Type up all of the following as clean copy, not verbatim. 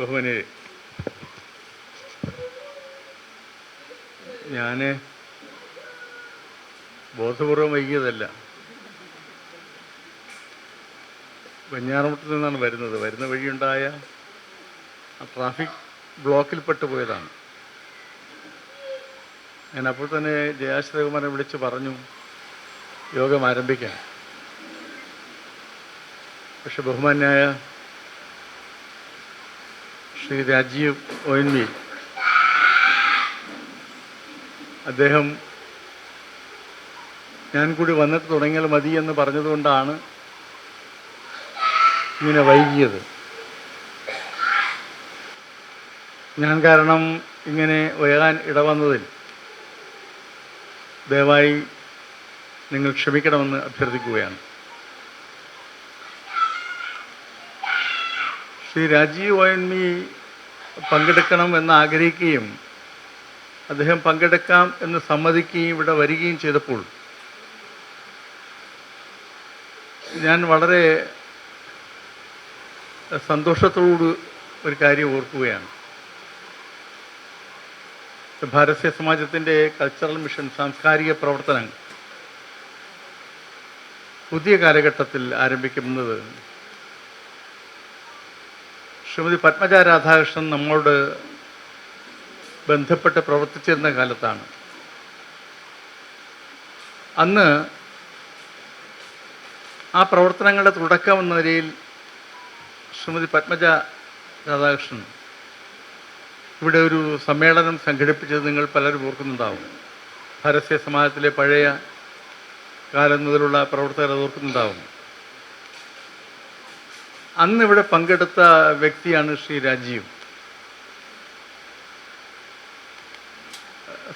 ബഹുമാന്യരെ, ഞാൻ ബോധപൂർവം വൈകിയതല്ല. വെഞ്ഞാറമൂട്ടിൽ നിന്നാണ് വരുന്ന വഴിയുണ്ടായ ട്രാഫിക് ബ്ലോക്കിൽപ്പെട്ടു പോയതാണ്. ഞാൻ അപ്പോൾ തന്നെ ജയാശ്രീകുമാരനെ വിളിച്ച് പറഞ്ഞു യോഗം ആരംഭിക്കാൻ. പക്ഷെ ബഹുമാന്യായ ശ്രീ രാജീവ് ONV അദ്ദേഹം ഞാൻ കൂടി വന്നിട്ട് തുടങ്ങിയാൽ മതി എന്ന് പറഞ്ഞതുകൊണ്ടാണ് ഇങ്ങനെ വൈകിയത്. ഞാൻ കാരണം ഇങ്ങനെ വൈകാൻ ഇടവന്നതിൽ ദയവായി നിങ്ങൾ ക്ഷമിക്കണമെന്ന് അഭ്യർത്ഥിക്കുകയാണ്. ശ്രീ രാജീവ് ONV പങ്കെടുക്കണം എന്ന് ആഗ്രഹിക്കുകയും അദ്ദേഹം പങ്കെടുക്കാം എന്ന് സമ്മതിക്കുകയും ഇവിടെ വരികയും ചെയ്തപ്പോൾ ഞാൻ വളരെ സന്തോഷത്തോട് ഒരു കാര്യം ഓർക്കുകയാണ്. ഭാരതീയ സമാജത്തിൻ്റെ കൾച്ചറൽ മിഷൻ സാംസ്കാരിക പ്രവർത്തനങ്ങൾ പുതിയ കാലഘട്ടത്തിൽ ആരംഭിക്കുന്നത് ശ്രീമതി പത്മജ രാധാകൃഷ്ണൻ നമ്മളോട് ബന്ധപ്പെട്ട് പ്രവർത്തിച്ചിരുന്ന കാലത്താണ്. അന്ന് ആ പ്രവർത്തനങ്ങളുടെ തുടക്കം എന്ന നിലയിൽ ശ്രീമതി പത്മജ രാധാകൃഷ്ണൻ ഇവിടെ ഒരു സമ്മേളനം സംഘടിപ്പിച്ചത് നിങ്ങൾ പലരും ഓർക്കുന്നുണ്ടാവും. ഭാരതീയ സമാജത്തിലെ പഴയ കാലം മുതലുള്ള പ്രവർത്തകർ അത് ഓർക്കുന്നുണ്ടാവും. അന്നിവിടെ പങ്കെടുത്ത വ്യക്തിയാണ് ശ്രീ രാജീവ്.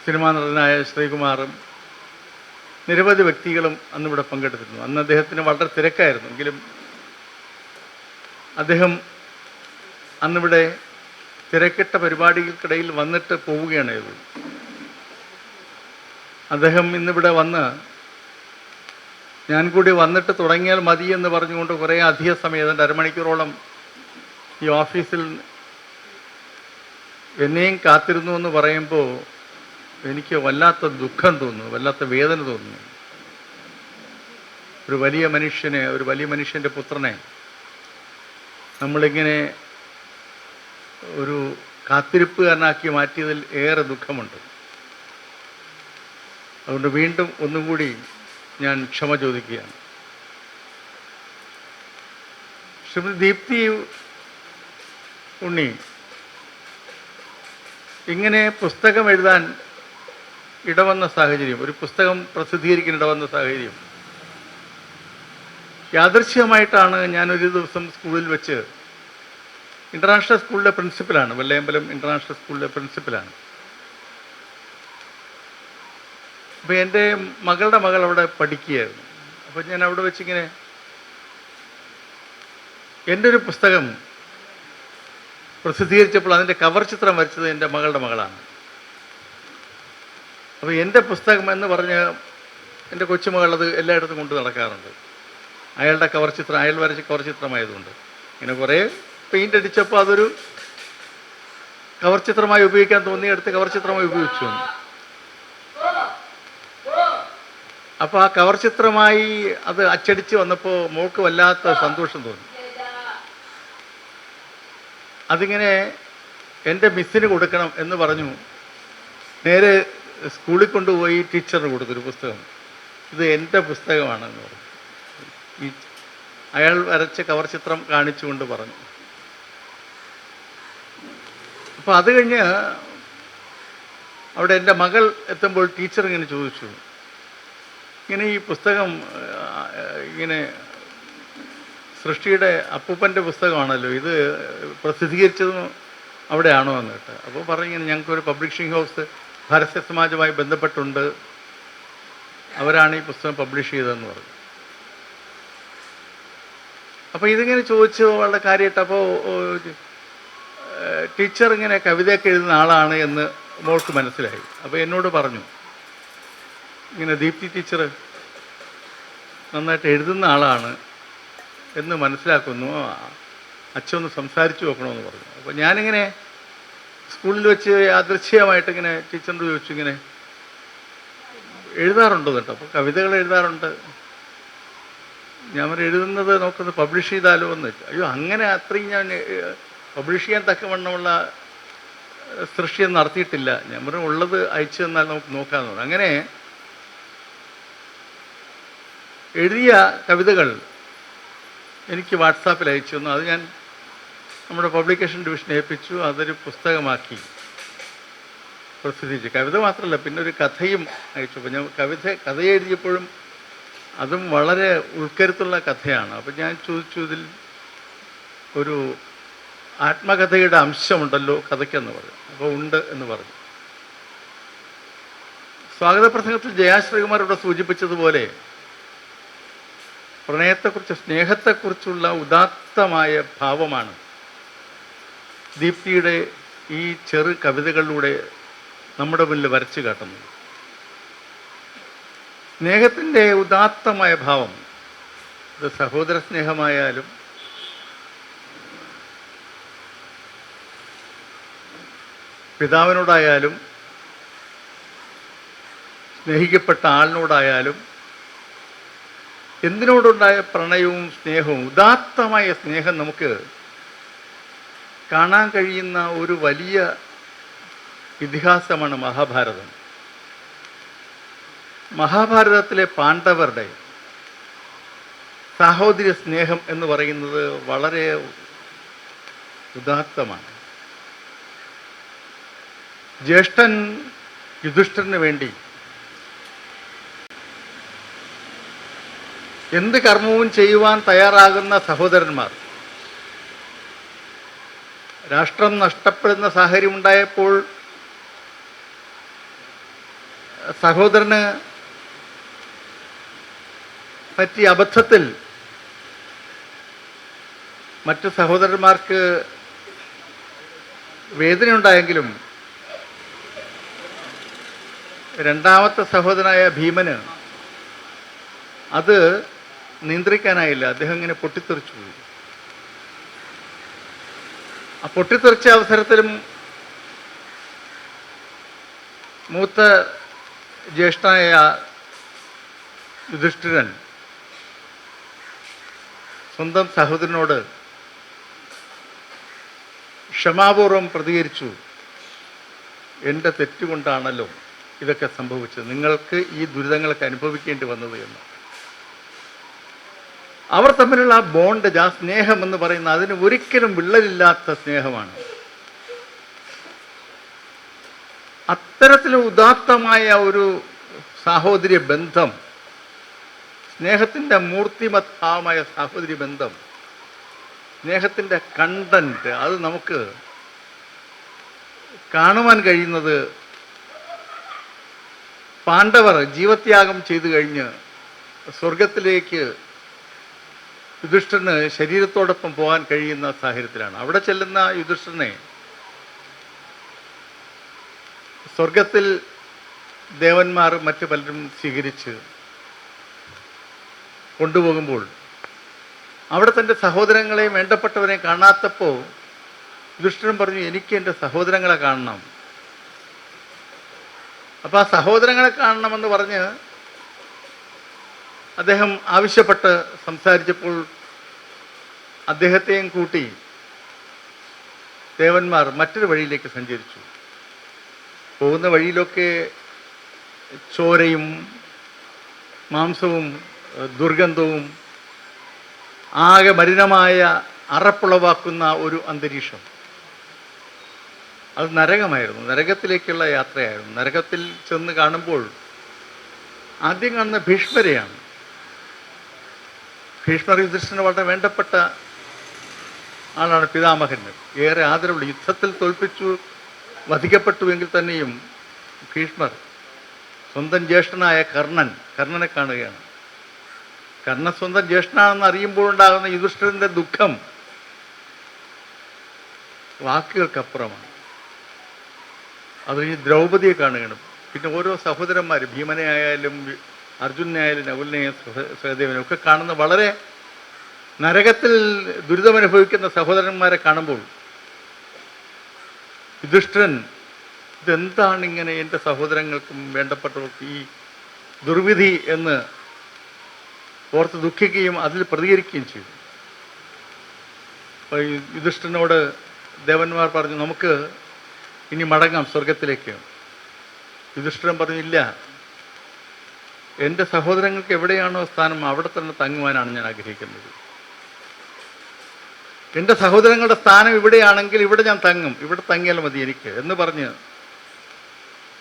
സിനിമാ നടനായ ശ്രീകുമാറും നിരവധി വ്യക്തികളും അന്നിവിടെ പങ്കെടുത്തിരുന്നു. അന്ന് അദ്ദേഹത്തിന് വളരെ തിരക്കായിരുന്നു. എങ്കിലും അദ്ദേഹം അന്നിവിടെ തിരക്കിട്ട പരിപാടികൾക്കിടയിൽ വന്നിട്ട് പോവുകയാണ് ചെയ്തത്. അദ്ദേഹം ഇന്നിവിടെ വന്ന് ഞാൻ കൂടി വന്നിട്ട് തുടങ്ങിയാൽ മതി എന്ന് പറഞ്ഞുകൊണ്ട് കുറേ അധിക സമയം, ഏതാണ്ട് അരമണിക്കൂറോളം ഈ ഓഫീസിൽ എന്നെയും കാത്തിരുന്നു എന്ന് പറയുമ്പോൾ എനിക്ക് വല്ലാത്ത ദുഃഖം തോന്നുന്നു, വല്ലാത്ത വേദന തോന്നുന്നു. ഒരു വലിയ മനുഷ്യൻ്റെ പുത്രനെ നമ്മളിങ്ങനെ ഒരു കാത്തിരിപ്പുകാരനാക്കി മാറ്റിയതിൽ ഏറെ ദുഃഖമുണ്ട്. അതുകൊണ്ട് വീണ്ടും ഒന്നുകൂടി ഞാൻ ക്ഷമ ചോദിക്കുകയാണ്. ശ്രീമതി ദീപ്തി ഉണ്ണി ഇങ്ങനെ പുസ്തകം എഴുതാൻ ഇടവന്ന സാഹചര്യം, ഒരു പുസ്തകം പ്രസിദ്ധീകരിക്കാൻ ഇടവന്ന സാഹചര്യം യാദൃശ്ചികമായിട്ടാണ്. ഞാനൊരു ദിവസം സ്കൂളിൽ വെച്ച്, ഇൻ്റർനാഷണൽ സ്കൂളിലെ പ്രിൻസിപ്പലാണ്, വെള്ളയമ്പലം ഇൻ്റർനാഷണൽ സ്കൂളിലെ പ്രിൻസിപ്പലാണ്. അപ്പോൾ എൻ്റെ മകളുടെ മകൾ അവിടെ പഠിക്കുകയായിരുന്നു. അപ്പോൾ ഞാൻ അവിടെ വെച്ചിങ്ങനെ എൻ്റെ ഒരു പുസ്തകം പ്രസിദ്ധീകരിച്ചപ്പോൾ അതിൻ്റെ കവർ ചിത്രം വരച്ചത് എൻ്റെ മകളുടെ മകളാണ്. അപ്പോൾ എൻ്റെ പുസ്തകം എന്ന് പറഞ്ഞ് എൻ്റെ കൊച്ചുമകൾ അത് എല്ലായിടത്തും കൊണ്ട് നടക്കാറുണ്ട്. അയാളുടെ കവർ ചിത്രം, അയാൾ വരച്ച കവർ ചിത്രമായതുകൊണ്ട് ഇങ്ങനെ കുറേ പെയിൻ്റ് അടിച്ചപ്പോൾ അതൊരു കവർ ചിത്രമായി ഉപയോഗിക്കാൻ തോന്നിയെടുത്ത് കവർ ചിത്രമായി ഉപയോഗിച്ചു. അപ്പോൾ ആ കവർ ചിത്രമായി അത് അച്ചടിച്ച് വന്നപ്പോൾ മോൾക്ക് വല്ലാത്ത സന്തോഷം തോന്നി. അതിങ്ങനെ എൻ്റെ മിസ്സിന് കൊടുക്കണം എന്ന് പറഞ്ഞു നേരെ സ്കൂളിൽ കൊണ്ടുപോയി ടീച്ചറിന് കൊടുത്തൊരു പുസ്തകം. ഇത് എൻ്റെ പുസ്തകമാണെന്ന് പറഞ്ഞു. അയാൾ വരച്ച കവർ ചിത്രം കാണിച്ചുകൊണ്ട് പറഞ്ഞു. അപ്പോൾ അത് കഴിഞ്ഞ് അവിടെ എൻ്റെ മകൾ എത്തുമ്പോൾ ടീച്ചർ ഇങ്ങനെ ചോദിച്ചു, ഇങ്ങനെ ഈ പുസ്തകം ഇങ്ങനെ സൃഷ്ടിയുടെ അപ്പൂപ്പൻ്റെ പുസ്തകമാണല്ലോ, ഇത് പ്രസിദ്ധീകരിച്ചതും അവിടെയാണോ എന്നിട്ട്. അപ്പോൾ പറഞ്ഞിങ്ങനെ ഞങ്ങൾക്കൊരു പബ്ലിഷിംഗ് ഹൗസ് ഭാരതീയ സമാജവുമായി ബന്ധപ്പെട്ടുണ്ട്, അവരാണ് ഈ പുസ്തകം പബ്ലിഷ് ചെയ്തതെന്ന് പറഞ്ഞു. അപ്പോൾ ഇതിങ്ങനെ ചോദിച്ചു വളരെ കാര്യമായിട്ട്. അപ്പോൾ ടീച്ചർ ഇങ്ങനെ കവിതയൊക്കെ എഴുതുന്ന ആളാണ് എന്ന് മോൾക്ക് മനസ്സിലായി. അപ്പോൾ എന്നോട് പറഞ്ഞു, ഇങ്ങനെ ദീപ്തി ടീച്ചർ നന്നായിട്ട് എഴുതുന്ന ആളാണ് എന്ന് മനസ്സിലാക്കുന്നു, അച്ഛൻ ഒന്ന് സംസാരിച്ചു നോക്കണമെന്ന് പറഞ്ഞു. അപ്പോൾ ഞാനിങ്ങനെ സ്കൂളിൽ വെച്ച് യാദൃച്ഛികമായിട്ടിങ്ങനെ ടീച്ചറിനോട് ചോദിച്ചു, ഇങ്ങനെ എഴുതാറുണ്ടോ കേട്ടോ? അപ്പോൾ കവിതകൾ എഴുതാറുണ്ട്. ഞാൻ എഴുതുന്നത് നോക്കുന്നത് പബ്ലിഷ് ചെയ്താലോ എന്ന് വെച്ചു. അയ്യോ, അങ്ങനെ അത്രയും ഞാൻ പബ്ലിഷ് ചെയ്യാൻ തക്കവണ്ണമുള്ള സൃഷ്ടിയും നടത്തിയിട്ടില്ല. ഞാൻ പറഞ്ഞു ഉള്ളത് അയച്ചു തന്നാൽ നമുക്ക് നോക്കാമെന്ന് പറഞ്ഞു. അങ്ങനെ എഴുതിയ കവിതകൾ എനിക്ക് വാട്സാപ്പിൽ അയച്ചു തന്നു. അത് ഞാൻ നമ്മുടെ പബ്ലിക്കേഷൻ ഡിവിഷൻ ഏൽപ്പിച്ചു. അതൊരു പുസ്തകമാക്കി പ്രസിദ്ധീകരിച്ചു. കവിത മാത്രമല്ല, പിന്നെ ഒരു കഥയും അയച്ചു. അപ്പോൾ ഞാൻ കഥ എഴുതിയപ്പോഴും അതും വളരെ ഉൾക്കരുത്തുള്ള കഥയാണ്. അപ്പം ഞാൻ ചോദിച്ചു, ഇതിൽ ഒരു ആത്മകഥയുടെ അംശമുണ്ടല്ലോ കഥയ്ക്കെന്ന് പറഞ്ഞു. അപ്പോൾ ഉണ്ട് എന്ന് പറഞ്ഞു. സ്വാഗത പ്രസംഗത്തിൽ ജയാശ്രീകുമാർ ഇവിടെ സൂചിപ്പിച്ചതുപോലെ പ്രണയത്തെക്കുറിച്ച്, സ്നേഹത്തെക്കുറിച്ചുള്ള ഉദാത്തമായ ഭാവമാണ് ദീപ്തിയുടെ ഈ ചെറു കവിതകളിലൂടെ നമ്മുടെ മുന്നിൽ വരച്ചു കാട്ടുന്നത്. സ്നേഹത്തിൻ്റെ ഉദാത്തമായ ഭാവം, ഇത് സഹോദര സ്നേഹമായാലും പിതാവിനോടായാലും സ്നേഹിക്കപ്പെട്ട ആളിനോടായാലും എന്തിനോടുണ്ടായ പ്രണയവും സ്നേഹവും, ഉദാത്തമായ സ്നേഹം നമുക്ക് കാണാൻ കഴിയുന്ന ഒരു വലിയ ഇതിഹാസമാണ് മഹാഭാരതം. മഹാഭാരതത്തിലെ പാണ്ഡവരുടെ സാഹോദര്യ സ്നേഹം എന്ന് പറയുന്നത് വളരെ ഉദാത്തമാണ്. ജ്യേഷ്ഠൻ യുധിഷ്ഠിരന് വേണ്ടി എന്ത് കർമ്മവും ചെയ്യുവാൻ തയ്യാറാകുന്ന സഹോദരന്മാർ. രാഷ്ട്രം നഷ്ടപ്പെടുന്ന സാഹചര്യം ഉണ്ടായപ്പോൾ സഹോദരന് പറ്റിയ അബദ്ധത്തിൽ മറ്റു സഹോദരന്മാർക്ക് വേദനയുണ്ടായെങ്കിലും രണ്ടാമത്തെ സഹോദരനായ ഭീമന് അത് നിയന്ത്രിക്കാനായില്ല. അദ്ദേഹം ഇങ്ങനെ പൊട്ടിത്തെറിച്ചു പോയി. ആ പൊട്ടിത്തെറിച്ച അവസരത്തിലും മൂത്ത ജ്യേഷ്ഠനായ യുധിഷ്ഠിരൻ സ്വന്തം സഹോദരനോട് ക്ഷമാപൂർവം പ്രതികരിച്ചു, എൻ്റെ തെറ്റുകൊണ്ടാണല്ലോ ഇതൊക്കെ സംഭവിച്ചത്, നിങ്ങൾക്ക് ഈ ദുരിതങ്ങളൊക്കെ അനുഭവിക്കേണ്ടി വന്നത് എന്ന്. അവർ തമ്മിലുള്ള ആ ബോണ്ട്, ആ സ്നേഹം എന്ന് പറയുന്ന അതിന് ഒരിക്കലും വിള്ളലില്ലാത്ത സ്നേഹമാണ്. അത്തരത്തിൽ ഉദാത്തമായ ഒരു സാഹോദര്യ ബന്ധം, സ്നേഹത്തിൻ്റെ മൂർത്തിമത്താമായ സാഹോദര്യ ബന്ധം, സ്നേഹത്തിൻ്റെ കണ്ടന്റ്, അത് നമുക്ക് കാണുവാൻ കഴിയുന്നത് പാണ്ഡവർ ജീവത്യാഗം ചെയ്തു കഴിഞ്ഞ് സ്വർഗത്തിലേക്ക് യുധിഷ്ഠിരന് ശരീരത്തോടൊപ്പം പോകാൻ കഴിയുന്ന സാഹചര്യത്തിലാണ്. അവിടെ ചെല്ലുന്ന യുധിഷ്ഠിരനെ സ്വർഗത്തിൽ ദേവന്മാർ മറ്റു പലരും സ്വീകരിച്ച് കൊണ്ടുപോകുമ്പോൾ അവിടെ തൻ്റെ സഹോദരങ്ങളെയും വേണ്ടപ്പെട്ടവരെയും കാണാത്തപ്പോൾ യുധിഷ്ഠിരൻ പറഞ്ഞു, എനിക്ക് എൻ്റെ സഹോദരങ്ങളെ കാണണം. അപ്പോൾ ആ സഹോദരങ്ങളെ കാണണമെന്ന് പറഞ്ഞ് അദ്ദേഹം ആവശ്യപ്പെട്ട് സംസാരിച്ചപ്പോൾ അദ്ദേഹത്തെയും കൂട്ടി ദേവന്മാർ മറ്റൊരു വഴിയിലേക്ക് സഞ്ചരിച്ചു. പോകുന്ന വഴിയിലൊക്കെ ചോരയും മാംസവും ദുർഗന്ധവും ആകെ മലിനമായ അറപ്പുളവാക്കുന്ന ഒരു അന്തരീക്ഷം. അത് നരകമായിരുന്നു, നരകത്തിലേക്കുള്ള യാത്രയായിരുന്നു. നരകത്തിൽ ചെന്ന് കാണുമ്പോൾ ആദ്യം കാണുന്ന ഭീഷ്മരെയാണ്. ഭീഷ്മർ യുധിഷ്ഠിരന് വളരെ വേണ്ടപ്പെട്ട ആളാണ്, പിതാമഹന് ഏറെ ആദരവുള്ള. യുദ്ധത്തിൽ തോൽപ്പിച്ചു വധിക്കപ്പെട്ടുവെങ്കിൽ തന്നെയും ഭീഷ്മർ സ്വന്തം ജ്യേഷ്ഠനായ കർണനെ കാണുകയാണ്. കർണൻ സ്വന്തം ജ്യേഷ്ഠനാണെന്ന് അറിയുമ്പോഴുണ്ടാകുന്ന യുധിഷ്ഠിരൻ്റെ ദുഃഖം വാക്കുകൾക്കപ്പുറമാണ്. അത് ഈ ദ്രൗപദിയെ കാണുകയാണ്. പിന്നെ ഓരോ സഹോദരന്മാർ, ഭീമനെ ആയാലും അർജുനെ ആയാലും നകുലിനെയും സഹദേവനെയും ഒക്കെ കാണുന്ന വളരെ നരകത്തിൽ ദുരിതമനുഭവിക്കുന്ന സഹോദരന്മാരെ കാണുമ്പോൾ യുധിഷ്ഠിരൻ ഇതെന്താണ് ഇങ്ങനെ എൻ്റെ സഹോദരങ്ങൾക്കും വേണ്ടപ്പെട്ടവർക്കും ഈ ദുർവിധി എന്ന് ഓർത്ത് ദുഃഖിക്കുകയും അതിൽ പ്രതികരിക്കുകയും ചെയ്തു. അപ്പോൾ യുധിഷ്ഠിരനോട് ദേവന്മാർ പറഞ്ഞു, നമുക്ക് ഇനി മടങ്ങാം സ്വർഗത്തിലേക്ക്. യുധിഷ്ഠിരൻ പറഞ്ഞു, ഇല്ല, എൻ്റെ സഹോദരങ്ങൾക്ക് എവിടെയാണോ സ്ഥാനം അവിടെ തന്നെ തങ്ങുവാനാണ് ഞാൻ ആഗ്രഹിക്കുന്നത്. എൻ്റെ സഹോദരങ്ങളുടെ സ്ഥാനം ഇവിടെയാണെങ്കിൽ ഇവിടെ ഞാൻ തങ്ങും, ഇവിടെ തങ്ങിയാൽ മതി എനിക്ക് എന്ന് പറഞ്ഞ്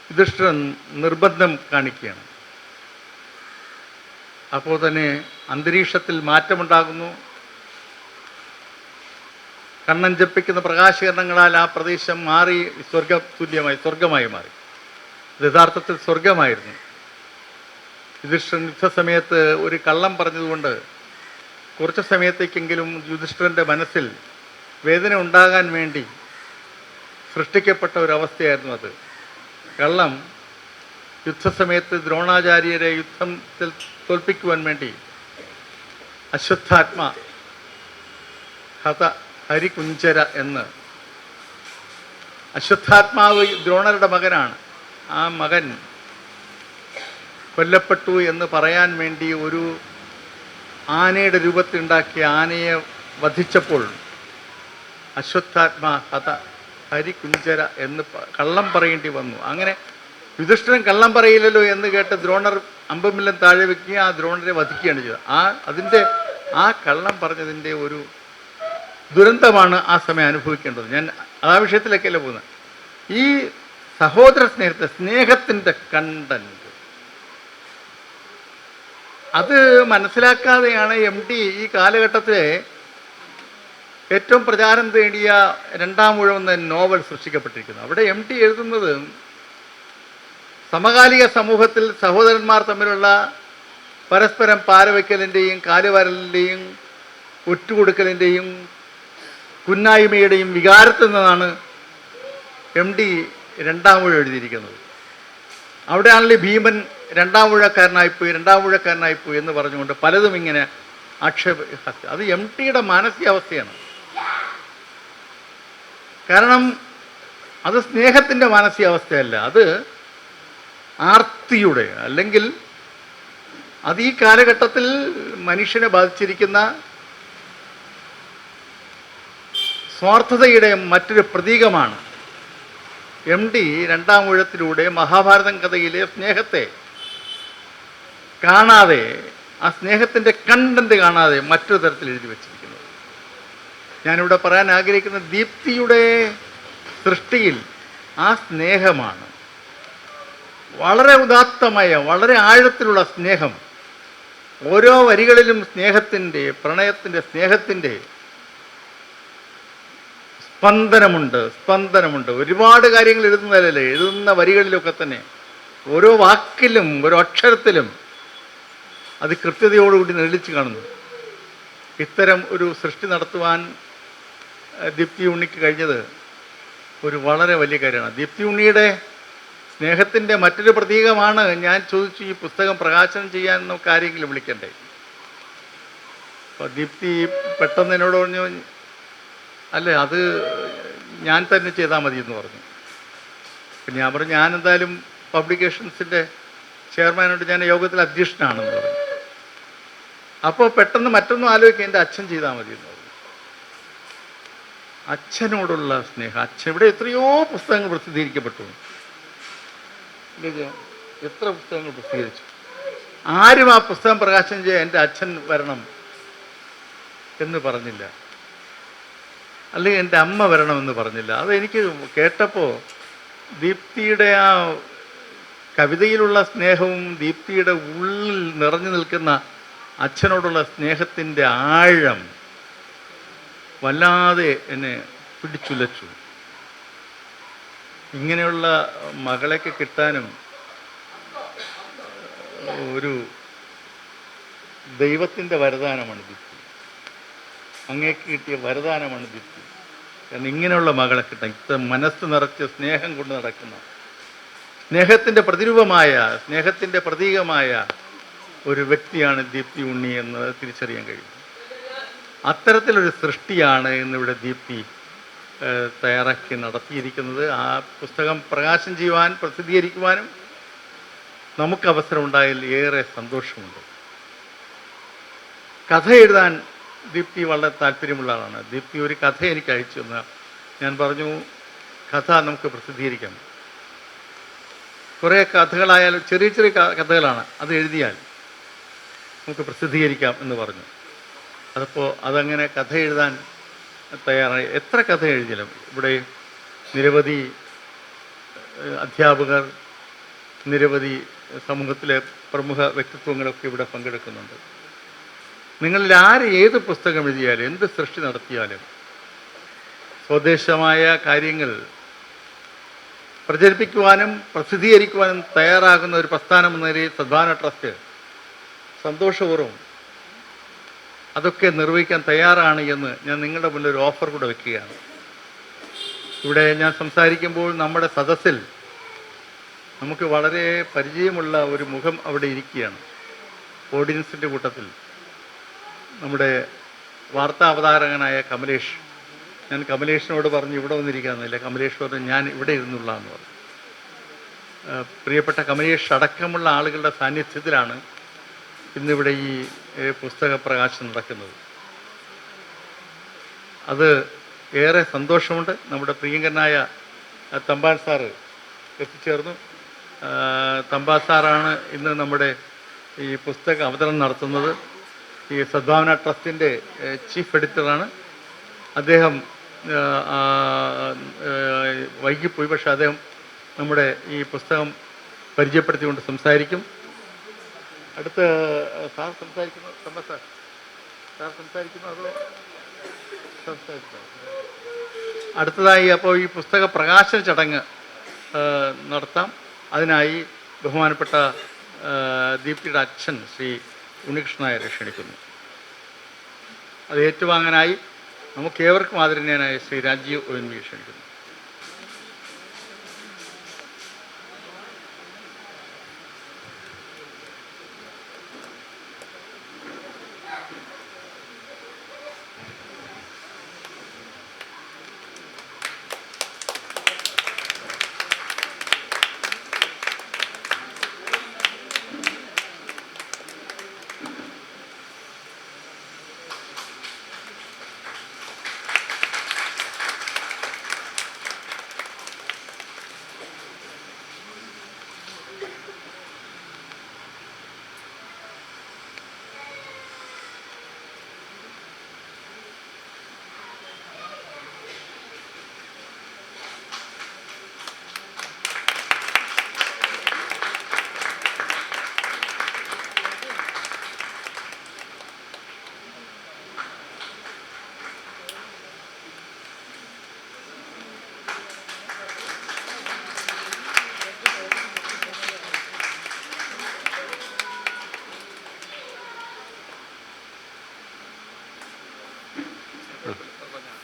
യുധിഷ്ഠിരൻ നിർബന്ധം കാണിക്കുകയാണ്. അപ്പോൾ തന്നെ അന്തരീക്ഷത്തിൽ മാറ്റമുണ്ടാകുന്നു. കണ്ണഞ്ചപ്പിക്കുന്ന പ്രകാശീകരണങ്ങളാൽ ആ പ്രദേശം മാറി സ്വർഗമായി മാറി. യഥാർത്ഥത്തിൽ സ്വർഗമായിരുന്നു. യുധിഷ്ഠിരൻ യുദ്ധസമയത്ത് ഒരു കള്ളം പറഞ്ഞതുകൊണ്ട് കുറച്ച് സമയത്തേക്കെങ്കിലും യുധിഷ്ഠിരൻ്റെ മനസ്സിൽ വേദന ഉണ്ടാകാൻ വേണ്ടി സൃഷ്ടിക്കപ്പെട്ട ഒരവസ്ഥയായിരുന്നു അത്. കള്ളം യുദ്ധസമയത്ത് ദ്രോണാചാര്യരെ യുദ്ധത്തിൽ തോൽപ്പിക്കുവാൻ വേണ്ടി അശ്വത്ഥാത്മ ഹത ഹരികുഞ്ചര എന്ന്, അശ്വത്ഥാത്മാവ് ദ്രോണരുടെ മകനാണ്. ആ മകൻ കൊല്ലപ്പെട്ടു എന്ന് പറയാൻ വേണ്ടി ഒരു ആനയുടെ രൂപത്തിലുണ്ടാക്കിയ ആനയെ വധിച്ചപ്പോൾ അശ്വത്ഥാത്മ ഹത ഹരികുഞ്ചര എന്ന് കള്ളം പറയേണ്ടി വന്നു. അങ്ങനെ യുധിഷ്ഠിരൻ കള്ളം പറയില്ലല്ലോ എന്ന് കേട്ട് ദ്രോണർ അമ്പമില്ലം താഴെ വെക്കുകയും ആ ദ്രോണരെ വധിക്കുകയാണ് ചെയ്തത്. ആ കള്ളം പറഞ്ഞതിൻ്റെ ഒരു ദുരന്തമാണ് ആ സമയം അനുഭവിക്കേണ്ടത്. ഞാൻ ആ വിഷയത്തിലേക്കല്ല പോകുന്നത്. ഈ സഹോദര സ്നേഹത്തിൻ്റെ കണ്ടന്റ് അത് മനസ്സിലാക്കാതെയാണ് MT ഈ കാലഘട്ടത്തിലെ ഏറ്റവും പ്രചാരം തേടിയ രണ്ടാം ഊഴം എന്ന നോവൽ സൃഷ്ടിക്കപ്പെട്ടിരിക്കുന്നത്. അവിടെ MT എഴുതുന്നത് സമകാലിക സമൂഹത്തിൽ സഹോദരന്മാർ തമ്മിലുള്ള പരസ്പരം പാരവയ്ക്കലിൻ്റെയും കാലുവാരലിൻ്റെയും ഒറ്റുകൊടുക്കലിൻ്റെയും കുന്നായ്മയുടെയും വികാരത്തിൽ നിന്നാണ് MT രണ്ടാം ഊഴം എഴുതിയിരിക്കുന്നത്. അവിടെയാണല്ലോ ഭീമൻ രണ്ടാം ഊഴക്കാരനായിപ്പോയി എന്ന് പറഞ്ഞുകൊണ്ട് പലതും ഇങ്ങനെ അത് MTയുടെ മാനസികാവസ്ഥയാണ്. കാരണം അത് സ്നേഹത്തിൻ്റെ മാനസികാവസ്ഥയല്ല, അത് ആർത്തിയുടെ, അല്ലെങ്കിൽ അത് ഈ കാലഘട്ടത്തിൽ മനുഷ്യനെ ബാധിച്ചിരിക്കുന്ന സ്വാർത്ഥതയുടെ മറ്റൊരു പ്രതീകമാണ്. MT രണ്ടാം ഊഴത്തിലൂടെ മഹാഭാരതം കഥയിലെ സ്നേഹത്തെ കാണാതെ, ആ സ്നേഹത്തിൻ്റെ കണ്ടന്റ് കാണാതെ മറ്റൊരു തരത്തിൽ എഴുതി വച്ചിരിക്കുന്നത്. ഞാനിവിടെ പറയാൻ ആഗ്രഹിക്കുന്ന ദീപ്തിയുടെ സൃഷ്ടിയിൽ ആ സ്നേഹമാണ്. വളരെ ഉദാത്തമായ, വളരെ ആഴത്തിലുള്ള സ്നേഹം. ഓരോ വരികളിലും സ്നേഹത്തിൻ്റെ സ്പന്ദനമുണ്ട്. ഒരുപാട് കാര്യങ്ങൾ എഴുതുന്നതല്ലേ, എഴുതുന്ന വരികളിലൊക്കെ തന്നെ ഓരോ വാക്കിലും ഓരോ അക്ഷരത്തിലും അത് കൃത്യതയോടുകൂടി നെളിച്ച് കാണുന്നു. ഇത്തരം ഒരു സൃഷ്ടി നടത്തുവാൻ ദീപ്തി ഉണ്ണിക്ക് കഴിഞ്ഞത് ഒരു വളരെ വലിയ കാര്യമാണ്. ദീപ്തി ഉണ്ണിയുടെ സ്നേഹത്തിൻ്റെ മറ്റൊരു പ്രതീകമാണ്. ഞാൻ ചോദിച്ചു, ഈ പുസ്തകം പ്രകാശനം ചെയ്യാൻ നമുക്ക് ആരെങ്കിലും വിളിക്കണ്ടേ? അപ്പോൾ ദീപ്തി പെട്ടെന്ന് എന്നോട് പറഞ്ഞു, അല്ലേ, അത് ഞാൻ തന്നെ ചെയ്താൽ മതി എന്ന് പറഞ്ഞു. അപ്പം ഞാൻ പറഞ്ഞു, ഞാനെന്തായാലും പബ്ലിക്കേഷൻസിൻ്റെ ചെയർമാനോട് ഞാൻ യോഗത്തിൽ അധ്യക്ഷനാണെന്ന് പറഞ്ഞു. അപ്പോൾ പെട്ടെന്ന് മറ്റൊന്നും ആലോചിക്കുക, എൻ്റെ അച്ഛൻ ചെയ്താൽ മതി എന്ന് പറഞ്ഞു. അച്ഛനോടുള്ള സ്നേഹം. ഇവിടെ എത്രയോ പുസ്തകങ്ങൾ പ്രസിദ്ധീകരിക്കപ്പെട്ടു, എത്ര പുസ്തകങ്ങൾ പ്രസിദ്ധീകരിച്ചു. ആരും ആ പുസ്തകം പ്രകാശനം ചെയ്യാൻ എൻ്റെ അച്ഛൻ വരണം എന്ന് പറഞ്ഞില്ല, അല്ലെങ്കിൽ എൻ്റെ അമ്മ വരണമെന്ന് പറഞ്ഞില്ല. അതെനിക്ക് കേട്ടപ്പോൾ ദീപ്തിയുടെ ആ കവിതയിലുള്ള സ്നേഹവും ദീപ്തിയുടെ ഉള്ളിൽ നിറഞ്ഞു നിൽക്കുന്ന അച്ഛനോടുള്ള സ്നേഹത്തിൻ്റെ ആഴം വല്ലാതെ എന്നെ പിടിച്ചുലച്ചു. ഇങ്ങനെയുള്ള മകളെയൊക്കെ കിട്ടാനും ഒരു ദൈവത്തിൻ്റെ വരദാനമാണ് ദീപ്തി. അങ്ങേക്ക് കിട്ടിയ വരദാനമാണ് ദീപ്തി. കാരണം ഇങ്ങനെയുള്ള മകളെ കിട്ടാൻ, ഇത്ര മനസ്സ് നിറച്ച് സ്നേഹം കൊണ്ട് നടക്കുന്ന, സ്നേഹത്തിൻ്റെ പ്രതിരൂപമായ, സ്നേഹത്തിൻ്റെ പ്രതീകമായ ഒരു വ്യക്തിയാണ് ദീപ്തി ഉണ്ണി എന്ന് തിരിച്ചറിയാൻ കഴിയും. അത്തരത്തിലൊരു സൃഷ്ടിയാണ് ഇന്നിവിടെ ദീപ്തി തയ്യാറാക്കി നടത്തിയിരിക്കുന്നത്. ആ പുസ്തകം പ്രകാശനം ചെയ്യുവാൻ പ്രസിദ്ധീകരിക്കുവാനും നമുക്ക് അവസരമുണ്ടായതിൽ ഏറെ സന്തോഷമുണ്ട്. കഥ എഴുതാൻ ദീപ്തി വളരെ താല്പര്യമുള്ള ആളാണ്. ദീപ്തി ഒരു കഥ എനിക്ക് അയച്ചു തന്ന ഞാൻ പറഞ്ഞു, കഥ നമുക്ക് പ്രസിദ്ധീകരിക്കാം. കുറേ കഥകളായാലും ചെറിയ ചെറിയ കഥകളാണ്, അത് എഴുതിയാൽ നമുക്ക് പ്രസിദ്ധീകരിക്കാം എന്ന് പറഞ്ഞു. അതപ്പോൾ അതങ്ങനെ കഥ എഴുതാൻ തയ്യാറായി. എത്ര കഥ എഴുതിയാലും ഇവിടെ നിരവധി അധ്യാപകർ, നിരവധി സമൂഹത്തിലെ പ്രമുഖ വ്യക്തിത്വങ്ങളൊക്കെ ഇവിടെ പങ്കെടുക്കുന്നുണ്ട്. നിങ്ങളിൽ ആര് ഏത് പുസ്തകം എഴുതിയാലും എന്ത് സൃഷ്ടി നടത്തിയാലും സ്വദേശമായ കാര്യങ്ങൾ പ്രചരിപ്പിക്കുവാനും പ്രസിദ്ധീകരിക്കുവാനും തയ്യാറാകുന്ന ഒരു പ്രസ്ഥാനം എന്ന നിലയിൽ സദ്ഭാവന ട്രസ്റ്റ് സന്തോഷപൂർവ്വം അതൊക്കെ നിർവഹിക്കാൻ തയ്യാറാണ് എന്ന് ഞാൻ നിങ്ങളുടെ മുന്നിൽ ഒരു ഓഫർ കൂടെ വയ്ക്കുകയാണ്. ഇവിടെ ഞാൻ സംസാരിക്കുമ്പോൾ നമ്മുടെ സദസ്സിൽ നമുക്ക് വളരെ പരിചയമുള്ള ഒരു മുഖം അവിടെ ഇരിക്കുകയാണ്. ഓഡിയൻസിൻ്റെ കൂട്ടത്തിൽ നമ്മുടെ വാർത്താ അവതാരകനായ കമലേഷ്. ഞാൻ കമലേഷിനോട് പറഞ്ഞു ഇവിടെ വന്നിരിക്കാമെന്നില്ല. കമലേഷ് പറഞ്ഞു ഞാൻ ഇവിടെ ഇരുന്നുള്ളതെന്ന് പറഞ്ഞു. പ്രിയപ്പെട്ട കമലേഷ് അടക്കമുള്ള ആളുകളുടെ സാന്നിധ്യത്തിലാണ് ഇന്നിവിടെ ഈ പുസ്തക പ്രകാശനം നടക്കുന്നത്. അത് ഏറെ സന്തോഷമുണ്ട്. നമ്മുടെ പ്രിയങ്കരനായ തമ്പാൻ സാറ് എത്തിച്ചേർന്നു. തമ്പാൻ സാറാണ് ഇന്ന് നമ്മുടെ ഈ പുസ്തക അവതരണം നടത്തുന്നത്. ഈ സദ്ഭാവന ട്രസ്റ്റിൻ്റെ ചീഫ് എഡിറ്ററാണ് അദ്ദേഹം. വൈകിപ്പോയി, പക്ഷെ അദ്ദേഹം നമ്മുടെ ഈ പുസ്തകം പരിചയപ്പെടുത്തിക്കൊണ്ട് സംസാരിക്കും. അടുത്ത സാർ സംസാരിക്കുന്നു. സാർ സംസാരിക്കുന്നു അതോ സംസാരിക്കുന്നു? അടുത്തതായി അപ്പോൾ ഈ പുസ്തക പ്രകാശന ചടങ്ങ് നടത്താം. അതിനായി ബഹുമാനപ്പെട്ട ദീപ്തിയുടെ അച്ഛൻ ശ്രീ ഉണ്ണികൃഷ്ണൻ നായരെ ക്ഷണിക്കുന്നു. അത് ഏറ്റുവാങ്ങാനായി നമുക്കേവർക്കും ആദരണീയനായ ശ്രീ രാജീവ് ONV ക്ഷണിക്കുന്നു.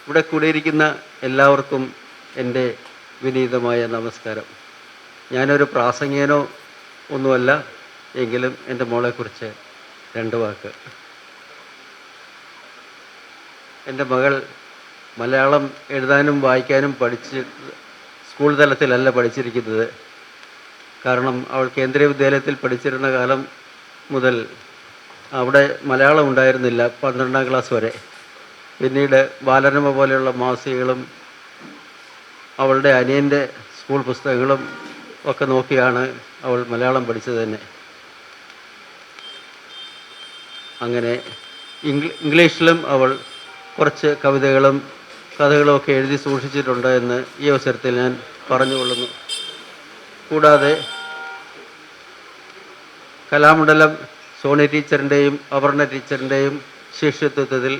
ഇവിടെ കൂടിയിരിക്കുന്ന എല്ലാവർക്കും എൻ്റെ വിനീതമായ നമസ്കാരം. ഞാനൊരു പ്രാസംഗികനോ ഒന്നുമല്ല, എങ്കിലും എൻ്റെ മോളെക്കുറിച്ച് രണ്ട് വാക്ക്. എൻ്റെ മകൾ മലയാളം എഴുതാനും വായിക്കാനും സ്കൂൾ തലത്തിലല്ല പഠിച്ചിരിക്കുന്നത്. കാരണം അവൾ കേന്ദ്രീയ വിദ്യാലയത്തിൽ പഠിച്ചിരുന്ന കാലം മുതൽ അവിടെ മലയാളം ഉണ്ടായിരുന്നില്ല, 12ാം ക്ലാസ് വരെ. പിന്നീട് ബാലരമ പോലെയുള്ള മാസികകളും അവളുടെ അനിയൻ്റെ സ്കൂൾ പുസ്തകങ്ങളും ഒക്കെ നോക്കിയാണ് അവൾ മലയാളം പഠിച്ചത് തന്നെ. അങ്ങനെ ഇംഗ്ലീഷിലും അവൾ കുറച്ച് കവിതകളും കഥകളും ഒക്കെ എഴുതി സൂക്ഷിച്ചിട്ടുണ്ട് എന്ന് ഈ അവസരത്തിൽ ഞാൻ പറഞ്ഞുകൊള്ളുന്നു. കൂടാതെ കലാമണ്ഡലം സോണി ടീച്ചറിൻ്റെയും അപർണ ടീച്ചറിൻ്റെയും ശിഷ്യത്വത്തിൽ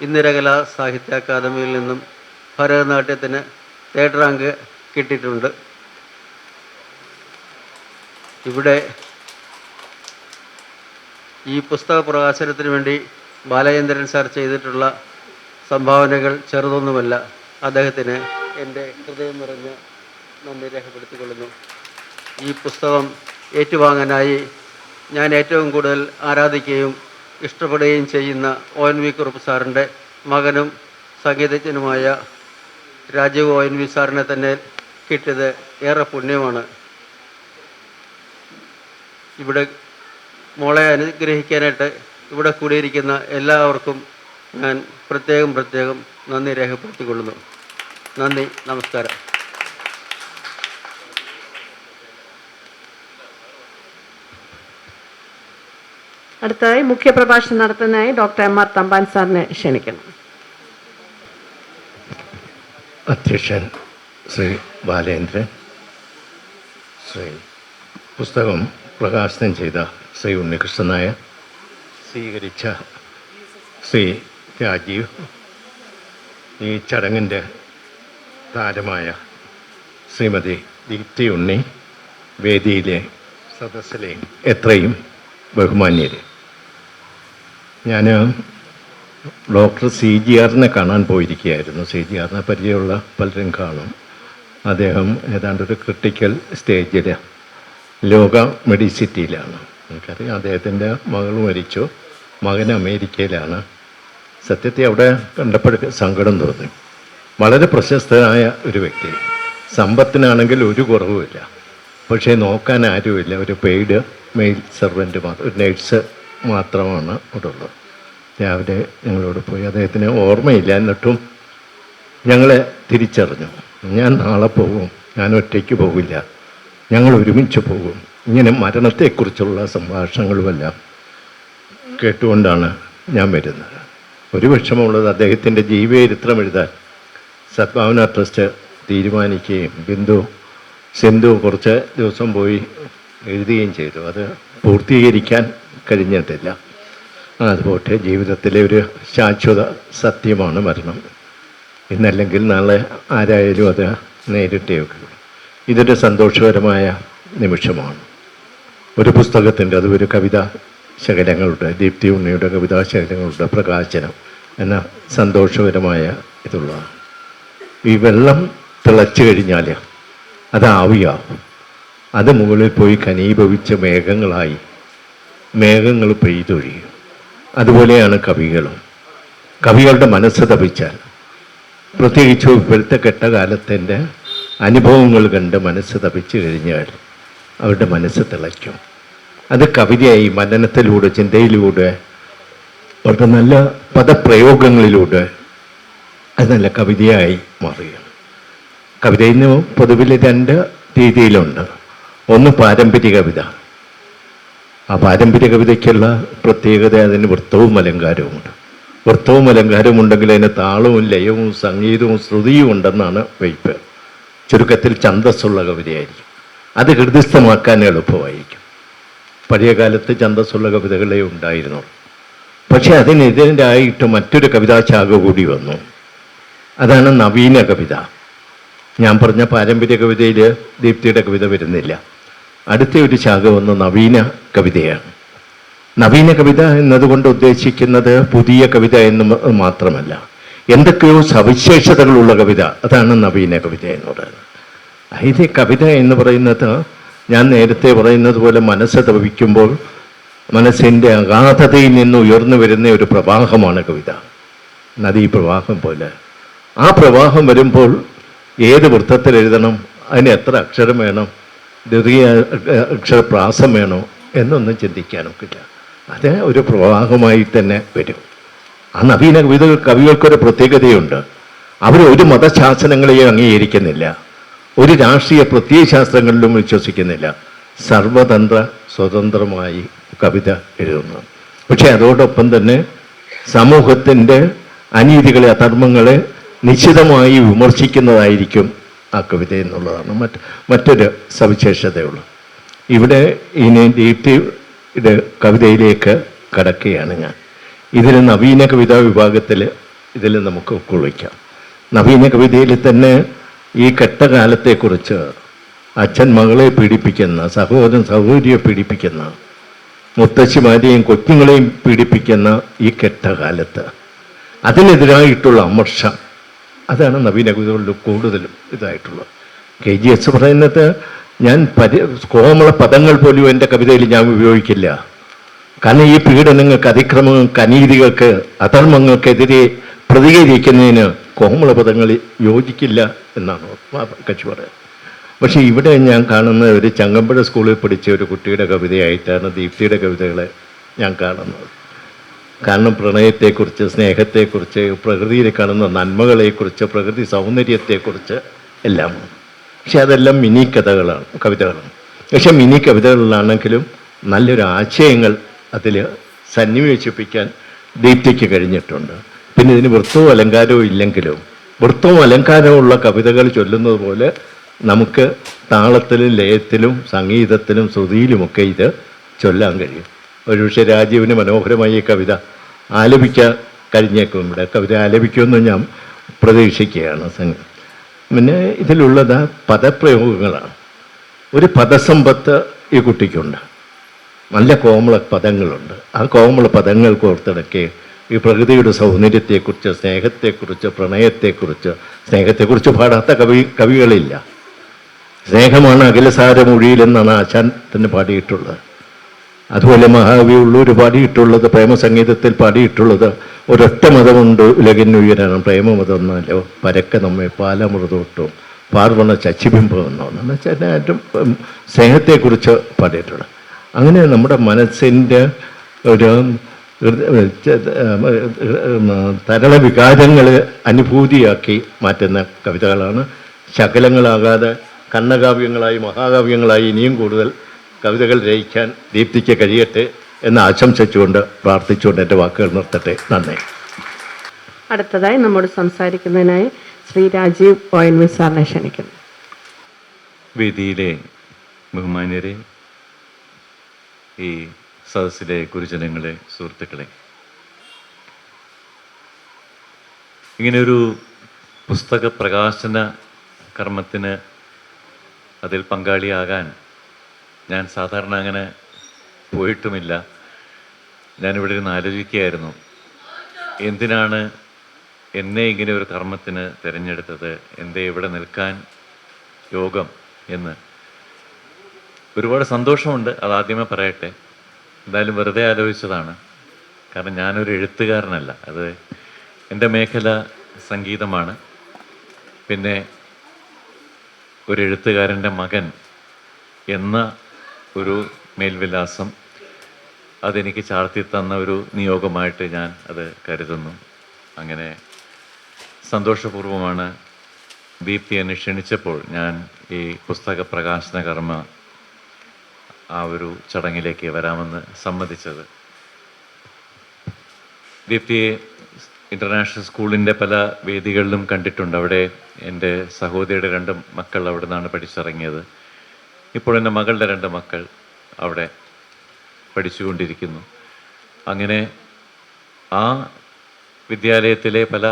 ഇന്ദിരകലാ സാഹിത്യ അക്കാദമിയിൽ നിന്നും ഭരതനാട്യത്തിന് 3rd റാങ്ക് കിട്ടിയിട്ടുണ്ട്. ഇവിടെ ഈ പുസ്തക പ്രകാശനത്തിന് വേണ്ടി ബാലചന്ദ്രൻ സാർ ചെയ്തിട്ടുള്ള സംഭാവനകൾ ചെറുതൊന്നുമല്ല. അദ്ദേഹത്തിന് എൻ്റെ ഹൃദയം നിറഞ്ഞ നന്ദി രേഖപ്പെടുത്തിക്കൊള്ളുന്നു. ഈ പുസ്തകം ഏറ്റുവാങ്ങാനായി ഞാൻ ഏറ്റവും കൂടുതൽ ആരാധിക്കുകയും ഇഷ്ടപ്പെടുകയും ചെയ്യുന്ന ONV കുറുപ്പ് സാറിൻ്റെ മകനും സംഗീതജ്ഞനുമായ രാജീവ് ONV സാറിനെ തന്നെ കിട്ടിയത് ഏറെ പുണ്യമാണ്. ഇവിടെ മോളെ അനുഗ്രഹിക്കാനായിട്ട് ഇവിടെ കൂടിയിരിക്കുന്ന എല്ലാവർക്കും ഞാൻ പ്രത്യേകം നന്ദി രേഖപ്പെടുത്തിക്കൊള്ളുന്നു. നന്ദി, നമസ്കാരം. അടുത്തതായി മുഖ്യപ്രഭാഷണം നടത്തുന്നതായി ഡോക്ടർ MR തമ്പാൻ സാറിനെ ക്ഷണിക്കുന്നു. അധ്യക്ഷൻ ശ്രീ ബാലേന്ദ്രൻ, ശ്രീ പുസ്തകം പ്രകാശനം ചെയ്ത ശ്രീ ഉണ്ണികൃഷ്ണൻ നായർ, സ്വീകരിച്ച ശ്രീ രാജീവ്, ഈ ചടങ്ങിൻ്റെ താരമായ ശ്രീമതി ദീപ്തി ഉണ്ണി, വേദിയിലെ സദസ്സിലെ എത്രയും ബഹുമാന്യരെ, ഞാൻ ഡോക്ടർ CGRനെ കാണാൻ പോയിരിക്കുകയായിരുന്നു. CGRനെ പരിചയമുള്ള പലരും കാണും. അദ്ദേഹം ഏതാണ്ടൊരു ക്രിട്ടിക്കൽ സ്റ്റേജിൽ ലോക മെഡിസിറ്റിയിലാണ്. എനിക്കറിയാം, അദ്ദേഹത്തിൻ്റെ മകൾ മരിച്ചു, മകൻ അമേരിക്കയിലാണ്. സത്യത്തെ അവിടെ കണ്ടപ്പോഴൊക്കെ സങ്കടം തോന്നി. വളരെ പ്രശസ്തനായ ഒരു വ്യക്തി, സമ്പത്തിനാണെങ്കിൽ ഒരു കുറവുമില്ല, പക്ഷേ നോക്കാൻ ആരുമില്ല. ഒരു പെയ്ഡ് മെയിൽ സെർവൻറ്റ് മാത്രം, ഒരു നേഴ്സ് മാത്രമാണ് അവിടെ ഉള്ളത്. രാവിലെ ഞങ്ങളോട് പോയി, അദ്ദേഹത്തിന് ഓർമ്മയില്ല, എന്നിട്ടും ഞങ്ങളെ തിരിച്ചറിഞ്ഞു. ഞാൻ നാളെ പോകും, ഞാൻ ഒറ്റയ്ക്ക് പോകില്ല, ഞങ്ങൾ ഒരുമിച്ച് പോകും. ഇങ്ങനെ മരണത്തെക്കുറിച്ചുള്ള സംഭാഷണങ്ങളുമെല്ലാം കേട്ടുകൊണ്ടാണ് ഞാൻ വരുന്നത്. ഒരു വിഷമമുള്ളത്, അദ്ദേഹത്തിൻ്റെ ജീവചരിത്രം എഴുതാൻ സദ്ഭാവന ട്രസ്റ്റ് തീരുമാനിക്കുകയും സിന്ധു കുറച്ച് ദിവസം പോയി എഴുതുകയും ചെയ്തു. അത് പൂർത്തീകരിക്കാൻ കഴിഞ്ഞിട്ടില്ല. അതുപോലെ ജീവിതത്തിലെ ഒരു ശാശ്വത സത്യമാണ് മരണം. ഇന്നല്ലെങ്കിൽ നാളെ ആരായാലും അത് നേരിട്ടേ വെക്കും. ഇതൊരു സന്തോഷകരമായ നിമിഷമാണ്. ഒരു പുസ്തകത്തിൻ്റെ, അത് ഒരു കവിതാ ശകലങ്ങളുടെ, ദീപ്തി ഉണ്ണിയുടെ കവിതാ ശകലങ്ങളുടെ പ്രകാശനം എന്ന സന്തോഷകരമായ ഇതുള്ളതാണ്. ഈ വെള്ളം തിളച്ചു കഴിഞ്ഞാൽ അത് ആവിയാവും. അത് മുകളിൽ പോയി ഘനീഭവിച്ച മേഘങ്ങളായി മേഘങ്ങൾ പെയ്തൊഴിയും. അതുപോലെയാണ് കവികളും. കവികളുടെ മനസ്സ് തപിച്ചാൽ, പ്രത്യേകിച്ച് ഇപ്പോഴത്തെ കെട്ടകാലത്തിൻ്റെ അനുഭവങ്ങൾ കണ്ട് മനസ്സ് തപിച്ചു കഴിഞ്ഞാൽ അവരുടെ മനസ്സ് തിളയ്ക്കും. അത് കവിതയായി മനനത്തിലൂടെ, ചിന്തയിലൂടെ, അവരുടെ നല്ല പദപ്രയോഗങ്ങളിലൂടെ അത് നല്ല കവിതയായി മാറുകയാണ്. കവിതയിൽ നിന്ന് പൊതുവിൽ 2 രീതിയിലുണ്ട്. ഒന്ന് പാരമ്പര്യ കവിത. ആ പാരമ്പര്യ കവിതയ്ക്കുള്ള പ്രത്യേകത, അതിന് വൃത്തവും അലങ്കാരവുമുണ്ട്. വൃത്തവും അലങ്കാരവും ഉണ്ടെങ്കിൽ അതിന് താളവും ലയവും സംഗീതവും ശ്രുതിയും ഉണ്ടെന്നാണ് വയ്പ്. ചുരുക്കത്തിൽ ഛന്ദസ്സുള്ള കവിതയായിരിക്കും. അത് ഹൃദയസ്ഥമാക്കാൻ എളുപ്പമായിരിക്കും. പഴയ കാലത്ത് ഛന്ദസ്സുള്ള കവിതകളെ ഉണ്ടായിരുന്നു. പക്ഷെ അതിനെതിരായിട്ട് മറ്റൊരു കവിതാശാഖ കൂടി വന്നു. അതാണ് നവീന കവിത. ഞാൻ പറഞ്ഞ പാരമ്പര്യ കവിതയിൽ ദീപ്തിയുടെ കവിത വരുന്നില്ല. അടുത്ത ഒരു ശാഖ വന്ന് നവീന കവിതയാണ്. നവീന കവിത എന്നതുകൊണ്ട് ഉദ്ദേശിക്കുന്നത് പുതിയ കവിത എന്ന് മാത്രമല്ല, എന്തൊക്കെയോ സവിശേഷതകളുള്ള കവിത. അതാണ് നവീന കവിത എന്ന് പറയുന്നത്. ഇത് കവിത എന്ന് പറയുന്നത്, ഞാൻ നേരത്തെ പറയുന്നത് പോലെ മനസ്സ് തപിക്കുമ്പോൾ മനസ്സിൻ്റെ അഗാധതയിൽ നിന്ന് ഉയർന്നു വരുന്ന ഒരു പ്രവാഹമാണ് കവിത, നദീപ്രവാഹം പോലെ. ആ പ്രവാഹം വരുമ്പോൾ ഏത് വൃത്തത്തിൽ എഴുതണം, അതിന് എത്ര അക്ഷരം വേണം, ദീർഘ അക്ഷരപ്രാസം വേണോ എന്നൊന്നും ചിന്തിക്കാനൊക്കില്ല. അത് ഒരു പ്രവാഹമായി തന്നെ വരും. ആ നവീന കവികൾക്കൊരു പ്രത്യേകതയുണ്ട്. അവർ ഒരു മതശാസനങ്ങളെയും അംഗീകരിക്കുന്നില്ല, ഒരു രാഷ്ട്രീയ പ്രത്യയശാസ്ത്രങ്ങളിലും വിശ്വസിക്കുന്നില്ല. സർവതന്ത്ര സ്വതന്ത്രമായി കവിത എഴുതുന്നു. പക്ഷെ അതോടൊപ്പം തന്നെ സമൂഹത്തിൻ്റെ അനീതികളെ, അധർമ്മങ്ങളെ നിശ്ചിതമായി വിമർശിക്കുന്നതായിരിക്കും ആ കവിത എന്നുള്ളതാണ് മറ്റൊരു സവിശേഷതയുള്ളൂ. ഇവിടെ ഇനി ദീപ്തിയുടെ കവിതയിലേക്ക് കടക്കുകയാണ് ഞാൻ. ഇതിൽ നവീന കവിതാ വിഭാഗത്തിൽ ഇതിൽ നമുക്ക് ഉൾക്കൊള്ളിക്കാം. നവീന കവിതയിൽ തന്നെ ഈ കെട്ടകാലത്തെക്കുറിച്ച്, അച്ഛൻ മകളെ പീഡിപ്പിക്കുന്ന, സഹോദരൻ സഹോദരിയെ പീഡിപ്പിക്കുന്ന, മുത്തശ്ശിമാരെയും കൊച്ചുങ്ങളെയും പീഡിപ്പിക്കുന്ന ഈ കെട്ടകാലത്ത് അതിനെതിരായിട്ടുള്ള അമർഷം, അതാണ് നവീന കവിതകളിൽ കൂടുതലും ഇതായിട്ടുള്ളത്. KGS പറയുന്നത്, ഞാൻ കോമള പദങ്ങൾ പോലും എൻ്റെ കവിതയിൽ ഞാൻ ഉപയോഗിക്കില്ല. കാരണം ഈ പീഡനങ്ങൾക്ക്, അതിക്രമങ്ങൾക്ക്, അനീതികൾക്ക്, അധർമ്മങ്ങൾക്കെതിരെ പ്രതികരിക്കുന്നതിന് കോമള പദങ്ങൾ യോജിക്കില്ല എന്നാണ് കക്ഷി പറയുന്നത്. പക്ഷേ ഇവിടെ ഞാൻ കാണുന്ന ഒരു ചങ്ങമ്പുഴ സ്കൂളിൽ പഠിച്ച ഒരു കുട്ടിയുടെ കവിതയായിട്ടാണ് ദീപ്തിയുടെ കവിതകളെ ഞാൻ കാണുന്നത്. കാരണം പ്രണയത്തെക്കുറിച്ച്, സ്നേഹത്തെക്കുറിച്ച്, പ്രകൃതിയിൽ കാണുന്ന നന്മകളെക്കുറിച്ച്, പ്രകൃതി സൗന്ദര്യത്തെക്കുറിച്ച് എല്ലാം. പക്ഷെ അതെല്ലാം മിനി കഥകളാണ്, കവിതകളാണ്. പക്ഷെ മിനി കവിതകളിലാണെങ്കിലും നല്ലൊരു ആശയങ്ങൾ അതിൽ സന്നിവേശിപ്പിക്കാൻ ദീപ്തിക്ക് കഴിഞ്ഞിട്ടുണ്ട്. പിന്നെ ഇതിന് വൃത്തവും അലങ്കാരവും ഇല്ലെങ്കിലും വൃത്തവും അലങ്കാരവും ഉള്ള കവിതകൾ ചൊല്ലുന്നത് പോലെ നമുക്ക് താളത്തിലും ലയത്തിലും സംഗീതത്തിലും ശ്രുതിയിലുമൊക്കെ ഇത് ചൊല്ലാൻ കഴിയും. ഒരുപക്ഷെ രാജീവിന് മനോഹരമായ ഈ കവിത ആലപിക്കാൻ കഴിഞ്ഞേക്കും. ഇവിടെ കവിത ആലപിക്കുമെന്ന് ഞാൻ പ്രതീക്ഷിക്കുകയാണ്. പിന്നെ ഇതിലുള്ളത് പദപ്രയോഗങ്ങളാണ്. ഒരു പദസമ്പത്ത് ഈ കുട്ടിക്കുണ്ട്. നല്ല കോമള പദങ്ങളുണ്ട്. ആ കോമള പദങ്ങൾ കോർത്തിണക്കി ഈ പ്രകൃതിയുടെ സൗന്ദര്യത്തെക്കുറിച്ച്, സ്നേഹത്തെക്കുറിച്ച്, പ്രണയത്തെക്കുറിച്ച്, സ്നേഹത്തെക്കുറിച്ച് പാടാത്ത കവികളില്ല. സ്നേഹമാണ് അഖിലസാരമൊഴിയിലെന്നാണ് ആശാൻ തന്നെ പാടിയിട്ടുള്ളത്. അതുപോലെ മഹാകവി ഉള്ളൂർ പാടിയിട്ടുള്ളത്, പ്രേമസംഗീതത്തിൽ പാടിയിട്ടുള്ളത്, ഒരൊറ്റ മതമുണ്ട് ഉലകിനുയരാണ് പ്രേമമതം എന്നല്ലോ പരക്കെ നമ്മെ പാലമൃതോട്ടും പാർവണ ശശിബിംബം എന്നാണ് വെച്ചാൽ ഏറ്റവും സ്നേഹത്തെക്കുറിച്ച് പാടിയിട്ടുള്ളത്. അങ്ങനെ നമ്മുടെ മനസ്സിൻ്റെ ഒരു തരള വികാരങ്ങൾ അനുഭൂതിയാക്കി മാറ്റുന്ന കവിതകളാണ്. ശകലങ്ങളാകാതെ ഖണ്ഡകാവ്യങ്ങളായി, മഹാകാവ്യങ്ങളായി ഇനിയും കൂടുതൽ കവിതകൾ രചിക്കാൻ ദീപ്തിക്ക് കഴിയട്ടെ എന്ന് ആശംസിച്ചുകൊണ്ട്, പ്രാർത്ഥിച്ചുകൊണ്ട് എൻ്റെ വാക്കുകൾ നിർത്തട്ടെ. നന്ദി. അടുത്തതായി നമ്മോട് സംസാരിക്കുന്നതിനായി ശ്രീ രാജീവ് ONV സാറിനെ ക്ഷണിക്കുന്നു. വേദിയിലെ ബഹുമാന്യരെ, ഈ സദസ്സിലെ ഗുരുജനങ്ങളെ, സുഹൃത്തുക്കളെ, ഇങ്ങനെയൊരു പുസ്തക പ്രകാശന കർമ്മത്തിന് അതിൽ പങ്കാളിയാകാൻ ഞാൻ സാധാരണ അങ്ങനെ പോയിട്ടുമില്ല. ഞാനിവിടെ ഇരുന്ന് ആലോചിക്കുകയായിരുന്നു, എന്തിനാണ് എന്നെ ഇങ്ങനെ ഒരു കർമ്മത്തിന് തിരഞ്ഞെടുത്തത്, എന്തേ ഇവിടെ നിൽക്കാൻ യോഗം എന്ന്. ഒരുപാട് സന്തോഷമുണ്ട്, അതാദ്യമേ പറയട്ടെ. എന്തായാലും വെറുതെ ആലോചിച്ചതാണ്. കാരണം ഞാനൊരു എഴുത്തുകാരനല്ല. അത് എൻ്റെ മേഖല സംഗീതമാണ്. പിന്നെ ഒരു എഴുത്തുകാരൻ്റെ മകൻ എന്ന ഒരു മേൽവിലാസം അതെനിക്ക് ചാർത്തി തന്ന ഒരു നിയോഗമായിട്ട് ഞാൻ അത് കരുതുന്നു. അങ്ങനെ സന്തോഷപൂർവമാണ് ദീപ്തി എന്നെ ക്ഷണിച്ചപ്പോൾ ഞാൻ ഈ പുസ്തക പ്രകാശന കർമ്മ ആ ഒരു ചടങ്ങിലേക്ക് വരാമെന്ന് സമ്മതിച്ചത്. ദീപ്തിയെ ഇൻ്റർനാഷണൽ സ്കൂളിൻ്റെ പല വേദികളിലും കണ്ടിട്ടുണ്ട്. അവിടെ എൻ്റെ സഹോദരിയുടെ 2 മക്കൾ അവിടെ നിന്നാണ് പഠിച്ചിറങ്ങിയത്. ഇപ്പോൾ എൻ്റെ മകളുടെ 2 മക്കൾ അവിടെ പഠിച്ചുകൊണ്ടിരിക്കുന്നു. അങ്ങനെ ആ വിദ്യാലയത്തിലെ പല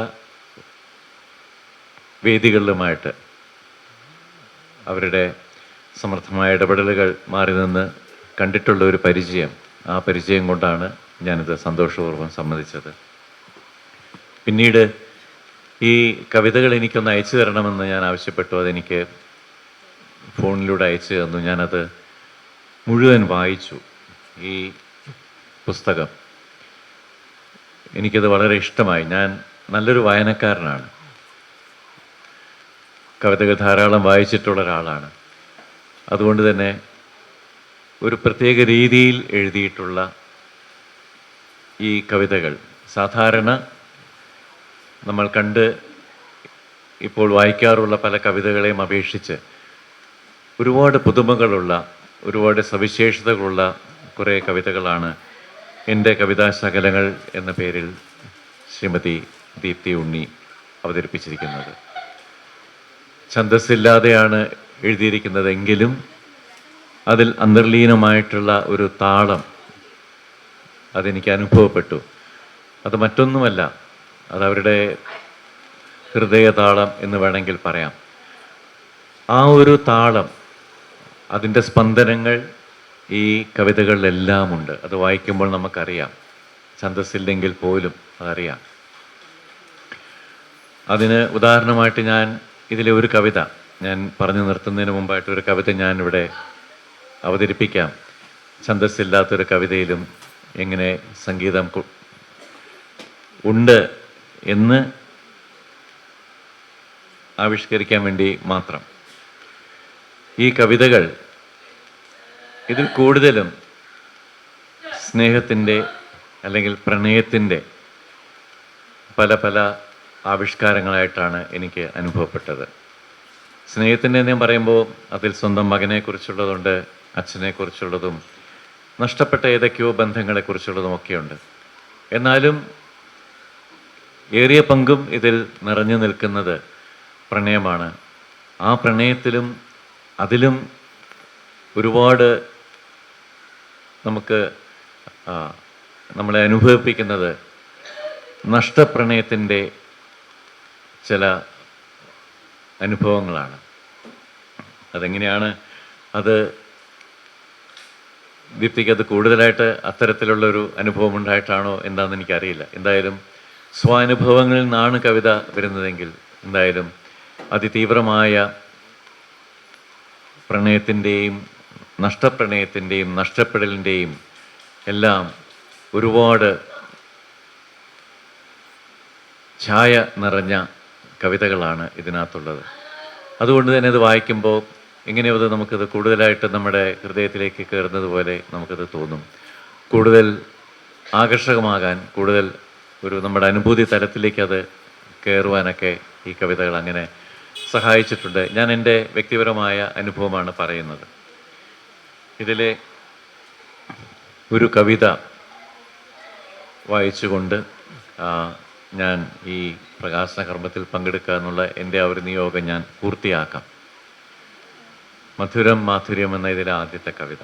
വേദികളിലുമായിട്ട് അവരുടെ സമർത്ഥമായ ഇടപെടലുകൾ മാറി നിന്ന് കണ്ടിട്ടുള്ള ഒരു പരിചയം, ആ പരിചയം കൊണ്ടാണ് ഞാനിത് സന്തോഷപൂർവ്വം സമ്മതിച്ചത്. പിന്നീട് ഈ കവിതകൾ എനിക്കൊന്ന് അയച്ചു തരണമെന്ന് ഞാൻ ആവശ്യപ്പെട്ടു. അതെനിക്ക് ഫോണിലൂടെ അയച്ചു തന്നു. ഞാനത് മുഴുവൻ വായിച്ചു. ഈ പുസ്തകം എനിക്കത് വളരെ ഇഷ്ടമായി. ഞാൻ നല്ലൊരു വായനക്കാരനാണ്, കവിതകൾ ധാരാളം വായിച്ചിട്ടുള്ള ഒരാളാണ്. അതുകൊണ്ട് തന്നെ ഒരു പ്രത്യേക രീതിയിൽ എഴുതിയിട്ടുള്ള ഈ കവിതകൾ സാധാരണ നമ്മൾ കണ്ട് ഇപ്പോൾ വായിക്കാറുള്ള പല കവിതകളെയും അപേക്ഷിച്ച് ഒരുപാട് പുതുമകളുള്ള, ഒരുപാട് സവിശേഷതകളുള്ള കുറേ കവിതകളാണ് എൻ്റെ കവിതാശകലങ്ങൾ എന്ന പേരിൽ ശ്രീമതി ദീപ്തി ഉണ്ണി അവതരിപ്പിച്ചിരിക്കുന്നത്. ഛന്ദസ്സില്ലാതെയാണ് എഴുതിയിരിക്കുന്നതെങ്കിലും അതിൽ അന്തർലീനമായിട്ടുള്ള ഒരു താളം അതെനിക്ക് അനുഭവപ്പെട്ടു. അത് മറ്റൊന്നുമല്ല, അതവരുടെ ഹൃദയതാളം എന്ന് വേണമെങ്കിൽ പറയാം. ആ ഒരു താളം, അതിൻ്റെ സ്പന്ദനങ്ങൾ ഈ കവിതകളിലെല്ലാം ഉണ്ട്. അത് വായിക്കുമ്പോൾ നമുക്കറിയാം, ഛന്ദസ്സില്ലെങ്കിൽ പോലും അതറിയാം. അതിന് ഉദാഹരണമായിട്ട് ഞാൻ ഇതിലെ ഒരു കവിത ഞാൻ പറഞ്ഞു നിർത്തുന്നതിന് മുമ്പായിട്ട് ഒരു കവിത ഞാനിവിടെ അവതരിപ്പിക്കാം. ഛന്ദസ്സില്ലാത്തൊരു കവിതയിലും എങ്ങനെ സംഗീതം ഉണ്ട് എന്ന് ആവിഷ്കരിക്കാൻ വേണ്ടി മാത്രം. ഈ കവിതകൾ ഇതിൽ കൂടുതലും സ്നേഹത്തിൻ്റെ അല്ലെങ്കിൽ പ്രണയത്തിൻ്റെ പല പല ആവിഷ്കാരങ്ങളായിട്ടാണ് എനിക്ക് അനുഭവപ്പെട്ടത്. സ്നേഹത്തിൻ്റെ ഞാൻ പറയുമ്പോൾ അതിൽ സ്വന്തം മകനെക്കുറിച്ചുള്ളതുണ്ട്, അച്ഛനെക്കുറിച്ചുള്ളതും നഷ്ടപ്പെട്ട ഏതൊക്കെയോ ബന്ധങ്ങളെക്കുറിച്ചുള്ളതുമൊക്കെയുണ്ട്. എന്നാലും ഏറിയ പങ്കും ഇതിൽ നിറഞ്ഞു നിൽക്കുന്നത് പ്രണയമാണ്. ആ പ്രണയത്തിലും അതിലും ഒരുപാട് നമുക്ക് നമ്മളെ അനുഭവിപ്പിക്കുന്നത് നഷ്ടപ്രണയത്തിൻ്റെ ചില അനുഭവങ്ങളാണ്. അതെങ്ങനെയാണ് അത് ദീപ്തിക്ക് അത് കൂടുതലായിട്ട് അത്തരത്തിലുള്ളൊരു അനുഭവം ഉണ്ടായിട്ടാണോ എന്താണെന്ന് എനിക്കറിയില്ല. എന്തായാലും സ്വാനുഭവങ്ങളിൽ നിന്നാണ് കവിത വരുന്നതെങ്കിൽ എന്തായാലും അതിതീവ്രമായ പ്രണയത്തിൻ്റെയും നഷ്ടപ്രണയത്തിൻ്റെയും നഷ്ടപ്പെടലിൻ്റെയും എല്ലാം ഒരുപാട് ഛായ നിറഞ്ഞ കവിതകളാണ് ഇതിനകത്തുള്ളത്. അതുകൊണ്ട് തന്നെ അത് വായിക്കുമ്പോൾ എങ്ങനെയോ അത് നമുക്കത് കൂടുതലായിട്ട് നമ്മുടെ ഹൃദയത്തിലേക്ക് കയറുന്നത് പോലെ നമുക്കത് തോന്നും. കൂടുതൽ ആകർഷകമാകാൻ, കൂടുതൽ ഒരു നമ്മുടെ അനുഭൂതി തലത്തിലേക്ക് അത് കയറുവാനൊക്കെ ഈ കവിതകൾ അങ്ങനെ സഹായിച്ചിട്ടുണ്ട്. ഞാൻ എൻ്റെ വ്യക്തിപരമായ അനുഭവമാണ് പറയുന്നത്. ഇതിലെ ഒരു കവിത വായിച്ചുകൊണ്ട് ഞാൻ ഈ പ്രകാശന കർമ്മത്തിൽ പങ്കെടുക്കുക എന്നുള്ള എൻ്റെ ആ ഒരു നിയോഗം ഞാൻ പൂർത്തിയാക്കാം. മധുരം മാധുര്യം എന്ന ഇതിലെ ആദ്യത്തെ കവിത.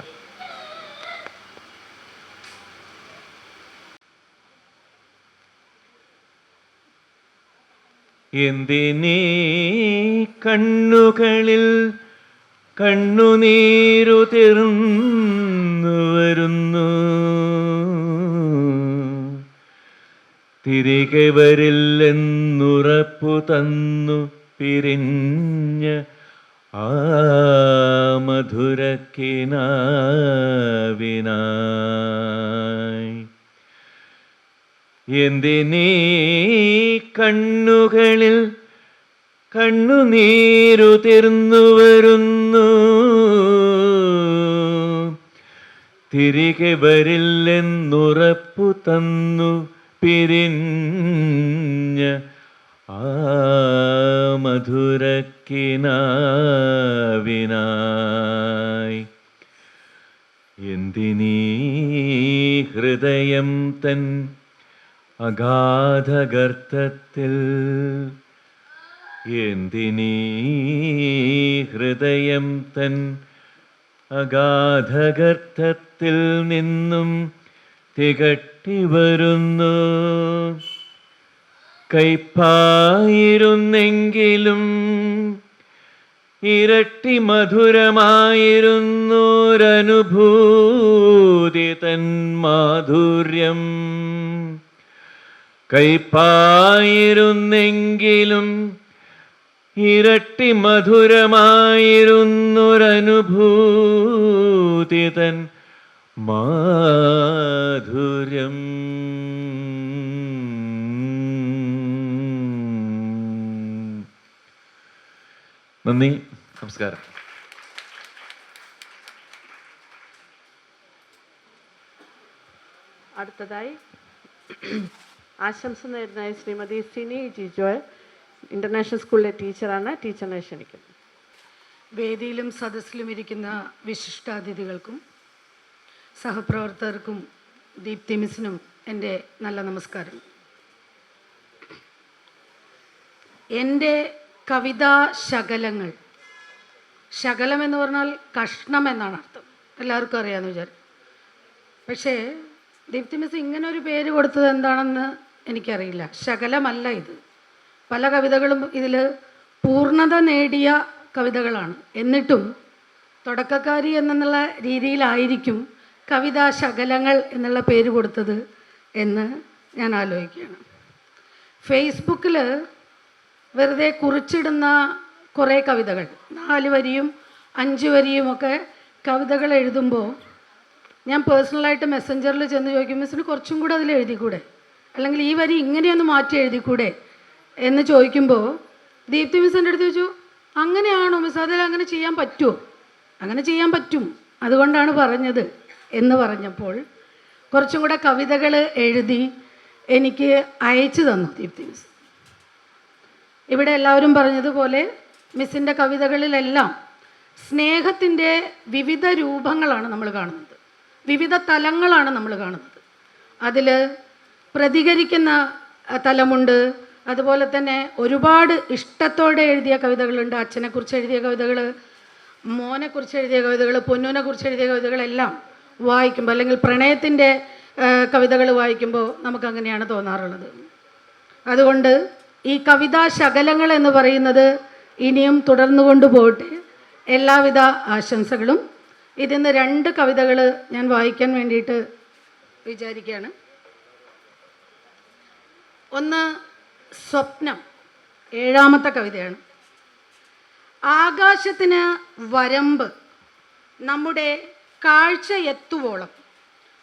എന്തിനീ കണ്ണുകളിൽ കണ്ണുനീരു തീർന്നു വരുന്നു, തിരികെ വരില്ലെന്നുറപ്പു തന്നു പിരിഞ്ഞ ആ മധുരക്കിനാവിനായി. എന്തിനീ കണ്ണുകളിൽ കണ്ണുനീരു തീർന്നു വരുന്നു, തിരികെ വരില്ലെന്നുറപ്പു തന്നു പിരിഞ്ഞ ആ മധുരക്കിനാവിനായി. എന്തിനീ ഹൃദയം തൻ അഗാധഗർത്തത്തിൽ, എന്തിനീ ഹൃദയം തൻ അഗാധഗർത്തത്തിൽ നിന്നും തികട്ടി വരുന്നു, കൈപ്പായിരുന്നെങ്കിലും ഇരട്ടി മധുരമായിരുന്നൊരനുഭൂതി തൻ മാധുര്യം. കൈപ്പായിരുന്നെങ്കിലും ഇരട്ടി മധുരമായിരുന്നൊരനുഭൂതി തൻ മാധുര്യം. നന്ദി, നമസ്കാരം. അടുത്തതായി ആശംസ നേരുന്നതായി ശ്രീമതി സിനി ജിജോയ്, ഇന്റർനാഷണൽ സ്കൂളിലെ ടീച്ചറാണ്. ടീച്ചറിനെ ക്ഷണിക്കുന്നു. വേദിയിലും സദസ്സിലും ഇരിക്കുന്ന വിശിഷ്ടാതിഥികൾക്കും സഹപ്രവർത്തകർക്കും ദീപ്തി മിസ്സിനും എൻ്റെ നല്ല നമസ്കാരം. എൻ്റെ കവിതാ ശകലങ്ങൾ, ശകലം എന്ന് പറഞ്ഞാൽ കഷ്ണം എന്നാണ് അർത്ഥം, എല്ലാവർക്കും അറിയാമെന്ന് വിചാരിക്കും. പക്ഷേ ദീപ്തി മിസ് ഇങ്ങനെ ഒരു പേര് കൊടുത്തത് എന്താണെന്ന് എനിക്കറിയില്ല. ശകലമല്ല ഇത്. പല കവിതകളും ഇതിൽ പൂർണ്ണത നേടിയ കവിതകളാണ്. എന്നിട്ടും തുടക്കക്കാരി എന്നുള്ള രീതിയിലായിരിക്കും കവിതാ ശകലങ്ങൾ എന്നുള്ള പേര് കൊടുത്തത് എന്ന് ഞാൻ ആലോചിക്കുകയാണ്. ഫേസ്ബുക്കിൽ വെറുതെ കുറിച്ചിടുന്ന കുറേ കവിതകൾ, 4 വരിയും 5 വരിയുമൊക്കെ കവിതകൾ എഴുതുമ്പോൾ ഞാൻ പേഴ്സണലായിട്ട് മെസ്സഞ്ചറിൽ ചെന്ന് ചോദിക്കും, മിസ്സിന് കുറച്ചും കൂടെ അതിൽ എഴുതിക്കൂടെ, അല്ലെങ്കിൽ ഈ വരി ഇങ്ങനെയൊന്ന് മാറ്റി എഴുതിക്കൂടെ എന്ന് ചോദിക്കുമ്പോൾ ദീപ്തി മിസ്സിൻ്റെ അടുത്ത് ചോദിച്ചു, അങ്ങനെയാണോ മിസ്, അതിൽ അങ്ങനെ ചെയ്യാൻ പറ്റുമോ? അങ്ങനെ ചെയ്യാൻ പറ്റും, അതുകൊണ്ടാണ് പറഞ്ഞത് എന്ന് പറഞ്ഞപ്പോൾ കുറച്ചും കൂടെ കവിതകൾ എഴുതി എനിക്ക് അയച്ചു തന്നു ദീപ്തി മിസ്. ഇവിടെ എല്ലാവരും പറഞ്ഞതുപോലെ മിസ്സിൻ്റെ കവിതകളിലെല്ലാം സ്നേഹത്തിൻ്റെ വിവിധ രൂപങ്ങളാണ് നമ്മൾ കാണുന്നത്, വിവിധ തലങ്ങളാണ് നമ്മൾ കാണുന്നത്. അതിൽ പ്രതികരിക്കുന്ന തലമുണ്ട്, അതുപോലെ തന്നെ ഒരുപാട് ഇഷ്ടത്തോടെ എഴുതിയ കവിതകളുണ്ട്. അച്ഛനെക്കുറിച്ച് എഴുതിയ കവിതകൾ, മോനെക്കുറിച്ച് എഴുതിയ കവിതകൾ, പൊന്നൂനെക്കുറിച്ച് എഴുതിയ കവിതകളെല്ലാം വായിക്കുമ്പോൾ, അല്ലെങ്കിൽ പ്രണയത്തിൻ്റെ കവിതകൾ വായിക്കുമ്പോൾ നമുക്കങ്ങനെയാണ് തോന്നാറുള്ളത്. അതുകൊണ്ട് ഈ കവിതാ ശകലങ്ങൾ എന്ന് പറയുന്നത് ഇനിയും തുടർന്നു കൊണ്ടുപോകട്ടെ. എല്ലാവിധ ആശംസകളും. ഇതിന്ന് 2 കവിതകൾ ഞാൻ വായിക്കാൻ വേണ്ടിയിട്ട് വിചാരിക്കുകയാണ്. ഒന്ന് സ്വപ്നം, 7ാമത്തെ കവിതയാണ്. ആകാശത്തിന് വരമ്പ്, നമ്മുടെ കാഴ്ച എത്തുവോളം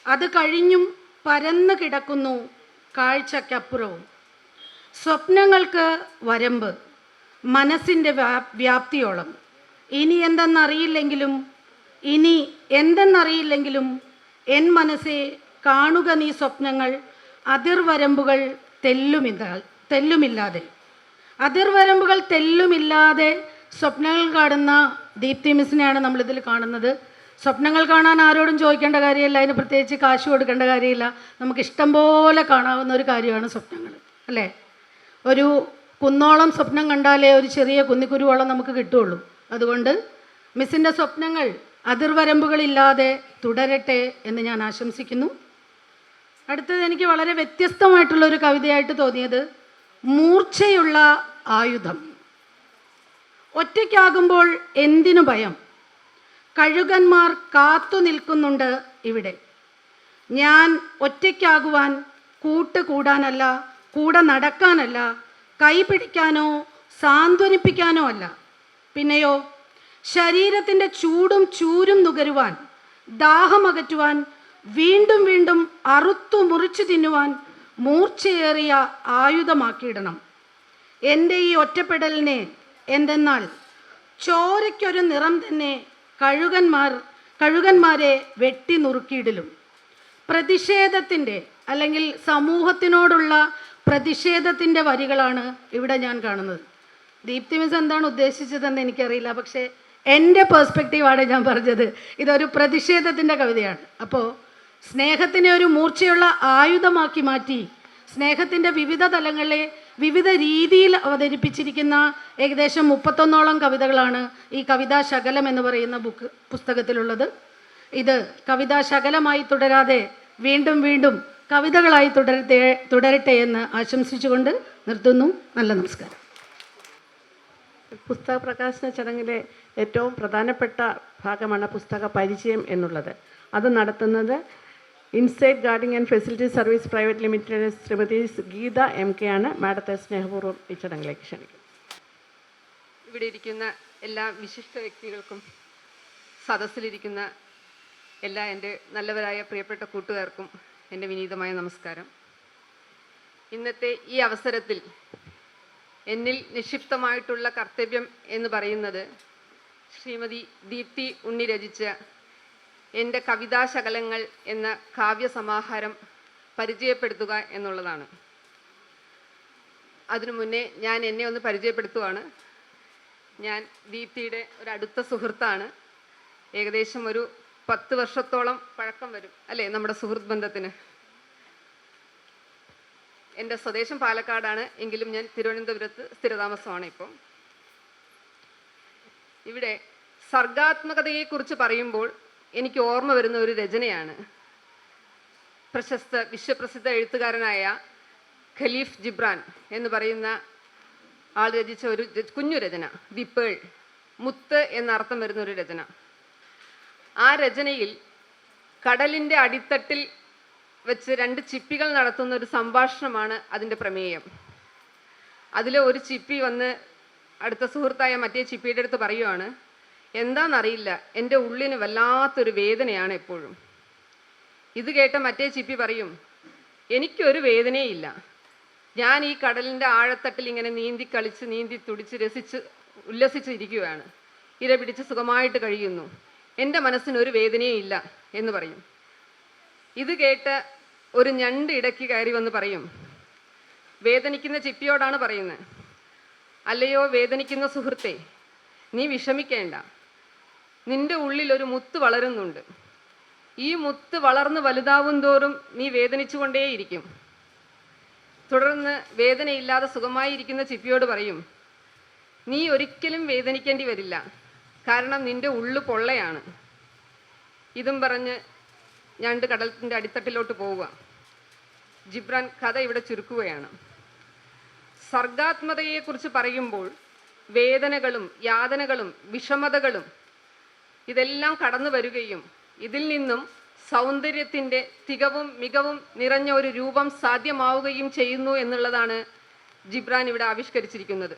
അത് കഴിഞ്ഞും പരന്നു കിടക്കുന്നു കാഴ്ചയ്ക്കപ്പുറവും. സ്വപ്നങ്ങൾക്ക് വരമ്പ്, മനസ്സിൻ്റെ വ്യാപ്തിയോളം. ഇനി എന്തെന്നറിയില്ലെങ്കിലും എൻ മനസ്സെ കാണുക നീ സ്വപ്നങ്ങൾ, അതിർവരമ്പുകൾ തെല്ലുമില്ലാതെ. അതിർവരമ്പുകൾ തെല്ലുമില്ലാതെ സ്വപ്നങ്ങൾ കാണുന്ന ദീപ്തി മിസ്സിനെയാണ് നമ്മളിതിൽ കാണുന്നത്. സ്വപ്നങ്ങൾ കാണാൻ ആരോടും ചോദിക്കേണ്ട കാര്യമില്ല, അതിന് പ്രത്യേകിച്ച് കാശ് കൊടുക്കേണ്ട കാര്യമില്ല. നമുക്ക് ഇഷ്ടം പോലെ കാണാവുന്ന ഒരു കാര്യമാണ് സ്വപ്നങ്ങൾ, അല്ലേ? ഒരു കുന്നോളം സ്വപ്നം കണ്ടാലേ ഒരു ചെറിയ കുന്നിക്കുരുവോളം നമുക്ക് കിട്ടുകയുള്ളൂ. അതുകൊണ്ട് മിസ്സിൻ്റെ സ്വപ്നങ്ങൾ അതിർവരമ്പുകളില്ലാതെ തുടരട്ടെ എന്ന് ഞാൻ ആശംസിക്കുന്നു. അടുത്തത് എനിക്ക് വളരെ വ്യത്യസ്തമായിട്ടുള്ളൊരു കവിതയായിട്ട് തോന്നിയത് മൂർച്ചയുള്ള ആയുധം. ഒറ്റയ്ക്കാകുമ്പോൾ എന്തിനു ഭയം, കഴുകന്മാർ കാത്തു നിൽക്കുന്നുണ്ട് ഇവിടെ. ഞാൻ ഒറ്റയ്ക്കാകുവാൻ കൂടാനല്ല, കൂടെ നടക്കാനല്ല, കൈ പിടിക്കാനോ സാന്ത്വനിപ്പിക്കാനോ അല്ല, പിന്നെയോ ശരീരത്തിൻ്റെ ചൂടും ചൂരും നുകരുവാൻ, ദാഹമകറ്റുവാൻ, വീണ്ടും വീണ്ടും അറുത്തു മുറിച്ചു തിന്നുവാൻ മൂർച്ചയേറിയ ആയുധമാക്കിയിടണം എൻ്റെ ഈ ഒറ്റപ്പെടലിനെ. എന്തെന്നാൽ ചോരയ്ക്കൊരു നിറം തന്നെ കഴുകന്മാരെ വെട്ടി നുറുക്കിയിടലും. പ്രതിഷേധത്തിൻ്റെ, അല്ലെങ്കിൽ സമൂഹത്തിനോടുള്ള പ്രതിഷേധത്തിൻ്റെ വരികളാണ് ഇവിടെ ഞാൻ കാണുന്നത്. ദീപ്തി മിസ് എന്താണ് ഉദ്ദേശിച്ചതെന്ന് എനിക്കറിയില്ല, പക്ഷേ എൻ്റെ പേഴ്സ്പെക്റ്റീവാണ് ഞാൻ പറഞ്ഞത്. ഇതൊരു പ്രതിഷേധത്തിൻ്റെ കവിതയാണ്. അപ്പോൾ സ്നേഹത്തിനെ ഒരു മൂർച്ചയുള്ള ആയുധമാക്കി മാറ്റി സ്നേഹത്തിൻ്റെ വിവിധ തലങ്ങളെ വിവിധ രീതിയിൽ അവതരിപ്പിച്ചിരിക്കുന്ന ഏകദേശം 31ഓളം കവിതകളാണ് ഈ കവിതാ ശകലം എന്ന് പറയുന്ന പുസ്തകത്തിലുള്ളത്. ഇത് കവിതാ ശകലമായി തുടരാതെ വീണ്ടും വീണ്ടും കവിതകളായി തുടരട്ടെ എന്ന് ആശംസിച്ചുകൊണ്ട് നിർത്തുന്നു. നല്ല നമസ്കാരം. പുസ്തക പ്രകാശന ചടങ്ങിലെ ഏറ്റവും പ്രധാനപ്പെട്ട ഭാഗമാണ് പുസ്തക പരിചയം എന്നുള്ളത്. അത് നടത്തുന്നത് Insight Guarding and Facility Service Private Limited Shrimati Geetha MK ആണ്. മാഡത്തെ സ്നേഹപൂർവ്വം ഈ ചടങ്ങിലേക്ക് ക്ഷണിക്കും. ഇവിടെ ഇരിക്കുന്ന എല്ലാ വിശിഷ്ട വ്യക്തികൾക്കും സദസ്സിലിരിക്കുന്ന എല്ലാ എൻ്റെ നല്ലവരായ പ്രിയപ്പെട്ട കൂട്ടുകാർക്കും എൻ്റെ വിനീതമായ നമസ്കാരം. ഇന്നത്തെ ഈ അവസരത്തിൽ എന്നിൽ നിക്ഷിപ്തമായിട്ടുള്ള കർത്തവ്യം എന്ന് പറയുന്നത് ശ്രീമതി ദീപ്തി ഉണ്ണി രചിച്ച എൻ്റെ കവിതാശകലങ്ങൾ എന്ന കാവ്യസമാഹാരം പരിചയപ്പെടുത്തുക എന്നുള്ളതാണ്. അതിനു മുന്നേ ഞാൻ എന്നെ ഒന്ന് പരിചയപ്പെടുത്തുവാണ്. ഞാൻ ദീപ്തിയുടെ ഒരു അടുത്ത സുഹൃത്താണ്. ഏകദേശം ഒരു 10 വർഷത്തോളം പഴക്കം വരും അല്ലേ നമ്മുടെ സുഹൃത്ത് ബന്ധത്തിന്. എൻ്റെ സ്വദേശം പാലക്കാടാണ്, എങ്കിലും ഞാൻ തിരുവനന്തപുരത്ത് സ്ഥിരതാമസമാണ് ഇപ്പം. ഇവിടെ സർഗാത്മകതയെക്കുറിച്ച് പറയുമ്പോൾ എനിക്ക് ഓർമ്മ വരുന്ന ഒരു രചനയാണ് വിശ്വപ്രസിദ്ധ എഴുത്തുകാരനായ ഖലീഫ് ജിബ്രാൻ എന്ന് പറയുന്ന ആൾ രചിച്ച ഒരു കുഞ്ഞു രചന, ദി പേൾ, മുത്ത് എന്നർത്ഥം വരുന്ന ഒരു രചന. ആ രചനയിൽ കടലിൻ്റെ അടിത്തട്ടിൽ വെച്ച് 2 ചിപ്പികൾ നടത്തുന്ന ഒരു സംഭാഷണമാണ് അതിൻ്റെ പ്രമേയം. അതിൽ ഒരു ചിപ്പി വന്ന് അടുത്ത സുഹൃത്തായ മറ്റേ ചിപ്പിയുടെ അടുത്ത് പറയുവാണ്, എന്താണെന്നറിയില്ല, എൻ്റെ ഉള്ളിന് വല്ലാത്തൊരു വേദനയാണ് എപ്പോഴും. ഇത് കേട്ട മറ്റേ ചിപ്പി പറയും, എനിക്കൊരു വേദനയില്ല, ഞാൻ ഈ കടലിൻ്റെ ആഴത്തട്ടിൽ ഇങ്ങനെ നീന്തി കളിച്ച് നീന്തി തുടിച്ച് രസിച്ച് ഉല്ലസിച്ചിരിക്കുകയാണ്, ഇര പിടിച്ച് സുഖമായിട്ട് കഴിയുന്നു, എൻ്റെ മനസ്സിനൊരു വേദനയും ഇല്ല എന്ന് പറയും. ഇത് കേട്ട് ഒരു ഞണ്ട് ഇടയ്ക്ക് കയറി വന്ന് പറയും, വേദനിക്കുന്ന ചിപ്പിയോടാണ് പറയുന്നത്, അല്ലയോ വേദനിക്കുന്ന സുഹൃത്തെ, നീ വിഷമിക്കേണ്ട, നിന്റെ ഉള്ളിൽ ഒരു മുത്ത് വളരുന്നുണ്ട്, ഈ മുത്ത് വളർന്ന് വലുതാവും തോറും നീ വേദനിച്ചുകൊണ്ടേയിരിക്കും. തുടർന്ന് വേദനയില്ലാതെ സുഖമായിരിക്കുന്ന ചിപ്പിയോട് പറയും, നീ ഒരിക്കലും വേദനിക്കേണ്ടി വരില്ല, കാരണം നിന്റെ ഉള്ളു പൊള്ളയാണ്. ഇതും പറഞ്ഞ് ഞണ്ട് കടലിൻ്റെ അടിത്തട്ടിലോട്ട് പോവുക. ജിബ്രാൻ കഥ ഇവിടെ ചുരുക്കുകയാണ്. സർഗാത്മകതയെക്കുറിച്ച് പറയുമ്പോൾ വേദനകളും യാതനകളും വിഷമതകളും ഇതെല്ലാം കടന്നു വരികയും ഇതിൽ നിന്നും സൗന്ദര്യത്തിൻ്റെ തികവും മികവും നിറഞ്ഞ ഒരു രൂപം സാധ്യമാവുകയും ചെയ്യുന്നു എന്നുള്ളതാണ് ജിബ്രാൻ ഇവിടെ ആവിഷ്കരിച്ചിരിക്കുന്നത്.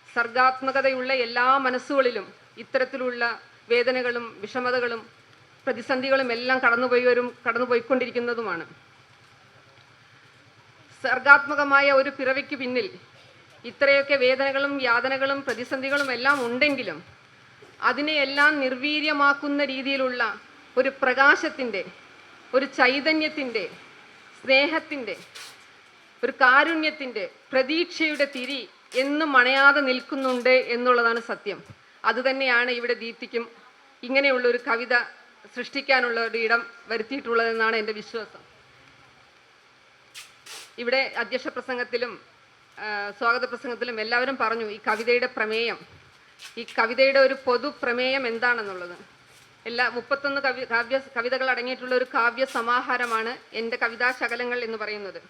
സർഗാത്മകതയുള്ള എല്ലാ മനസ്സുകളിലും ഇത്തരത്തിലുള്ള വേദനകളും വിഷമതകളും പ്രതിസന്ധികളും എല്ലാം കടന്നുപോയിക്കൊണ്ടിരിക്കുന്നതുമാണ്. സർഗാത്മകമായ ഒരു പിറവിക്ക് പിന്നിൽ ഇത്രയൊക്കെ വേദനകളും യാതനകളും പ്രതിസന്ധികളും എല്ലാം ഉണ്ടെങ്കിലും അതിനെയെല്ലാം നിർവീര്യമാക്കുന്ന രീതിയിലുള്ള ഒരു പ്രകാശത്തിൻ്റെ, ഒരു ചൈതന്യത്തിൻ്റെ, സ്നേഹത്തിൻ്റെ, ഒരു കാരുണ്യത്തിൻ്റെ, പ്രതീക്ഷയുടെ തിരി എന്നും അണയാതെ നിൽക്കുന്നുണ്ട് എന്നുള്ളതാണ് സത്യം. അതുതന്നെയാണ് ഇവിടെ ദീപ്തിക്കും ഇങ്ങനെയുള്ള ഒരു കവിത സൃഷ്ടിക്കാനുള്ള ഒരു ഇടം വരുത്തിയിട്ടുള്ളതെന്നാണ് എൻ്റെ വിശ്വാസം. ഇവിടെ അധ്യക്ഷ പ്രസംഗത്തിലും സ്വാഗത പ്രസംഗത്തിലും എല്ലാവരും പറഞ്ഞു ഈ കവിതയുടെ പ്രമേയം, ഈ കവിതയുടെ ഒരു പൊതു പ്രമേയം എന്താണെന്നുള്ളത്. 31 കവിതകൾ അടങ്ങിയിട്ടുള്ള ഒരു കാവ്യ സമാഹാരമാണ് എൻ്റെ കവിതാശകലങ്ങൾ എന്ന് പറയുന്നത്.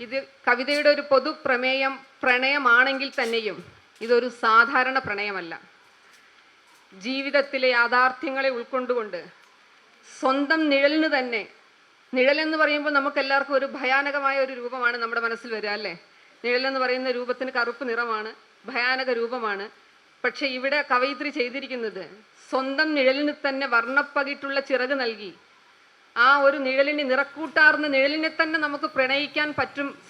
ഇത് കവിതയുടെ ഒരു പൊതു പ്രമേയം പ്രണയമാണെങ്കിൽ തന്നെയും ഇതൊരു സാധാരണ പ്രണയമല്ല. ജീവിതത്തിലെ യാഥാർത്ഥ്യങ്ങളെ ഉൾക്കൊണ്ടുകൊണ്ട് സ്വന്തം നിഴലിന് തന്നെ, നിഴലെന്ന് പറയുമ്പോൾ നമുക്കെല്ലാവർക്കും ഒരു ഭയാനകമായ ഒരു രൂപമാണ് നമ്മുടെ മനസ്സിൽ വരിക, അല്ലേ? നിഴലെന്ന് പറയുന്ന രൂപത്തിന് കറുപ്പ് നിറമാണ്, ഭയാനക രൂപമാണ്. പക്ഷെ ഇവിടെ കവയിത്രി ചെയ്തിരിക്കുന്നത് സ്വന്തം നിഴലിന് തന്നെ വർണ്ണപ്പകിട്ടുള്ള ചിറക് നൽകി ആ ഒരു നിഴലിന്, നിറക്കൂട്ടാർന്ന നിഴലിനെ തന്നെ നമുക്ക് പ്രണയിക്കാൻ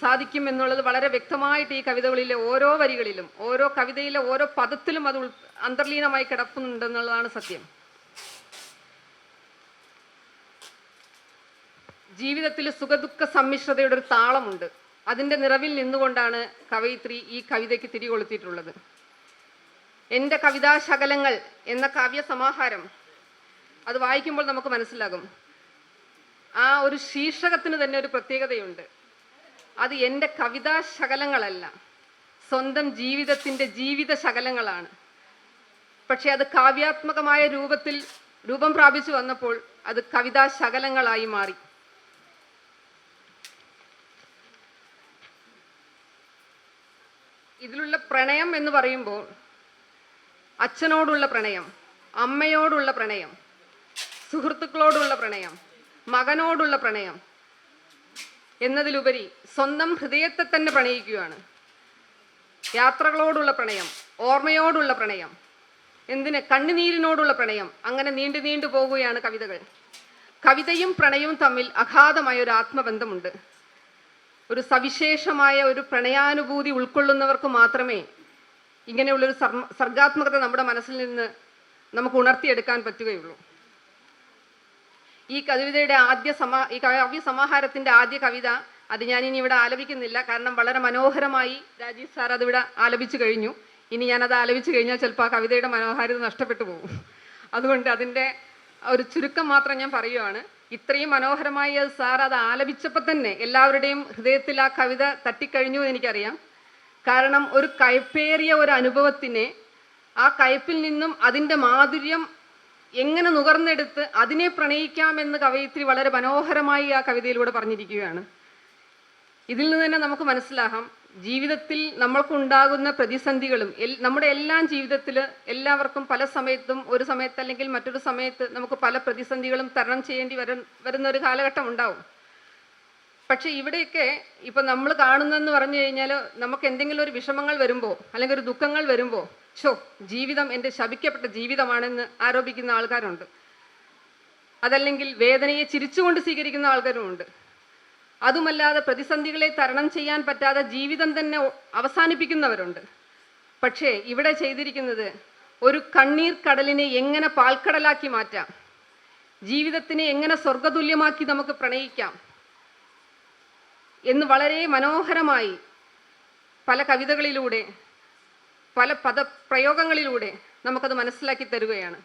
സാധിക്കും എന്നുള്ളത് വളരെ വ്യക്തമായിട്ട് ഈ കവിതകളിലെ ഓരോ വരികളിലും, ഓരോ കവിതയിലെ ഓരോ പദത്തിലും അത് അന്തർലീനമായി കിടക്കുന്നുണ്ടെന്നുള്ളതാണ് സത്യം. ജീവിതത്തിൽ സുഖദുഃഖ സമ്മിശ്രതയുടെ ഒരു താളമുണ്ട്. അതിൻ്റെ നിറവിൽ നിന്നുകൊണ്ടാണ് കവയിത്രി ഈ കവിതയ്ക്ക് തിരികൊളുത്തിയിട്ടുള്ളത്. എൻ്റെ കവിതാശകലങ്ങൾ എന്ന കാവ്യ സമാഹാരം അത് വായിക്കുമ്പോൾ നമുക്ക് മനസ്സിലാകും, ആ ഒരു ശീർഷകത്തിന് തന്നെ ഒരു പ്രത്യേകതയുണ്ട്. അത് എൻ്റെ കവിതാശകലങ്ങളല്ല, സ്വന്തം ജീവിതത്തിൻ്റെ ജീവിത ശകലങ്ങളാണ്. പക്ഷെ അത് കാവ്യാത്മകമായ രൂപം പ്രാപിച്ചു വന്നപ്പോൾ അത് കവിതാശകലങ്ങളായി മാറി. ഇതിലുള്ള പ്രണയം എന്ന് പറയുമ്പോൾ അച്ഛനോടുള്ള പ്രണയം, അമ്മയോടുള്ള പ്രണയം, സുഹൃത്തുക്കളോടുള്ള പ്രണയം, മകനോടുള്ള പ്രണയം എന്നതിലുപരി സ്വന്തം ഹൃദയത്തെ തന്നെ പ്രണയിക്കുകയാണ്. യാത്രകളോടുള്ള പ്രണയം, ഓർമ്മയോടുള്ള പ്രണയം, എന്തിന് കണ്ണുനീരിനോടുള്ള പ്രണയം, അങ്ങനെ നീണ്ടു പോകുകയാണ് കവിതകൾ. കവിതയും പ്രണയവും തമ്മിൽ അഗാധമായ ഒരു ആത്മബന്ധമുണ്ട്. ഒരു സവിശേഷമായ ഒരു പ്രണയാനുഭൂതി ഉൾക്കൊള്ളുന്നവർക്ക് മാത്രമേ ഇങ്ങനെയുള്ളൊരു സർഗാത്മകത നമ്മുടെ മനസ്സിൽ നിന്ന് നമുക്ക് ഉണർത്തിയെടുക്കാൻ പറ്റുകയുള്ളൂ. ഈ കവിതയുടെ ഈ കാവ്യ സമാഹാരത്തിൻ്റെ ആദ്യ കവിത അത് ഞാനിനി ഇവിടെ ആലപിക്കുന്നില്ല, കാരണം വളരെ മനോഹരമായി രാജീവ് സാർ അതിവിടെ ആലപിച്ചു കഴിഞ്ഞു. ഇനി ഞാനത് ആലപിച്ചു കഴിഞ്ഞാൽ ചിലപ്പോൾ ആ കവിതയുടെ മനോഹാരിത നഷ്ടപ്പെട്ടു പോകും. അതുകൊണ്ട് അതിൻ്റെ ഒരു ചുരുക്കം മാത്രം ഞാൻ പറയുകയാണ്. ഇത്രയും മനോഹരമായി സാർ അത് ആലപിച്ചപ്പോൾ തന്നെ എല്ലാവരുടെയും ഹൃദയത്തിൽ ആ കവിത തട്ടിക്കഴിഞ്ഞു എന്ന് എനിക്കറിയാം. കാരണം ഒരു കയ്പേറിയ ഒരു അനുഭവത്തിനെ ആ കയ്പിൽ നിന്നും അതിൻ്റെ മാധുര്യം എങ്ങനെ നുകർന്നെടുത്ത് അതിനെ പ്രണയിക്കാമെന്ന് കവയിത്രി വളരെ മനോഹരമായി ആ കവിതയിലൂടെ പറഞ്ഞിരിക്കുകയാണ്. ഇതിൽ നിന്ന് തന്നെ നമുക്ക് മനസ്സിലാകാം, ജീവിതത്തിൽ നമ്മൾക്കുണ്ടാകുന്ന പ്രതിസന്ധികളും നമ്മുടെ എല്ലാം ജീവിതത്തിൽ എല്ലാവർക്കും പല സമയത്തും ഒരു സമയത്ത് അല്ലെങ്കിൽ മറ്റൊരു സമയത്ത് നമുക്ക് പല പ്രതിസന്ധികളും തരണം ചെയ്യേണ്ടി വരുന്ന ഒരു കാലഘട്ടം ഉണ്ടാവും. പക്ഷെ ഇവിടെയൊക്കെ ഇപ്പം നമ്മൾ കാണുന്നതെന്ന് പറഞ്ഞു കഴിഞ്ഞാൽ നമുക്ക് എന്തെങ്കിലും ഒരു വിഷമങ്ങൾ വരുമ്പോൾ അല്ലെങ്കിൽ ഒരു ദുഃഖങ്ങൾ വരുമ്പോൾ ജീവിതം എൻ്റെ ശപിക്കപ്പെട്ട ജീവിതമാണെന്ന് ആരോപിക്കുന്ന ആൾക്കാരുണ്ട്. അതല്ലെങ്കിൽ വേദനയെ ചിരിച്ചുകൊണ്ട് സ്വീകരിക്കുന്ന ആൾക്കാരുമുണ്ട്. അതുമല്ലാതെ പ്രതിസന്ധികളെ തരണം ചെയ്യാൻ പറ്റാതെ ജീവിതം തന്നെ അവസാനിപ്പിക്കുന്നവരുണ്ട്. പക്ഷേ ഇവിടെ ചെയ്തിരിക്കുന്നത് ഒരു കണ്ണീർ കടലിനെ എങ്ങനെ പാൽക്കടലാക്കി മാറ്റാം, ജീവിതത്തിനെ എങ്ങനെ സ്വർഗതുല്യമാക്കി നമുക്ക് പ്രണയിക്കാം എന്ന് വളരെ മനോഹരമായി പല കവിതകളിലൂടെ പല പദപ്രയോഗങ്ങളിലൂടെ നമുക്കത് മനസ്സിലാക്കി തരുകയാണ്.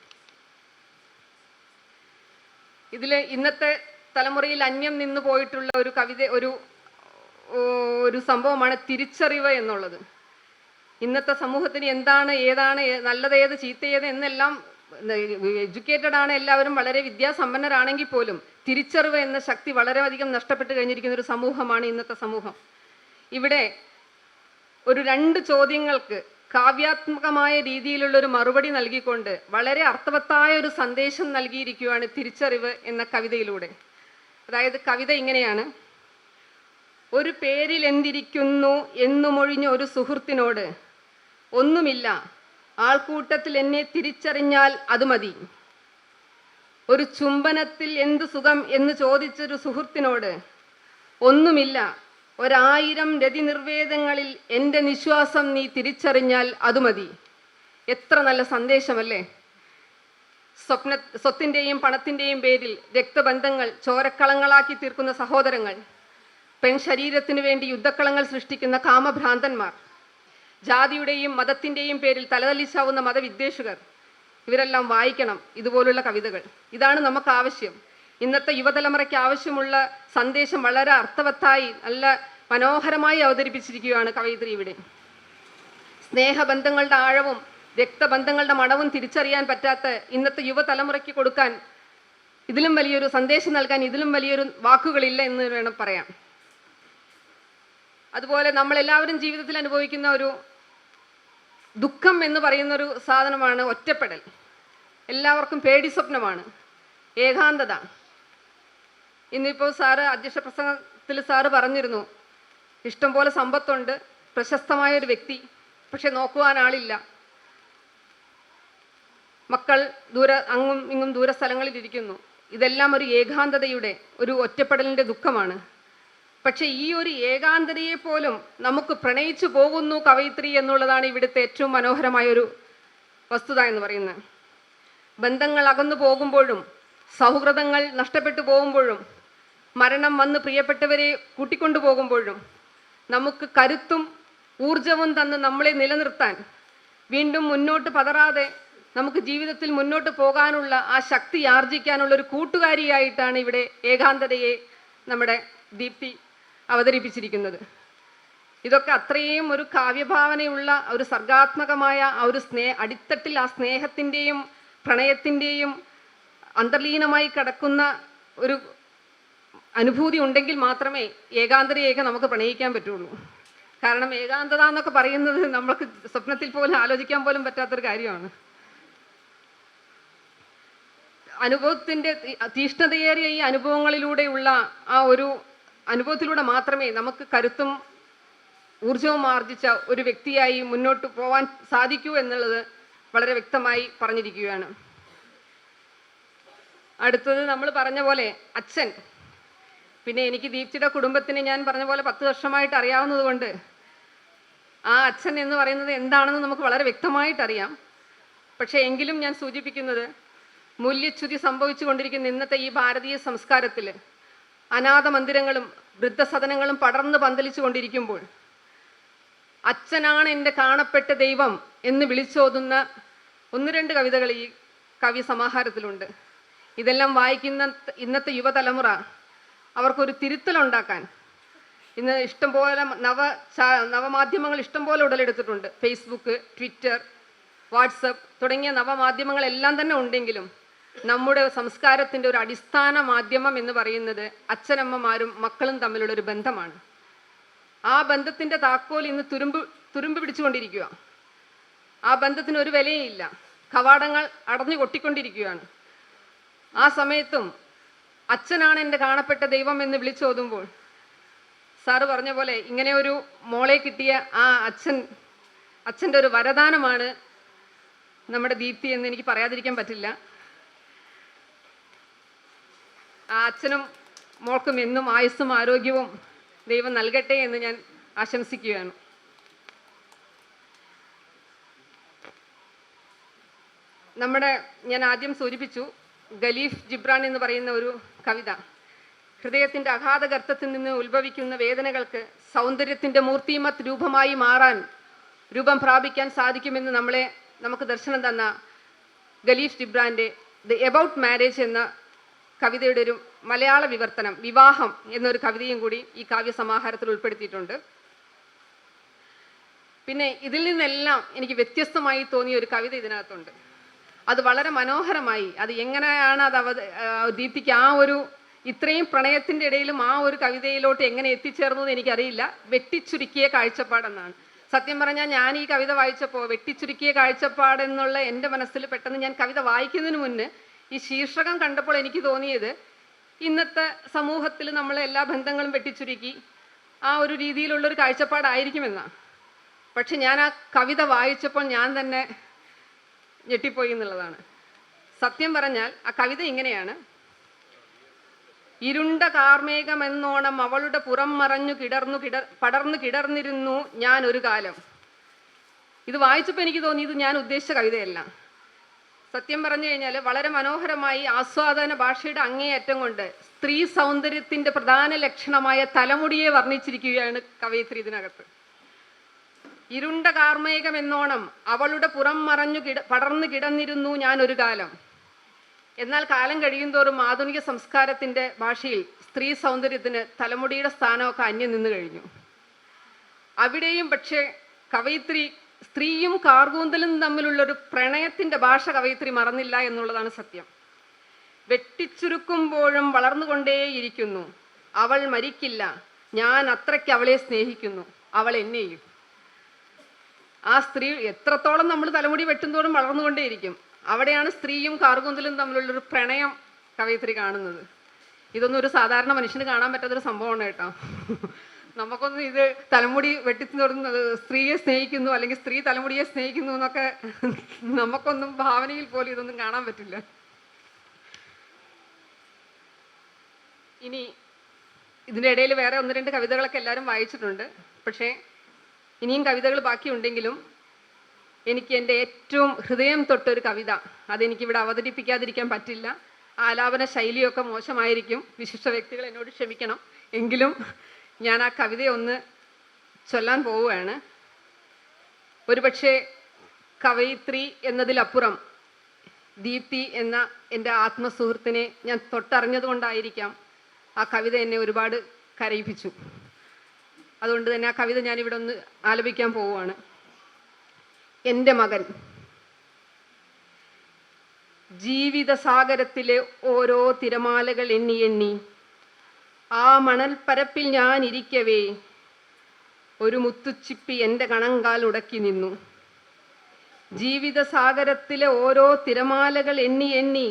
ഇതിൽ ഇന്നത്തെ തലമുറയിൽ അന്യം നിന്ന് പോയിട്ടുള്ള ഒരു കവിത ഒരു സംഭവമാണ് തിരിച്ചറിവ് എന്നുള്ളത്. ഇന്നത്തെ സമൂഹത്തിന് എന്താണ് ഏതാണ് നല്ലതേത് ചീത്തയേത് എന്നെല്ലാം എഡ്യൂക്കേറ്റഡ് ആണ്, എല്ലാവരും വളരെ വിദ്യാസമ്പന്നരാണെങ്കിൽ പോലും തിരിച്ചറിവ് എന്ന ശക്തി വളരെയധികം നഷ്ടപ്പെട്ട് കഴിഞ്ഞിരിക്കുന്ന ഒരു സമൂഹമാണ് ഇന്നത്തെ സമൂഹം. ഇവിടെ ഒരു 2 ചോദ്യങ്ങൾക്ക് കാവ്യാത്മകമായ രീതിയിലുള്ള ഒരു മറുപടി നൽകിക്കൊണ്ട് വളരെ അർത്ഥവത്തായ ഒരു സന്ദേശം നൽകിയിരിക്കുകയാണ് തിരിച്ചറിവ് എന്ന കവിതയിലൂടെ. അതായത് കവിത ഇങ്ങനെയാണ്: ഒരു പേരിൽ എന്തിരിക്കുന്നു എന്നുമൊഴിഞ്ഞ ഒരു സുഹൃത്തിനോട് ഒന്നുമില്ല, ആൾക്കൂട്ടത്തിൽ എന്നെ തിരിച്ചറിഞ്ഞാൽ അത് മതി. ഒരു ചുംബനത്തിൽ എന്ത് സുഖം എന്ന് ചോദിച്ചൊരു സുഹൃത്തിനോട് ഒന്നുമില്ല, 1000 രതിനിർവേദങ്ങളിൽ എൻ്റെ നിശ്വാസം നീ തിരിച്ചറിഞ്ഞാൽ അത് മതി. എത്ര നല്ല സന്ദേശമല്ലേ! സ്വത്തിൻ്റെയും പണത്തിൻ്റെയും പേരിൽ രക്തബന്ധങ്ങൾ ചോരക്കളങ്ങളാക്കി തീർക്കുന്ന സഹോദരങ്ങൾ, പെൺശരീരത്തിനു വേണ്ടി യുദ്ധക്കളങ്ങൾ സൃഷ്ടിക്കുന്ന കാമഭ്രാന്തന്മാർ, ജാതിയുടെയും മതത്തിൻ്റെയും പേരിൽ തലതല്ലിച്ചാവുന്ന മതവിദ്വേഷകർ, ഇവരെല്ലാം വായിക്കണം ഇതുപോലുള്ള കവിതകൾ. ഇതാണ് നമുക്ക് ആവശ്യം. ഇന്നത്തെ യുവതലമുറയ്ക്ക് ആവശ്യമുള്ള സന്ദേശം വളരെ അർത്ഥവത്തായി നല്ല മനോഹരമായി അവതരിപ്പിച്ചിരിക്കുകയാണ് കവയിത്രി ഇവിടെ. സ്നേഹബന്ധങ്ങളുടെ ആഴവും രക്തബന്ധങ്ങളുടെ മണവും തിരിച്ചറിയാൻ പറ്റാത്ത ഇന്നത്തെ യുവതലമുറയ്ക്ക് കൊടുക്കാൻ, ഇതിലും വലിയൊരു സന്ദേശം നൽകാൻ ഇതിലും വലിയൊരു വാക്കുകളില്ല എന്ന് വേണം പറയാം. അതുപോലെ നമ്മളെല്ലാവരും ജീവിതത്തിൽ അനുഭവിക്കുന്ന ഒരു ദുഃഖം എന്ന് പറയുന്നൊരു സാധനമാണ് ഒറ്റപ്പെടൽ. എല്ലാവർക്കും പേടി സ്വപ്നമാണ്, ഏകാന്തത. ഇന്നിപ്പോൾ സാറ് അധ്യക്ഷ പ്രസംഗത്തിൽ സാറ് പറഞ്ഞിരുന്നു, ഇഷ്ടംപോലെ സമ്പത്തുണ്ട്, പ്രശസ്തമായൊരു വ്യക്തി, പക്ഷെ നോക്കുവാൻ ആളില്ല, മക്കൾ അങ്ങും ഇങ്ങും ദൂര സ്ഥലങ്ങളിൽ ഇരിക്കുന്നു. ഇതെല്ലാം ഒരു ഏകാന്തതയുടെ ഒരു ഒറ്റപ്പെടലിൻ്റെ ദുഃഖമാണ്. പക്ഷെ ഈ ഒരു ഏകാന്തതയെ പോലും നമുക്ക് പ്രണയിച്ചു പോകുന്നു കവയിത്രി എന്നുള്ളതാണ് ഇവിടുത്തെ ഏറ്റവും മനോഹരമായൊരു വസ്തുത എന്ന് പറയുന്നത്. ബന്ധങ്ങൾ അകന്നു പോകുമ്പോഴും സൗഹൃദങ്ങൾ നഷ്ടപ്പെട്ടു പോകുമ്പോഴും മരണം വന്ന് പ്രിയപ്പെട്ടവരെ കൂട്ടിക്കൊണ്ടു പോകുമ്പോഴും നമുക്ക് കരുത്തും ഊർജവും തന്ന് നമ്മളെ നിലനിർത്താൻ, വീണ്ടും മുന്നോട്ട് പതറാതെ നമുക്ക് ജീവിതത്തിൽ മുന്നോട്ട് പോകാനുള്ള ആ ശക്തി ആർജിക്കാനുള്ള ഒരു കൂട്ടുകാരിയായിട്ടാണ് ഇവിടെ ഏകാന്തതയെ നമ്മുടെ ദീപ്തി അവതരിപ്പിച്ചിരിക്കുന്നത്. ഇതൊക്കെ അത്രയും ഒരു കാവ്യഭാവനയുള്ള ഒരു സർഗാത്മകമായ ആ ഒരു അടിത്തട്ടിൽ ആ സ്നേഹത്തിൻ്റെയും പ്രണയത്തിൻ്റെയും അന്തർലീനമായി കിടക്കുന്ന ഒരു അനുഭൂതി ഉണ്ടെങ്കിൽ മാത്രമേ ഏകാന്തതയൊക്കെ നമുക്ക് പ്രണയിക്കാൻ പറ്റുള്ളൂ. കാരണം ഏകാന്തത എന്നൊക്കെ പറയുന്നത് നമ്മൾക്ക് സ്വപ്നത്തിൽ പോലും ആലോചിക്കാൻ പോലും പറ്റാത്തൊരു കാര്യമാണ്. അനുഭവത്തിൻ്റെ തീഷ്ണതയേറിയ ഈ അനുഭവങ്ങളിലൂടെയുള്ള ആ ഒരു അനുഭവത്തിലൂടെ മാത്രമേ നമുക്ക് കരുത്തും ഊർജവും ആർജിച്ച ഒരു വ്യക്തിയായി മുന്നോട്ട് പോകാൻ സാധിക്കൂ എന്നുള്ളത് വളരെ വ്യക്തമായി പറഞ്ഞിരിക്കുകയാണ്. അടുത്തത് നമ്മൾ പറഞ്ഞ പോലെ അച്ഛൻ. പിന്നെ എനിക്ക് ദീപ്തിയുടെ കുടുംബത്തിനെ ഞാൻ പറഞ്ഞ പോലെ 10 വർഷമായിട്ട് അറിയാവുന്നത് കൊണ്ട് ആ അച്ഛൻ എന്ന് പറയുന്നത് എന്താണെന്ന് നമുക്ക് വളരെ വ്യക്തമായിട്ടറിയാം. പക്ഷേ എങ്കിലും ഞാൻ സൂചിപ്പിക്കുന്നത്, മൂല്യച്യുതി സംഭവിച്ചു കൊണ്ടിരിക്കുന്ന ഇന്നത്തെ ഈ ഭാരതീയ സംസ്കാരത്തിൽ അനാഥ മന്ദിരങ്ങളും വൃദ്ധസദനങ്ങളും പടർന്ന് പന്തലിച്ചു കൊണ്ടിരിക്കുമ്പോൾ അച്ഛനാണ് എൻ്റെ കാണപ്പെട്ട ദൈവം എന്ന് വിളിച്ചോതുന്ന 1-2 കവിതകൾ ഈ കവി സമാഹാരത്തിലുണ്ട്. ഇതെല്ലാം വായിക്കുന്ന ഇന്നത്തെ യുവതലമുറ അവർക്കൊരു തിരുത്തലുണ്ടാക്കാൻ ഇന്ന് ഇഷ്ടംപോലെ നവമാധ്യമങ്ങൾ ഇഷ്ടംപോലെ ഉടലെടുത്തിട്ടുണ്ട്. ഫേസ്ബുക്ക്, ട്വിറ്റർ, വാട്സപ്പ് തുടങ്ങിയ നവമാധ്യമങ്ങളെല്ലാം തന്നെ ഉണ്ടെങ്കിലും നമ്മുടെ സംസ്കാരത്തിൻ്റെ ഒരു അടിസ്ഥാന മാധ്യമം എന്ന് പറയുന്നത് അച്ഛനമ്മമാരും മക്കളും തമ്മിലുള്ളൊരു ബന്ധമാണ്. ആ ബന്ധത്തിൻ്റെ താക്കോൽ ഇന്ന് തുരുമ്പ് പിടിച്ചുകൊണ്ടിരിക്കുക. ആ ബന്ധത്തിന് ഒരു വിലയില്ല. കവാടങ്ങൾ അടഞ്ഞു കൊട്ടിക്കൊണ്ടിരിക്കുകയാണ്. ആ സമയത്തും അച്ഛനാണ് എൻ്റെ കാണപ്പെട്ട ദൈവം എന്ന് വിളിച്ചോതുമ്പോൾ സാറ് പറഞ്ഞ പോലെ ഇങ്ങനെ ഒരു മോളെ കിട്ടിയ ആ അച്ഛൻ്റെ ഒരു വരദാനമാണ് നമ്മുടെ ദീപ്തി എന്ന് എനിക്ക് പറയാതിരിക്കാൻ പറ്റില്ല. ആ അച്ഛനും മോൾക്കും എന്നും ആയുസ്സും ആരോഗ്യവും ദൈവം നൽകട്ടെ എന്ന് ഞാൻ ആശംസിക്കുകയാണ്. ഞാൻ ആദ്യം സൂചിപ്പിച്ചു, ഖലീഫ് ജിബ്രാൻ എന്ന് പറയുന്ന ഒരു കവിത, ഹൃദയത്തിൻ്റെ അഗാധ ഗർത്തത്തിൽ നിന്ന് ഉത്ഭവിക്കുന്ന വേദനകൾക്ക് സൗന്ദര്യത്തിൻ്റെ മൂർത്തിമത് രൂപമായി രൂപം പ്രാപിക്കാൻ സാധിക്കുമെന്ന് നമുക്ക് ദർശനം തന്ന ഖലീഫ് ജിബ്രാൻ്റെ ദ എബൌട്ട് മാരേജ് എന്ന കവിതയുടെ ഒരു മലയാള വിവർത്തനം, വിവാഹം എന്നൊരു കവിതയും കൂടി ഈ കാവ്യസമാഹാരത്തിൽ ഉൾപ്പെടുത്തിയിട്ടുണ്ട്. പിന്നെ ഇതിൽ നിന്നെല്ലാം എനിക്ക് വ്യത്യസ്തമായി തോന്നിയ ഒരു കവിത ഇതിനകത്തുണ്ട്. അത് വളരെ മനോഹരമായി, അത് എങ്ങനെയാണ് ദീപ്തിക്ക് ഇത്രയും പ്രണയത്തിൻ്റെ ഇടയിലും ആ ഒരു കവിതയിലോട്ട് എങ്ങനെ എത്തിച്ചേർന്നു എന്ന് എനിക്കറിയില്ല. വെട്ടിച്ചുരുക്കിയ കാഴ്ചപ്പാടെന്നാണ്. സത്യം പറഞ്ഞാൽ ഞാൻ ഈ കവിത വായിച്ചപ്പോൾ വെട്ടിച്ചുരുക്കിയ കാഴ്ചപ്പാടെന്നുള്ള എൻ്റെ മനസ്സിൽ പെട്ടെന്ന്, ഞാൻ കവിത വായിക്കുന്നതിന് മുന്നേ ഈ ശീർഷകം കണ്ടപ്പോൾ എനിക്ക് തോന്നിയത് ഇന്നത്തെ സമൂഹത്തിൽ നമ്മൾ എല്ലാ ബന്ധങ്ങളും വെട്ടിച്ചുരുക്കി ആ ഒരു രീതിയിലുള്ളൊരു കാഴ്ചപ്പാടായിരിക്കുമെന്നാണ്. പക്ഷെ ഞാൻ ആ കവിത വായിച്ചപ്പോൾ ഞാൻ തന്നെ ഞെട്ടിപ്പോയി എന്നുള്ളതാണ്. സത്യം പറഞ്ഞാൽ ആ കവിത ഇങ്ങനെയാണ്: ഇരുണ്ട കാർമേഘമെന്നോണം അവളുടെ പുറം മറഞ്ഞു പടർന്നു കിടർന്നിരുന്നു ഞാൻ ഒരു കാലം. ഇത് വായിച്ചപ്പോൾ എനിക്ക് തോന്നി ഇത് ഞാൻ ഉദ്ദേശിച്ച കവിതയല്ല. സത്യം പറഞ്ഞു കഴിഞ്ഞാൽ വളരെ മനോഹരമായി ആസ്വാദന ഭാഷയുടെ അങ്ങേയറ്റം കൊണ്ട് സ്ത്രീ സൗന്ദര്യത്തിൻ്റെ പ്രധാന ലക്ഷണമായ തലമുടിയെ വർണ്ണിച്ചിരിക്കുകയാണ് കവയിത്രി ഇതിനകത്ത്. ഇരുണ്ട കാർമേഘമെന്നോണം അവളുടെ പുറം മറഞ്ഞു പടർന്നു കിടന്നിരുന്നു ഞാൻ ഒരു കാലം. എന്നാൽ കാലം കഴിയുന്തോറും ആധുനിക സംസ്കാരത്തിൻ്റെ ഭാഷയിൽ സ്ത്രീ സൗന്ദര്യത്തിന് തലമുടിയുടെ സ്ഥാനമൊക്കെ അന്യം നിന്ന് കഴിഞ്ഞു. അവിടെയും പക്ഷേ കവയിത്രി സ്ത്രീയും കാർകൂന്തലും തമ്മിലുള്ളൊരു പ്രണയത്തിൻ്റെ ഭാഷ കവയിത്രി മറന്നില്ല എന്നുള്ളതാണ് സത്യം. വെട്ടിച്ചുരുക്കുമ്പോഴും വളർന്നുകൊണ്ടേയിരിക്കുന്നു അവൾ, മരിക്കില്ല, ഞാൻ അത്രയ്ക്ക് അവളെ സ്നേഹിക്കുന്നു, അവൾ എന്നെയും. ആ സ്ത്രീ എത്രത്തോളം നമ്മൾ തലമുടി വെട്ടുന്തോറും വളർന്നുകൊണ്ടേയിരിക്കും. അവിടെയാണ് സ്ത്രീയും കാർകൂന്തലും തമ്മിലുള്ളൊരു പ്രണയം കവയിത്രി കാണുന്നത്. ഇതൊന്നും ഒരു സാധാരണ മനുഷ്യന് കാണാൻ പറ്റാത്തൊരു സംഭവമാണ് കേട്ടോ. നമുക്കൊന്നും ഇത് തലമുടി വെട്ടിത്തോടുന്നത് സ്ത്രീയെ സ്നേഹിക്കുന്നു അല്ലെങ്കിൽ സ്ത്രീ തലമുടിയെ സ്നേഹിക്കുന്നു എന്നൊക്കെ നമുക്കൊന്നും ഭാവനയിൽ പോലും ഇതൊന്നും കാണാൻ പറ്റില്ല. ഇനി ഇതിൻ്റെ ഇടയിൽ വേറെ 1-2 കവിതകളൊക്കെ എല്ലാവരും വായിച്ചിട്ടുണ്ട്. പക്ഷേ ഇനിയും കവിതകൾ ബാക്കിയുണ്ടെങ്കിലും എനിക്ക് എൻ്റെ ഏറ്റവും ഹൃദയം തൊട്ടൊരു കവിത, അതെനിക്കിവിടെ അവതരിപ്പിക്കാതിരിക്കാൻ പറ്റില്ല. ആലാപന ശൈലിയൊക്കെ മോശമായിരിക്കും, വിശിഷ്ട വ്യക്തികൾ എന്നോട് ക്ഷമിക്കണം. എങ്കിലും ഞാൻ ആ കവിതയെ ഒന്ന് ചൊല്ലാൻ പോവുകയാണ്. ഒരുപക്ഷെ കവയിത്രി എന്നതിലപ്പുറം ദീപ്തി എന്ന എൻ്റെ ആത്മസുഹൃത്തിനെ ഞാൻ തൊട്ടറിഞ്ഞതുകൊണ്ടായിരിക്കാം ആ കവിത എന്നെ ഒരുപാട് കരയിപ്പിച്ചു. അതുകൊണ്ട് തന്നെ ആ കവിത ഞാനിവിടെ ഒന്ന് ആലപിക്കാൻ പോവുകയാണ്. എൻ്റെ മകൻ. ജീവിതസാഗരത്തിലെ ഓരോ തിരമാലകൾ എണ്ണി എണ്ണി ആ മണൽപ്പരപ്പിൽ ഞാൻ ഇരിക്കവേ ഒരു മുത്തുച്ചിപ്പി എൻ്റെ കണങ്കാൽ ഉടക്കി നിന്നു. ജീവിതസാഗരത്തിലെ ഓരോ തിരമാലകൾ എണ്ണി എണ്ണി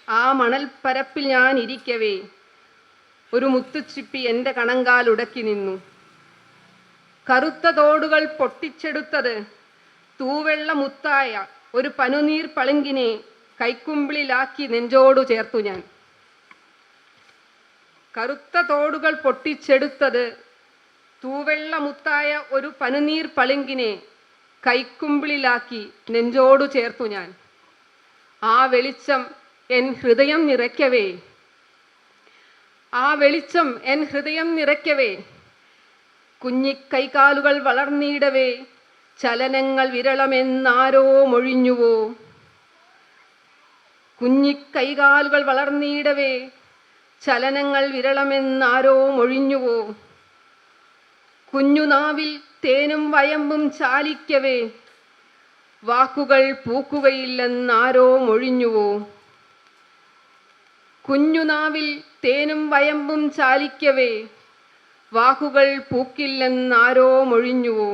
ആ മണൽപ്പരപ്പിൽ ഞാൻ ഇരിക്കവേ ഒരു മുത്തുച്ചിപ്പി എൻ്റെ കണങ്കാൽ ഉടക്കി നിന്നു. കറുത്ത തോടുകൾ പൊട്ടിച്ചെടുത്തത് തൂവെള്ള മുത്തായ ഒരു പനുനീർ പളുങ്കിനെ കൈക്കുമ്പിളിലാക്കി നെഞ്ചോടു ചേർത്തു ഞാൻ. കറുത്ത തോടുകൾ പൊട്ടിച്ചെടുത്തത് തൂവെള്ള മുത്തായ ഒരു പനുനീർ പളുങ്കിനെ കൈക്കുമ്പിളിലാക്കി നെഞ്ചോടു ചേർത്തു ഞാൻ. ആ വെളിച്ചം എൻ ഹൃദയം നിറയ്ക്കവേ, ആ വെളിച്ചം എൻ ഹൃദയം നിറയ്ക്കവേ കുഞ്ഞിക്കൈകാലുകൾ വളർന്നിടവേ ചലനങ്ങൾ വിരളമെന്നാരോ മൊഴിഞ്ഞുവോ. കുഞ്ഞിക്കൈകാലുകൾ വളർന്നിടവേ ചലനങ്ങൾ വിരളമെന്നാരോ മൊഴിഞ്ഞുവോ. കുഞ്ഞുനാവിൽ തേനും വയമ്പും ചാലിക്കവേ വാക്കുകൾ പൂക്കുകയില്ലെന്നാരോ മൊഴിഞ്ഞുവോ. കുഞ്ഞുനാവിൽ തേനും വയമ്പും ചാലിക്കവേ വാക്കുകൾ പൂക്കില്ലെന്നാരോ മൊഴിഞ്ഞുവോ.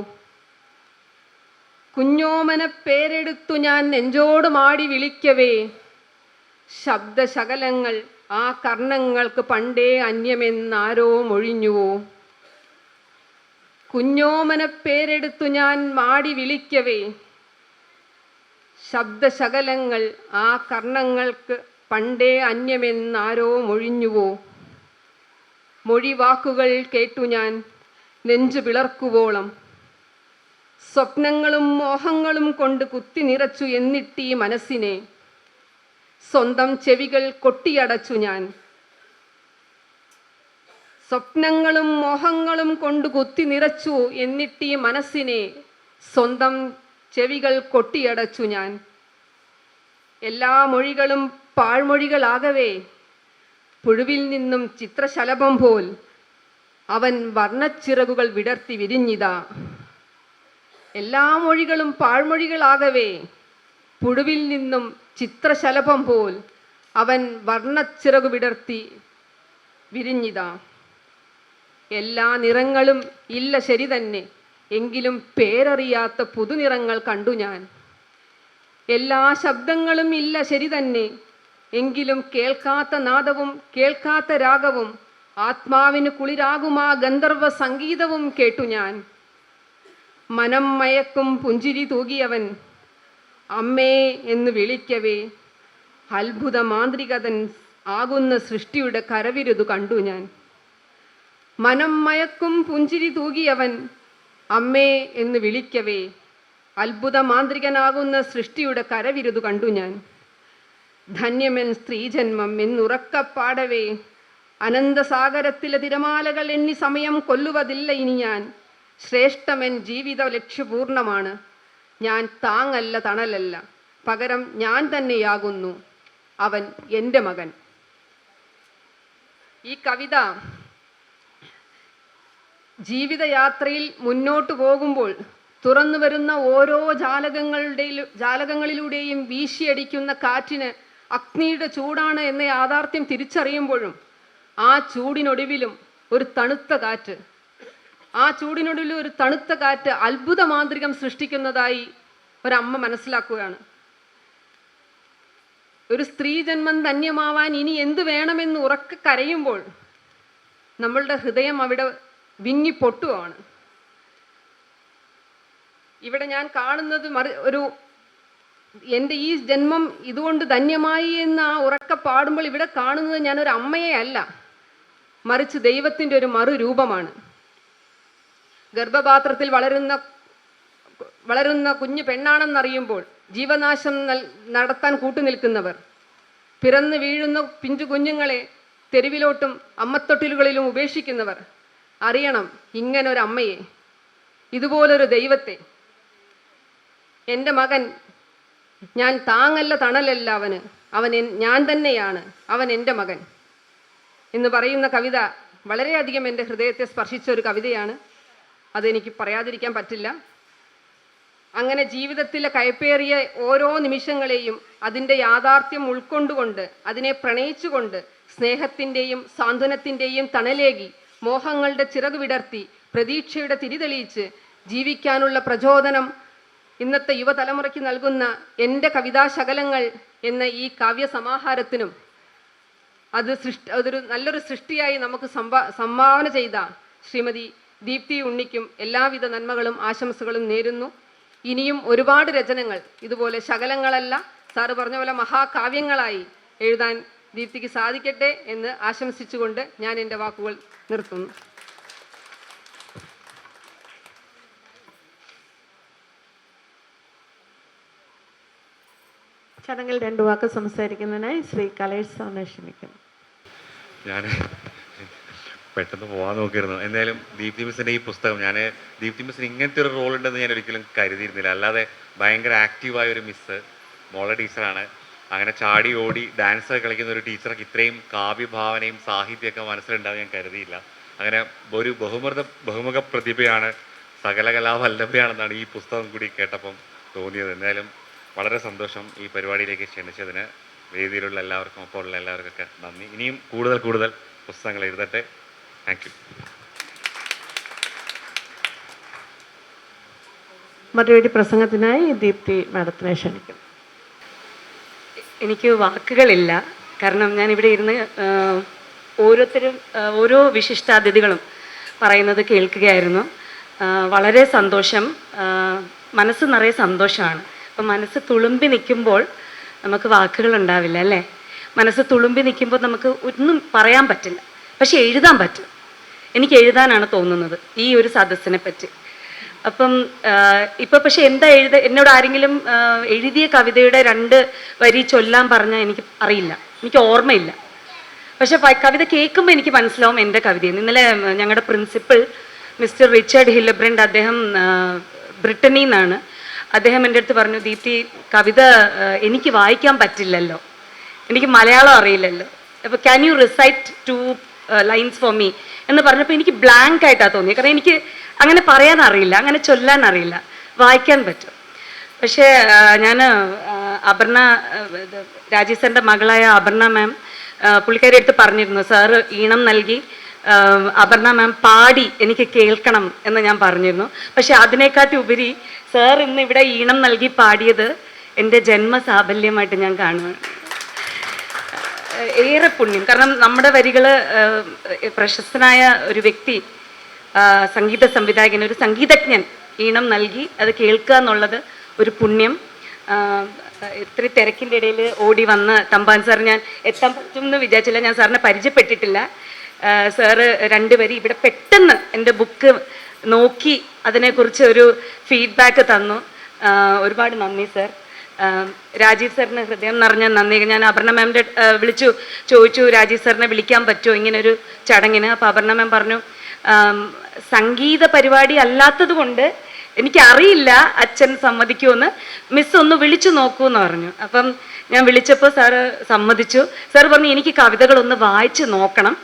കുഞ്ഞോമന പേരെടുത്തു ഞാൻ നെഞ്ചോട് മാടി വിളിക്കവേ ശബ്ദശകലങ്ങൾ ആ കർണങ്ങൾക്ക് പണ്ടേ അന്യമെന്നാരോ മൊഴിഞ്ഞുവോ. കുഞ്ഞോമന പേരെടുത്തു ഞാൻ മാടി വിളിക്കവേ ശബ്ദശകലങ്ങൾ ആ കർണങ്ങൾക്ക് പണ്ടേ അന്യമെന്നാരോ മൊഴിഞ്ഞുവോ, മൊഴിവാക്കുകൾ കേട്ടു ഞാൻ നെഞ്ചു പിളർക്കുവോളം. സ്വപ്നങ്ങളും മോഹങ്ങളും കൊണ്ട് കുത്തി നിറച്ചു എന്നിട്ടീ മനസ്സിനെ സ്വന്തം ചെവികൾ കൊട്ടിയടച്ചു ഞാൻ. സ്വപ്നങ്ങളും മോഹങ്ങളും കൊണ്ട് കുത്തി നിറച്ചു എന്നിട്ടീ മനസ്സിനെ സ്വന്തം ചെവികൾ കൊട്ടിയടച്ചു ഞാൻ. എല്ലാ മൊഴികളും പാഴ്മൊഴികളാകവേ പുഴുവിൽ നിന്നും ചിത്രശലഭം പോൽ അവൻ വർണ്ണച്ചിറകുകൾ വിടർത്തി വിരിഞ്ഞിതാ. എല്ലാ മൊഴികളും പാഴ്മൊഴികളാകവേ പുഴുവിൽ നിന്നും ചിത്രശലഭം പോൽ അവൻ വർണ്ണച്ചിറകു വിടർത്തി വിരിഞ്ഞിതാ. എല്ലാ നിറങ്ങളും ഇല്ല ശരി തന്നെ, എങ്കിലും പേരറിയാത്ത പുതുനിറങ്ങൾ കണ്ടു ഞാൻ. എല്ലാ ശബ്ദങ്ങളും ഇല്ല ശരി തന്നെ, എങ്കിലും കേൾക്കാത്ത നാദവും കേൾക്കാത്ത രാഗവും ആത്മാവിന് കുളിരാകുമാ ഗന്ധർവ സംഗീതവും കേട്ടു ഞാൻ. മനം മയക്കും പുഞ്ചിരി തൂകിയവൻ അമ്മേ എന്ന് വിളിക്കവേ അത്ഭുത മാന്ത്രികതൻ ആകുന്ന സൃഷ്ടിയുടെ കരവിരുതു കണ്ടു ഞാൻ. മനം മയക്കും പുഞ്ചിരി തൂകിയവൻ അമ്മേ എന്ന് വിളിക്കവേ അത്ഭുത മാന്ത്രികനാകുന്ന സൃഷ്ടിയുടെ കരവിരുതു കണ്ടു ഞാൻ. ധന്യമെൻ സ്ത്രീജന്മം എന്നുറക്കപ്പാടവേ അനന്തസാഗരത്തിലെ തിരമാലകൾ എണ്ണി സമയം കൊല്ലുവതില്ല ഇനി ഞാൻ. ശ്രേഷ്ഠമെൻ ജീവിത ലക്ഷ്യപൂർണ്ണമാണ്. ഞാൻ താങ്ങല്ല തണലല്ല, പകരം ഞാൻ തന്നെയാകുന്നു അവൻ എൻ്റെ മകൻ. ഈ കവിത ജീവിതയാത്രയിൽ മുന്നോട്ടു പോകുമ്പോൾ തുറന്നു വരുന്ന ഓരോ ജാലകങ്ങളിലൂടെയും വീശിയടിക്കുന്ന കാറ്റിന് അഗ്നിയുടെ ചൂടാണ് എന്ന യാഥാർത്ഥ്യം തിരിച്ചറിയുമ്പോഴും ആ ചൂടിനൊടുവിലും ഒരു തണുത്ത കാറ്റ്, അത്ഭുത മാന്ത്രികം സൃഷ്ടിക്കുന്നതായി ഒരമ്മ മനസ്സിലാക്കുകയാണ്. ഒരു സ്ത്രീ ജന്മം ധന്യമാവാൻ ഇനി എന്ത് വേണമെന്ന് ഉറക്കെ കരയുമ്പോൾ നമ്മളുടെ ഹൃദയം അവിടെ വിങ്ങി പൊട്ടുകയാണ്. ഇവിടെ ഞാൻ കാണുന്നത് എൻ്റെ ഈ ജന്മം ഇതുകൊണ്ട് ധന്യമായി എന്ന് ആ ഉറക്കെ പാടുമ്പോൾ ഇവിടെ കാണുന്നത് ഞാനൊരു അമ്മയെ അല്ല, മറിച്ച് ദൈവത്തിൻ്റെ ഒരു മറുരൂപമാണ്. ഗർഭപാത്രത്തിൽ വളരുന്ന കുഞ്ഞു പെണ്ണാണെന്നറിയുമ്പോൾ ജീവനാശം നടത്താൻ കൂട്ടുനിൽക്കുന്നവർ, പിറന്നു വീഴുന്ന പിഞ്ചു കുഞ്ഞുങ്ങളെ തെരുവിലോട്ടും അമ്മത്തൊട്ടിലുകളിലും ഉപേക്ഷിക്കുന്നവർ അറിയണം ഇങ്ങനൊരു അമ്മയെ, ഇതുപോലൊരു ദൈവത്തെ. എൻ്റെ മകൻ ഞാൻ താങ്ങല്ല തണലല്ല അവൻ ഞാൻ തന്നെയാണ്, അവൻ എൻ്റെ മകൻ എന്ന് പറയുന്ന കവിത വളരെയധികം എൻ്റെ ഹൃദയത്തെ സ്പർശിച്ച ഒരു കവിതയാണ്. അതെനിക്ക് പറയാതിരിക്കാൻ പറ്റില്ല. അങ്ങനെ ജീവിതത്തിലെ കയ്പേറിയ ഓരോ നിമിഷങ്ങളെയും അതിൻ്റെ യാഥാർത്ഥ്യം ഉൾക്കൊണ്ടുകൊണ്ട്, അതിനെ പ്രണയിച്ചുകൊണ്ട്, സ്നേഹത്തിൻ്റെയും സാന്ത്വനത്തിൻ്റെയും തണലേകി മോഹങ്ങളുടെ ചിറക് വിടർത്തി പ്രതീക്ഷയുടെ തിരിതെളിയിച്ച് ജീവിക്കാനുള്ള പ്രചോദനം ഇന്നത്തെ യുവതലമുറയ്ക്ക് നൽകുന്ന എൻ്റെ കവിതാശകലങ്ങൾ എന്ന ഈ കാവ്യസമാഹാരത്തിനും അതൊരു നല്ലൊരു സൃഷ്ടിയായി നമുക്ക് സംഭാവന ചെയ്ത ശ്രീമതി ദീപ്തി ഉണ്ണിക്കും എല്ലാവിധ നന്മകളും ആശംസകളും നേരുന്നു. ഇനിയും ഒരുപാട് രചനകൾ ഇതുപോലെ ശകലങ്ങളല്ല, സാറ് പറഞ്ഞ പോലെ മഹാകാവ്യങ്ങളായി എഴുതാൻ ദീപ്തിക്ക് സാധിക്കട്ടെ എന്ന് ആശംസിച്ചുകൊണ്ട് ഞാൻ എൻ്റെ വാക്കുകൾ നിർത്തുന്നു. ചടങ്ങിൽ 2 വാക്ക് സംസാരിക്കുന്നതിനായി ശ്രീ കലേഷ് സാറിനെ ക്ഷണിക്കുന്നു. ഞാൻ പെട്ടെന്ന് പോകാൻ നോക്കിയിരുന്നു. എന്തായാലും ദീപ്തി മിസ്സിൻ്റെ ഈ പുസ്തകം, ദീപ്തി മിസ്സിന് ഇങ്ങനത്തെ ഒരു റോൾ ഉണ്ടെന്ന് ഞാൻ ഒരിക്കലും കരുതിയിരുന്നില്ല. അല്ലാതെ ഭയങ്കര ആക്റ്റീവായ ഒരു മിസ്സ്, മോളെ ടീച്ചറാണ്. അങ്ങനെ ചാടി ഓടി ഡാൻസ് കളിക്കുന്ന ഒരു ടീച്ചർക്ക് ഇത്രയും കാവ്യഭാവനയും സാഹിത്യമൊക്കെ മനസ്സിലുണ്ടാവും ഞാൻ കരുതിയില്ല. അങ്ങനെ ഒരു ബഹുമുഖ പ്രതിഭയാണ്, സകല കലാവല്ലഭയാണെന്നാണ് ഈ പുസ്തകം കൂടി കേട്ടപ്പം തോന്നിയത്. എന്തായാലും വളരെ സന്തോഷം ഈ പരിപാടിയിലേക്ക് ക്ഷണിച്ചതിന്. വേദിയിലുള്ള എല്ലാവർക്കും, ഒപ്പമുള്ള എല്ലാവർക്കൊക്കെ നന്ദി. ഇനിയും കൂടുതൽ പുസ്തകങ്ങൾ എഴുതട്ടെ. Thank you. മറുപടി പ്രസംഗത്തിനായി ദീപ്തി മാഡത്തിനെ ക്ഷണിക്കും. എനിക്ക് വാക്കുകളില്ല, കാരണം ഞാനിവിടെ ഇരുന്ന് ഓരോരുത്തരും ഓരോ വിശിഷ്ടാതിഥികളും പറയുന്നത് കേൾക്കുകയായിരുന്നു. വളരെ സന്തോഷം, മനസ്സ് നിറയെ സന്തോഷമാണ്. അപ്പം മനസ്സ് തുളുമ്പി നിൽക്കുമ്പോൾ നമുക്ക് വാക്കുകൾ ഉണ്ടാവില്ല അല്ലേ. മനസ്സ് തുളുമ്പി നിൽക്കുമ്പോൾ നമുക്ക് ഒന്നും പറയാൻ പറ്റില്ല, പക്ഷെ എഴുതാൻ പറ്റും. എനിക്ക് എഴുതാനാണ് തോന്നുന്നത് ഈ ഒരു സദസ്സിനെ പറ്റി. അപ്പം ഇപ്പം പക്ഷെ എന്താ എന്നോട് ആരെങ്കിലും എഴുതിയ കവിതയുടെ 2 വരി ചൊല്ലാൻ പറഞ്ഞാൽ എനിക്ക് അറിയില്ല, എനിക്ക് ഓർമ്മയില്ല. പക്ഷെ കവിത കേൾക്കുമ്പോൾ എനിക്ക് മനസ്സിലാവും എൻ്റെ കവിതയെന്ന്. ഇന്നലെ ഞങ്ങളുടെ പ്രിൻസിപ്പൽ മിസ്റ്റർ റിച്ചാർഡ് ഹില്ലബ്രണ്ട്, അദ്ദേഹം ബ്രിട്ടനിൽ നിന്നാണ്. അദ്ദേഹം എൻ്റെ അടുത്ത് പറഞ്ഞു, ദീപ്തി കവിത എനിക്ക് വായിക്കാൻ പറ്റില്ലല്ലോ, എനിക്ക് മലയാളം അറിയില്ലല്ലോ, അപ്പോൾ can you recite 2 lines for me എന്ന് പറഞ്ഞപ്പോൾ എനിക്ക് ബ്ലാങ്ക് ആയിട്ടാണ് തോന്നിയത്. കാരണം എനിക്ക് അങ്ങനെ പറയാൻ അറിയില്ല, അങ്ങനെ ചൊല്ലാൻ അറിയില്ല, വായിക്കാൻ പറ്റും. പക്ഷേ ഞാൻ അപർണ, രാജീവ് സാറിൻ്റെ മകളായ അപർണ മാം, പുള്ളിക്കാരി അടുത്ത് പറഞ്ഞിരുന്നു, സാറ് ഈണം നൽകി അപർണ മാം പാടി എനിക്ക് കേൾക്കണം എന്ന് ഞാൻ പറഞ്ഞിരുന്നു. പക്ഷെ അതിനെക്കാട്ടി ഉപരി സാർ ഇന്ന് ഇവിടെ ഈണം നൽകി പാടിയത് എൻ്റെ ജന്മസാഫല്യമായിട്ട് ഞാൻ കാണുകയാണ്. ഏറെ പുണ്യം. കാരണം നമ്മുടെ വരികൾ പ്രശസ്തനായ ഒരു വ്യക്തി, സംഗീത സംവിധായകൻ, ഒരു സംഗീതജ്ഞൻ ഈണം നൽകി അത് കേൾക്കുക എന്നുള്ളത് ഒരു പുണ്യം. ഇത്ര തിരക്കിൻ്റെ ഇടയിൽ ഓടി വന്ന് തമ്പാൻ സാർ, ഞാൻ എത്താൻ പറ്റുമെന്ന് വിചാരിച്ചില്ല, ഞാൻ സാറിനെ പരിചയപ്പെട്ടിട്ടില്ല. സാറ് 2 വരി ഇവിടെ പെട്ടെന്ന് എൻ്റെ ബുക്ക് നോക്കി അതിനെക്കുറിച്ച് ഒരു ഫീഡ്ബാക്ക് തന്നു. ഒരുപാട് നന്ദി സാർ. രാജീവ് സാറിന് ഹൃദയം നിറഞ്ഞ നന്ദി. ഞാൻ അപർണ മാമിൻ്റെ ചോദിച്ചു രാജീവ് സാറിനെ വിളിക്കാൻ പറ്റുമോ ഇങ്ങനൊരു ചടങ്ങിന്. അപ്പോൾ അപർണ മാം പറഞ്ഞു, സംഗീത പരിപാടി അല്ലാത്തത് കൊണ്ട് എനിക്കറിയില്ല അച്ഛൻ സമ്മതിക്കുമെന്ന്, മിസ് ഒന്ന് വിളിച്ചു നോക്കൂ എന്ന് പറഞ്ഞു. അപ്പം ഞാൻ വിളിച്ചപ്പോൾ സാറ് സമ്മതിച്ചു. സാർ പറഞ്ഞു, എനിക്ക് കവിതകളൊന്ന് വായിച്ച് നോക്കണം,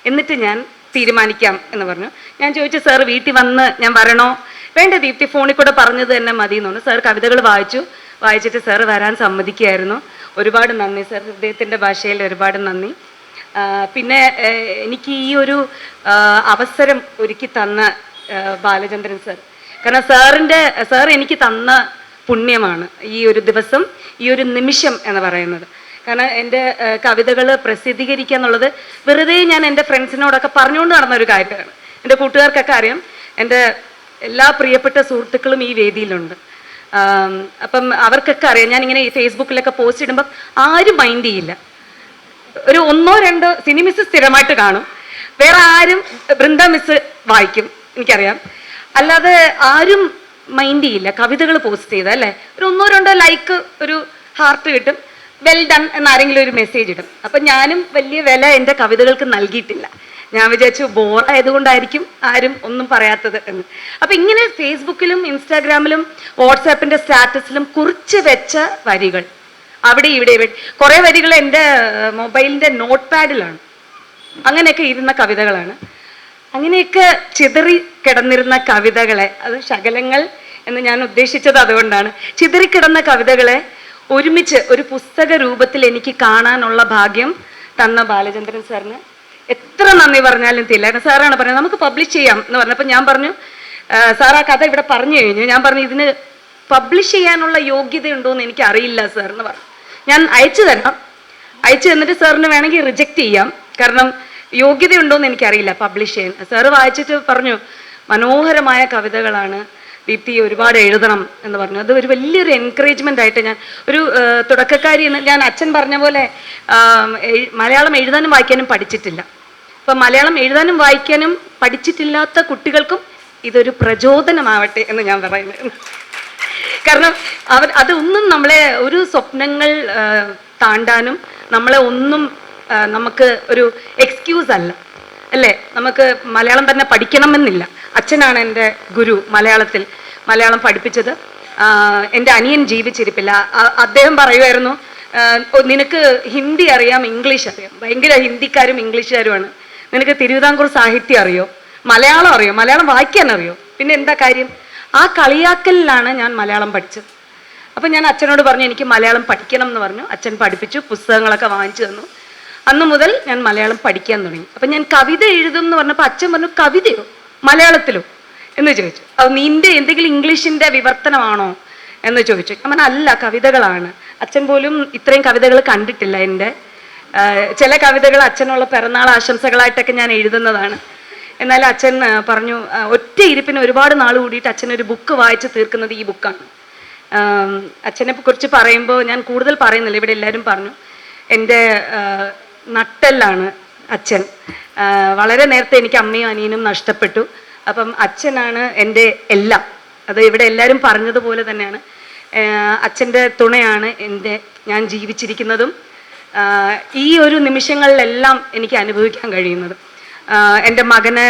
എന്നിട്ട് ഞാൻ തീരുമാനിക്കാം എന്ന് പറഞ്ഞു. ഞാൻ ചോദിച്ചു, സാർ വീട്ടിൽ വന്ന് ഞാൻ വരണോ? വേണ്ട ദീപ്തി, ഫോണിൽ കൂടെ പറഞ്ഞത് തന്നെ മതി എന്ന് പറഞ്ഞു. സാർ കവിതകൾ വായിച്ചിട്ട് സാറ് വരാൻ സമ്മതിക്കുകയായിരുന്നു. ഒരുപാട് നന്ദി സാർ, ഹൃദയത്തിൻ്റെ ഭാഷയിൽ ഒരുപാട് നന്ദി. പിന്നെ എനിക്ക് ഈ ഒരു അവസരം ഒരുക്കി തന്ന ബാലചന്ദ്രൻ സാർ, കാരണം സാർ എനിക്ക് തന്ന പുണ്യമാണ് ഈ ഒരു ദിവസം, ഈ ഒരു നിമിഷം എന്ന് പറയുന്നത്. കാരണം എൻ്റെ കവിതകൾ പ്രസിദ്ധീകരിക്കുക എന്നുള്ളത് വെറുതെ ഞാൻ എൻ്റെ ഫ്രണ്ട്സിനോടൊക്കെ പറഞ്ഞുകൊണ്ട് നടന്നൊരു കാര്യമാണ്. എൻ്റെ കൂട്ടുകാർക്കൊക്കെ അറിയാം, എൻ്റെ എല്ലാ പ്രിയപ്പെട്ട സുഹൃത്തുക്കളും ഈ വേദിയിലുണ്ട്. അപ്പം അവർക്കൊക്കെ അറിയാം, ഞാനിങ്ങനെ ഈ ഫേസ്ബുക്കിലൊക്കെ പോസ്റ്റ് ഇടുമ്പം ആരും മൈൻഡ് ചെയ്യില്ല. ഒരു 1-2 സിനിമിസ് സ്ഥിരമായിട്ട് കാണും, വേറെ ആരും ബൃന്ദ മിസ് വായിക്കും, എനിക്കറിയാം. അല്ലാതെ ആരും മൈൻഡ് ചെയ്യില്ല കവിതകൾ പോസ്റ്റ് ചെയ്താൽ, അല്ലേ? ഒരു 1-2 ലൈക്ക്, ഒരു ഹാർട്ട് കിട്ടും, വെൽ ഡൺ എന്നാരെങ്കിലും ഒരു മെസ്സേജ് ഇടും. അപ്പം ഞാനും വലിയ വില എൻ്റെ കവിതകൾക്ക് നൽകിയിട്ടില്ല. ഞാൻ വിചാരിച്ചു ബോറായതുകൊണ്ടായിരിക്കും ആരും ഒന്നും പറയാത്തത് എന്ന്. അപ്പം ഇങ്ങനെ ഫേസ്ബുക്കിലും ഇൻസ്റ്റാഗ്രാമിലും വാട്സാപ്പിൻ്റെ സ്റ്റാറ്റസിലും കുറിച്ച് വെച്ച വരികൾ അവിടെ ഇവിടെ കുറേ വരികൾ എൻ്റെ മൊബൈലിൻ്റെ നോട്ട് പാഡിലാണ്. അങ്ങനെയൊക്കെ ഇരുന്ന കവിതകളാണ്. അങ്ങനെയൊക്കെ ചിതറി കിടന്നിരുന്ന കവിതകളെ, അത് ശകലങ്ങൾ എന്ന് ഞാൻ ഉദ്ദേശിച്ചത് അതുകൊണ്ടാണ്, ചിതറിക്കിടന്ന കവിതകളെ ഒരുമിച്ച് ഒരു പുസ്തക രൂപത്തിൽ എനിക്ക് കാണാനുള്ള ഭാഗ്യം തന്ന ബാലചന്ദ്രൻ സാറിന് എത്ര നന്ദി പറഞ്ഞാലും തീരില്ല. സാറാണ് പറഞ്ഞത് നമുക്ക് പബ്ലിഷ് ചെയ്യാം എന്ന് പറഞ്ഞപ്പോൾ ഞാൻ പറഞ്ഞു, സാർ ആ കഥ ഇവിടെ പറഞ്ഞു കഴിഞ്ഞു. ഞാൻ പറഞ്ഞു, ഇതിന് പബ്ലിഷ് ചെയ്യാനുള്ള യോഗ്യതയുണ്ടോ എന്ന് എനിക്ക് അറിയില്ല സാർ എന്ന് പറഞ്ഞു. ഞാൻ അയച്ചു തരാം, അയച്ചു തന്നിട്ട് സാറിന് വേണമെങ്കിൽ റിജക്റ്റ് ചെയ്യാം, കാരണം യോഗ്യതയുണ്ടോ എന്ന് എനിക്കറിയില്ല പബ്ലിഷ് ചെയ്യാൻ. സാറ് വായിച്ചിട്ട് പറഞ്ഞു, മനോഹരമായ കവിതകളാണ് ദീപ്തി, ഒരുപാട് എഴുതണം എന്ന് പറഞ്ഞു. അത് ഒരു വലിയൊരു എൻകറേജ്മെൻ്റ് ആയിട്ട് ഞാൻ ഒരു തുടക്കക്കാരി എന്ന്, ഞാൻ അച്ഛൻ പറഞ്ഞ പോലെ മലയാളം എഴുതാനും വായിക്കാനും പഠിച്ചിട്ടില്ല. അപ്പം മലയാളം എഴുതാനും വായിക്കാനും പഠിച്ചിട്ടില്ലാത്ത കുട്ടികൾക്കും ഇതൊരു പ്രചോദനമാവട്ടെ എന്ന് ഞാൻ പറയുന്നത്. കാരണം അതൊന്നും നമ്മളെ ഒരു സ്വപ്നങ്ങൾ താണ്ടാനും നമ്മളെ ഒന്നും നമുക്ക് ഒരു എക്സ്ക്യൂസ് അല്ല, അല്ലേ? നമുക്ക് മലയാളം തന്നെ പഠിക്കണമെന്നില്ല. അച്ഛനാണ് എൻ്റെ ഗുരു മലയാളം പഠിപ്പിച്ചത്. എൻ്റെ അനിയൻ ജീവിച്ചിരിപ്പില്ല. അദ്ദേഹം പറയുമായിരുന്നു, നിനക്ക് ഹിന്ദി അറിയാം, ഇംഗ്ലീഷ് അറിയാം, ഭയങ്കര ഹിന്ദിക്കാരും ഇംഗ്ലീഷുകാരുമാണ്, നിനക്ക് തിരുവിതാംകൂർ സാഹിത്യം അറിയോ, മലയാളം അറിയോ, മലയാളം വായിക്കാൻ അറിയോ, പിന്നെ എന്താ കാര്യം? ആ കളിയാക്കലിലാണ് ഞാൻ മലയാളം പഠിച്ചത്. അപ്പം ഞാൻ അച്ഛനോട് പറഞ്ഞു, എനിക്ക് മലയാളം പഠിക്കണം എന്ന് പറഞ്ഞു. അച്ഛൻ പഠിപ്പിച്ചു, പുസ്തകങ്ങളൊക്കെ വാങ്ങിച്ചു തന്നു. അന്ന് മുതൽ ഞാൻ മലയാളം പഠിക്കാൻ തുടങ്ങി. അപ്പം ഞാൻ കവിത എഴുതും എന്ന് പറഞ്ഞപ്പോൾ അച്ഛൻ പറഞ്ഞു, കവിതയോ മലയാളത്തിലോ എന്ന് ചോദിച്ചു. അത് നിന്റെ എന്തെങ്കിലും ഇംഗ്ലീഷിൻ്റെ വിവർത്തനമാണോ എന്ന് ചോദിച്ചു. ഞാൻ പറഞ്ഞു, അല്ല, കവിതകളാണ്. അച്ഛൻ പോലും ഇത്രയും കവിതകൾ കണ്ടിട്ടില്ല എൻ്റെ. ചില കവിതകൾ അച്ഛനുള്ള പിറന്നാൾ ആശംസകളായിട്ടൊക്കെ ഞാൻ എഴുതുന്നതാണ്. എന്നാൽ അച്ഛൻ പറഞ്ഞു, ഒറ്റ ഇരിപ്പിന് ഒരുപാട് നാൾ കൂടിയിട്ട് അച്ഛനൊരു ബുക്ക് വായിച്ച് തീർക്കുന്നത് ഈ ബുക്കാണ്. അച്ഛനെ കുറിച്ച് പറയുമ്പോൾ ഞാൻ കൂടുതൽ പറയുന്നില്ല, ഇവിടെ എല്ലാവരും പറഞ്ഞു. എൻ്റെ നട്ടെല്ലാണ് അച്ഛൻ. വളരെ നേരത്തെ എനിക്ക് അമ്മയും അനിയനും നഷ്ടപ്പെട്ടു. അപ്പം അച്ഛനാണ് എൻ്റെ എല്ലാം. അത് ഇവിടെ എല്ലാവരും പറഞ്ഞതുപോലെ തന്നെയാണ്. അച്ഛൻ്റെ തുണയാണ് ഞാൻ ജീവിച്ചിരിക്കുന്നതും ഈ ഒരു നിമിഷങ്ങളിലെല്ലാം എനിക്ക് അനുഭവിക്കാൻ കഴിയുന്നത്. എൻ്റെ മകനെ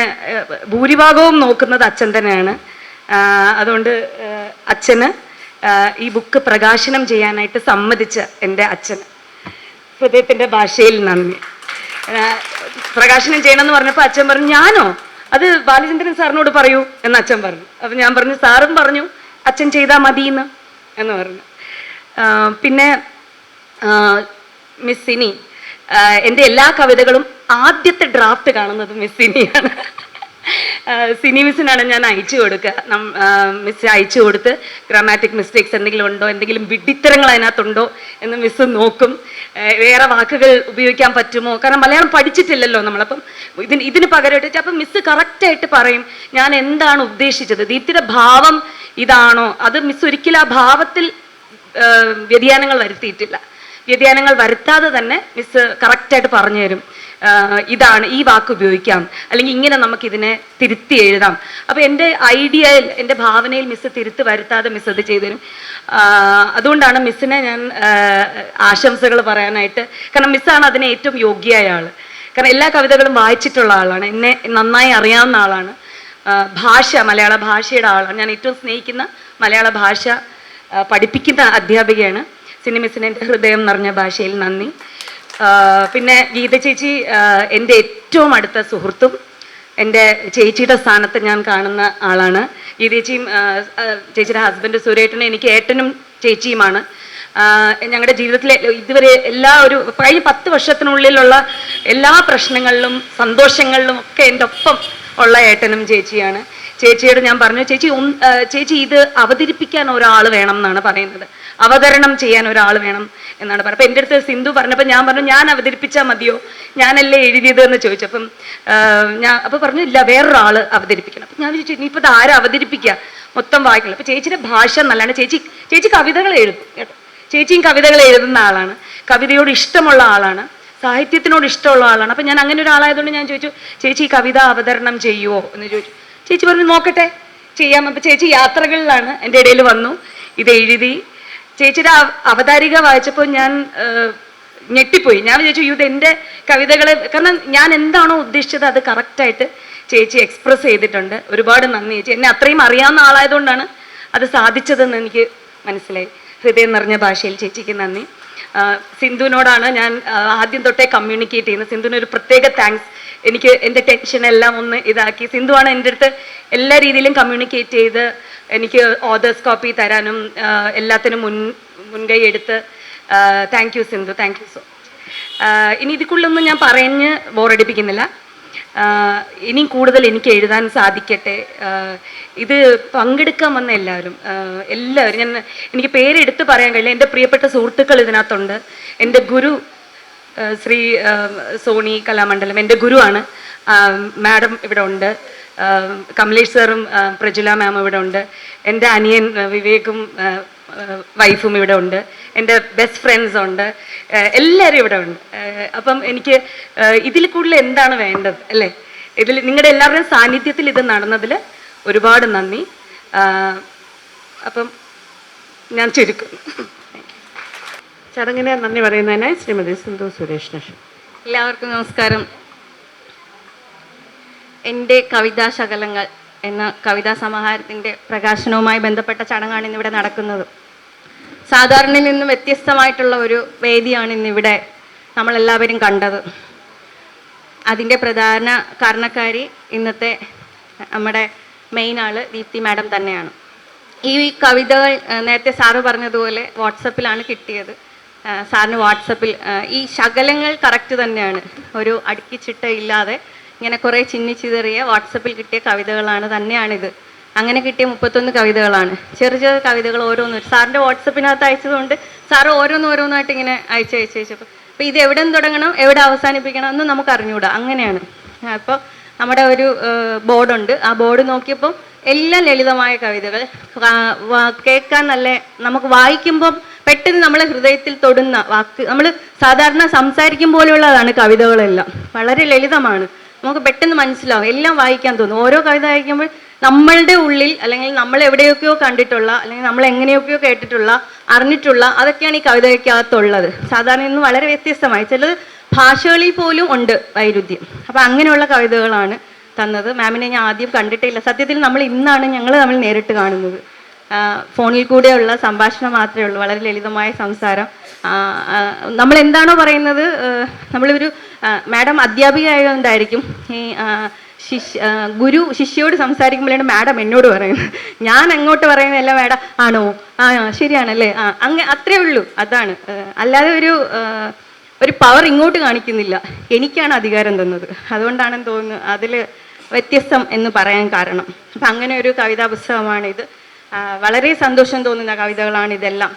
ഭൂരിഭാഗവും നോക്കുന്നത് അച്ഛൻ തന്നെയാണ്. അതുകൊണ്ട് അച്ഛന് ഈ ബുക്ക് പ്രകാശനം ചെയ്യാനായിട്ട് സമ്മതിച്ച എൻ്റെ അച്ഛൻ ഹൃദയത്തിൻ്റെ ഭാഷയിൽ നന്ദി. പ്രകാശനം ചെയ്യണമെന്ന് പറഞ്ഞപ്പോൾ അച്ഛൻ പറഞ്ഞു, ഞാനോ? അത് ബാലചന്ദ്രൻ സാറിനോട് പറയൂ എന്ന് അച്ഛൻ പറഞ്ഞു. അപ്പം ഞാൻ പറഞ്ഞു, സാറും പറഞ്ഞു അച്ഛൻ ചെയ്താൽ മതി എന്ന് പറഞ്ഞു. പിന്നെ മിസ് സിനി, എൻ്റെ എല്ലാ കവിതകളും ആദ്യത്തെ ഡ്രാഫ്റ്റ് കാണുന്നത് മിസ് സിനിയാണ്. സിനി മിസ്സിനാണ് ഞാൻ അയച്ചു കൊടുക്കുക. മിസ് അയച്ചു കൊടുത്ത് ഗ്രാമാറ്റിക് മിസ്റ്റേക്സ് എന്തെങ്കിലും ഉണ്ടോ, എന്തെങ്കിലും വിഡ്ഢിത്തരങ്ങൾ അതിനകത്തുണ്ടോ എന്ന് മിസ്സ് നോക്കും. വേറെ വാക്കുകൾ ഉപയോഗിക്കാൻ പറ്റുമോ, കാരണം മലയാളം പഠിച്ചിട്ടില്ലല്ലോ നമ്മളപ്പം. ഇതിന് പകരമായിട്ട് അപ്പം മിസ്സ് കറക്റ്റായിട്ട് പറയും ഞാൻ എന്താണ് ഉദ്ദേശിച്ചത്, ദീപ്തിയുടെ ഭാവം ഇതാണോ. അത് മിസ് ഒരിക്കലും ആ ഭാവത്തിൽ വ്യതിയാനങ്ങൾ വരുത്തിയിട്ടില്ല. വ്യതിയാനങ്ങൾ വരുത്താതെ തന്നെ മിസ്സ് കറക്റ്റായിട്ട് പറഞ്ഞു തരും, ഇതാണ് ഈ വാക്ക് ഉപയോഗിക്കാം, അല്ലെങ്കിൽ ഇങ്ങനെ നമുക്കിതിനെ തിരുത്തി എഴുതാം. അപ്പോൾ എൻ്റെ ഐഡിയയിൽ, എൻ്റെ ഭാവനയിൽ മിസ്സ് തിരുത്തി വരുത്താതെ മിസ്സ് അത് ചെയ്തു തരും. അതുകൊണ്ടാണ് മിസ്സിനെ ഞാൻ ആശംസകൾ പറയാനായിട്ട്, കാരണം മിസ്സാണ് അതിന് ഏറ്റവും യോഗ്യയായ ആൾ. കാരണം എല്ലാ കവിതകളും വായിച്ചിട്ടുള്ള ആളാണ്, എന്നെ നന്നായി അറിയാവുന്ന ആളാണ്. ഭാഷ, മലയാള ഭാഷയുടെ ആളാണ്. ഞാൻ ഏറ്റവും സ്നേഹിക്കുന്ന മലയാള ഭാഷ പഠിപ്പിക്കുന്ന അധ്യാപികയാണ്. സിനി മിസ്സിന് എൻ്റെ ഹൃദയം നിറഞ്ഞ ഭാഷയിൽ നന്ദി. പിന്നെ ഗീത ചേച്ചി എൻ്റെ ഏറ്റവും അടുത്ത സുഹൃത്തും എൻ്റെ ചേച്ചിയുടെ സ്ഥാനത്ത് ഞാൻ കാണുന്ന ആളാണ്. ഗീത ചേച്ചിയും ചേച്ചിയുടെ ഹസ്ബൻഡ് സുരേട്ടനും എനിക്ക് ഏട്ടനും ചേച്ചിയുമാണ്. ഞങ്ങളുടെ ജീവിതത്തിലെ ഇതുവരെ കഴിഞ്ഞ 10 വർഷത്തിനുള്ളിലുള്ള എല്ലാ പ്രശ്നങ്ങളിലും സന്തോഷങ്ങളിലും ഒക്കെ എൻ്റെ ഒപ്പം ഉള്ള ഏട്ടനും ചേച്ചിയാണ്. ചേച്ചിയോട് ഞാൻ പറഞ്ഞു, ചേച്ചി ഇത് അവതരിപ്പിക്കാൻ ഒരാൾ വേണം എന്നാണ് പറയുന്നത്, അവതരണം ചെയ്യാൻ ഒരാൾ വേണം എന്നാണ് പറഞ്ഞത്. അപ്പം എൻ്റെ അടുത്ത് സിന്ധു പറഞ്ഞപ്പോൾ ഞാൻ പറഞ്ഞു, ഞാൻ അവതരിപ്പിച്ചാൽ മതിയോ, ഞാനല്ലേ എഴുതിയത് എന്ന് ചോദിച്ചപ്പം അപ്പോൾ പറഞ്ഞു ഇല്ല, വേറൊരാൾ അവതരിപ്പിക്കണം. അപ്പം ഞാൻ ചോദിച്ചു ഇനിയിപ്പോൾ ഇത് ആരും അവതരിപ്പിക്കുക, മൊത്തം വായിക്കണം. അപ്പോൾ ചേച്ചിയുടെ ഭാഷ നല്ലതാണ്. ചേച്ചി കവിതകൾ എഴുതും കേട്ടോ. ചേച്ചിയും കവിതകൾ എഴുതുന്ന ആളാണ്, കവിതയോട് ഇഷ്ടമുള്ള ആളാണ്, സാഹിത്യത്തിനോട് ഇഷ്ടമുള്ള ആളാണ്. അപ്പം ഞാൻ അങ്ങനെ ഒരാളായതുകൊണ്ട് ഞാൻ ചോദിച്ചു, ചേച്ചി ഈ കവിത അവതരണം ചെയ്യുമോ എന്ന് ചോദിച്ചു. ചേച്ചി പറഞ്ഞു നോക്കട്ടെ, ചെയ്യാം. അപ്പം ചേച്ചി യാത്രകളിലാണ് എൻ്റെ ഇടയിൽ വന്നു, ഇത് എഴുതി. ചേച്ചിയുടെ അവതാരിക വായിച്ചപ്പോൾ ഞാൻ ഞെട്ടിപ്പോയി. ഞാൻ വിചാരിച്ചു ഇത് എൻ്റെ കവിതകൾ, കാരണം ഞാൻ എന്താണോ ഉദ്ദേശിച്ചത് അത് കറക്റ്റായിട്ട് ചേച്ചി എക്സ്പ്രസ് ചെയ്തിട്ടുണ്ട്. ഒരുപാട് നന്ദി ചേച്ചി. എന്നെ അത്രയും അറിയാവുന്ന ആളായതുകൊണ്ടാണ് അത് സാധിച്ചതെന്ന് എനിക്ക് മനസ്സിലായി. ഹൃദയം നിറഞ്ഞ ഭാഷയിൽ ചേച്ചിക്ക് നന്ദി. സിന്ധുവിനോടാണ് ഞാൻ ആദ്യം തൊട്ടേ കമ്മ്യൂണിക്കേറ്റ് ചെയ്യുന്നത്. സിന്ധുവിന് ഒരു പ്രത്യേക താങ്ക്സ്. എനിക്ക് എൻ്റെ ടെൻഷനെല്ലാം ഒന്ന് ഇതാക്കി. സിന്ധുവാണ് എൻ്റെ അടുത്ത് എല്ലാ രീതിയിലും കമ്മ്യൂണിക്കേറ്റ് ചെയ്ത് എനിക്ക് ഓതേഴ്സ് കോപ്പി തരാനും എല്ലാത്തിനും മുൻകൈ എടുത്ത്. Thank you Sindhu, thank you so much. ഇനി ഇതിക്കുള്ളൊന്നും ഞാൻ പറഞ്ഞ് ബോറടിപ്പിക്കുന്നില്ല. ഇനിയും കൂടുതൽ എനിക്ക് എഴുതാൻ സാധിക്കട്ടെ. ഇത് പങ്കെടുക്കാൻ വന്ന എല്ലാവരും എനിക്ക് പേരെടുത്ത് പറയാൻ കഴിയില്ല. എൻ്റെ പ്രിയപ്പെട്ട സുഹൃത്തുക്കൾ ഇതിനകത്തുണ്ട്. എൻ്റെ ഗുരു ശ്രീ സോണി കലാമണ്ഡലം എൻ്റെ ഗുരുവാണ്. മാഡം ഇവിടെ ഉണ്ട്, കമലേഷ് സാറും പ്രജുല മാം ഇവിടെ ഉണ്ട്, എൻ്റെ അനിയൻ വിവേകും വൈഫും ഇവിടെ ഉണ്ട്, എൻ്റെ ബെസ്റ്റ് ഫ്രണ്ട്സ് ഉണ്ട്, എല്ലാവരും ഇവിടെ ഉണ്ട്. അപ്പം എനിക്ക് ഇതിൽ കൂടുതൽ എന്താണ് വേണ്ടത് അല്ലേ? നിങ്ങളുടെ എല്ലാവരുടെയും സാന്നിധ്യത്തിൽ ഇത് നടന്നതിൽ ഒരുപാട് നന്ദി. അപ്പം ഞാൻ ചുരുക്കുന്നു. ചടങ്ങിനെ നന്ദി പറയുന്നതിനായി ശ്രീമതി സിന്ധു സുരേഷ്. എല്ലാവർക്കും നമസ്കാരം. എൻ്റെ കവിതാശകലങ്ങൾ എന്ന കവിതാ സമാഹാരത്തിൻ്റെ പ്രകാശനവുമായി ബന്ധപ്പെട്ട ചടങ്ങാണ് ഇന്നിവിടെ നടക്കുന്നത്. സാധാരണയിൽ നിന്നും വ്യത്യസ്തമായിട്ടുള്ള ഒരു വേദിയാണ് ഇന്നിവിടെ നമ്മളെല്ലാവരും കണ്ടത്. അതിൻ്റെ പ്രധാന കാരണക്കാരി ഇന്നത്തെ നമ്മുടെ മെയിൻ ആള് ദീപ്തി മാഡം തന്നെയാണ്. ഈ കവിതകൾ നേരത്തെ സാറ് പറഞ്ഞതുപോലെ വാട്സപ്പിലാണ് കിട്ടിയത്. സാറിന് വാട്സപ്പിൽ ഈ ശകലങ്ങൾ കറക്റ്റ് തന്നെയാണ്, ഒരു അടുക്കിച്ചിട്ട ഇല്ലാതെ ഇങ്ങനെ കുറേ ചിന്നിച്ചിതറിയ വാട്സപ്പിൽ കിട്ടിയ കവിതകളാണ് തന്നെയാണിത്. അങ്ങനെ കിട്ടിയ 31 കവിതകളാണ്. ചെറിയ ചെറിയ കവിതകൾ ഓരോന്നും സാറിൻ്റെ വാട്സപ്പിനകത്ത് അയച്ചതുകൊണ്ട് സാറ് ഓരോന്നായിട്ട് ഇങ്ങനെ അയച്ചപ്പോൾ അപ്പോൾ ഇത് എവിടെ നിന്ന് തുടങ്ങണം എവിടെ അവസാനിപ്പിക്കണം എന്ന് നമുക്ക് അറിഞ്ഞുകൂടാ. അങ്ങനെയാണ്. അപ്പോൾ നമ്മുടെ ഒരു ബോർഡുണ്ട്. ആ ബോർഡ് നോക്കിയപ്പോൾ എല്ലാം ലളിതമായ കവിതകൾ, കേൾക്കാൻ നല്ല, നമുക്ക് വായിക്കുമ്പം പെട്ടെന്ന് നമ്മളെ ഹൃദയത്തിൽ തൊടുന്ന വാക്ക്, നമ്മൾ സാധാരണ സംസാരിക്കും പോലെയുള്ളതാണ് കവിതകളെല്ലാം. വളരെ ലളിതമാണ്, നമുക്ക് പെട്ടെന്ന് മനസ്സിലാവും, എല്ലാം വായിക്കാൻ തോന്നും. ഓരോ കവിത വായിക്കുമ്പോൾ നമ്മളുടെ ഉള്ളിൽ അല്ലെങ്കിൽ നമ്മൾ എവിടെയൊക്കെയോ കണ്ടിട്ടുള്ള അല്ലെങ്കിൽ നമ്മൾ എങ്ങനെയൊക്കെയോ കേട്ടിട്ടുള്ള അറിഞ്ഞിട്ടുള്ള അതൊക്കെയാണ് ഈ കവിതയ്ക്കകത്തുള്ളത്. സാധാരണ ഇന്ന് വളരെ വ്യത്യസ്തമായി, ചിലത് ഭാഷകളിൽ പോലും ഉണ്ട് വൈരുദ്ധ്യം. അപ്പം അങ്ങനെയുള്ള കവിതകളാണ് തന്നത്. മാമിനെ ഞാൻ ആദ്യം കണ്ടിട്ടില്ല, സത്യത്തിൽ ഇന്നാണ് ഞങ്ങൾ തമ്മിൽ നേരിട്ട് കാണുന്നത്. ഫോണിൽ കൂടെയുള്ള സംഭാഷണം മാത്രമേ ഉള്ളൂ, വളരെ ലളിതമായ സംസാരം. നമ്മൾ എന്താണോ പറയുന്നത്, നമ്മളൊരു മാഡം അധ്യാപിക ആയതുകൊണ്ടായിരിക്കും ഈ ഗുരു ശിഷ്യയോട് സംസാരിക്കുമ്പോഴാണ് മാഡം എന്നോട് പറയുന്നത്. ഞാൻ അങ്ങോട്ട് പറയുന്നതല്ല മാഡം ആണോ, ശരിയാണല്ലേ, അത്രേ ഉള്ളൂ. അതാണ്, അല്ലാതെ ഒരു പവർ ഇങ്ങോട്ട് കാണിക്കുന്നില്ല. എനിക്കാണ് അധികാരം തന്നത്, അതുകൊണ്ടാണെന്ന് തോന്നുന്നു അതിൽ വ്യത്യസ്തം എന്ന് പറയാൻ കാരണം. അപ്പം അങ്ങനെ ഒരു കവിതാ പുസ്തകമാണിത്. വളരെ സന്തോഷം തോന്നുന്ന കവിതകളാണ് ഇതെല്ലാം.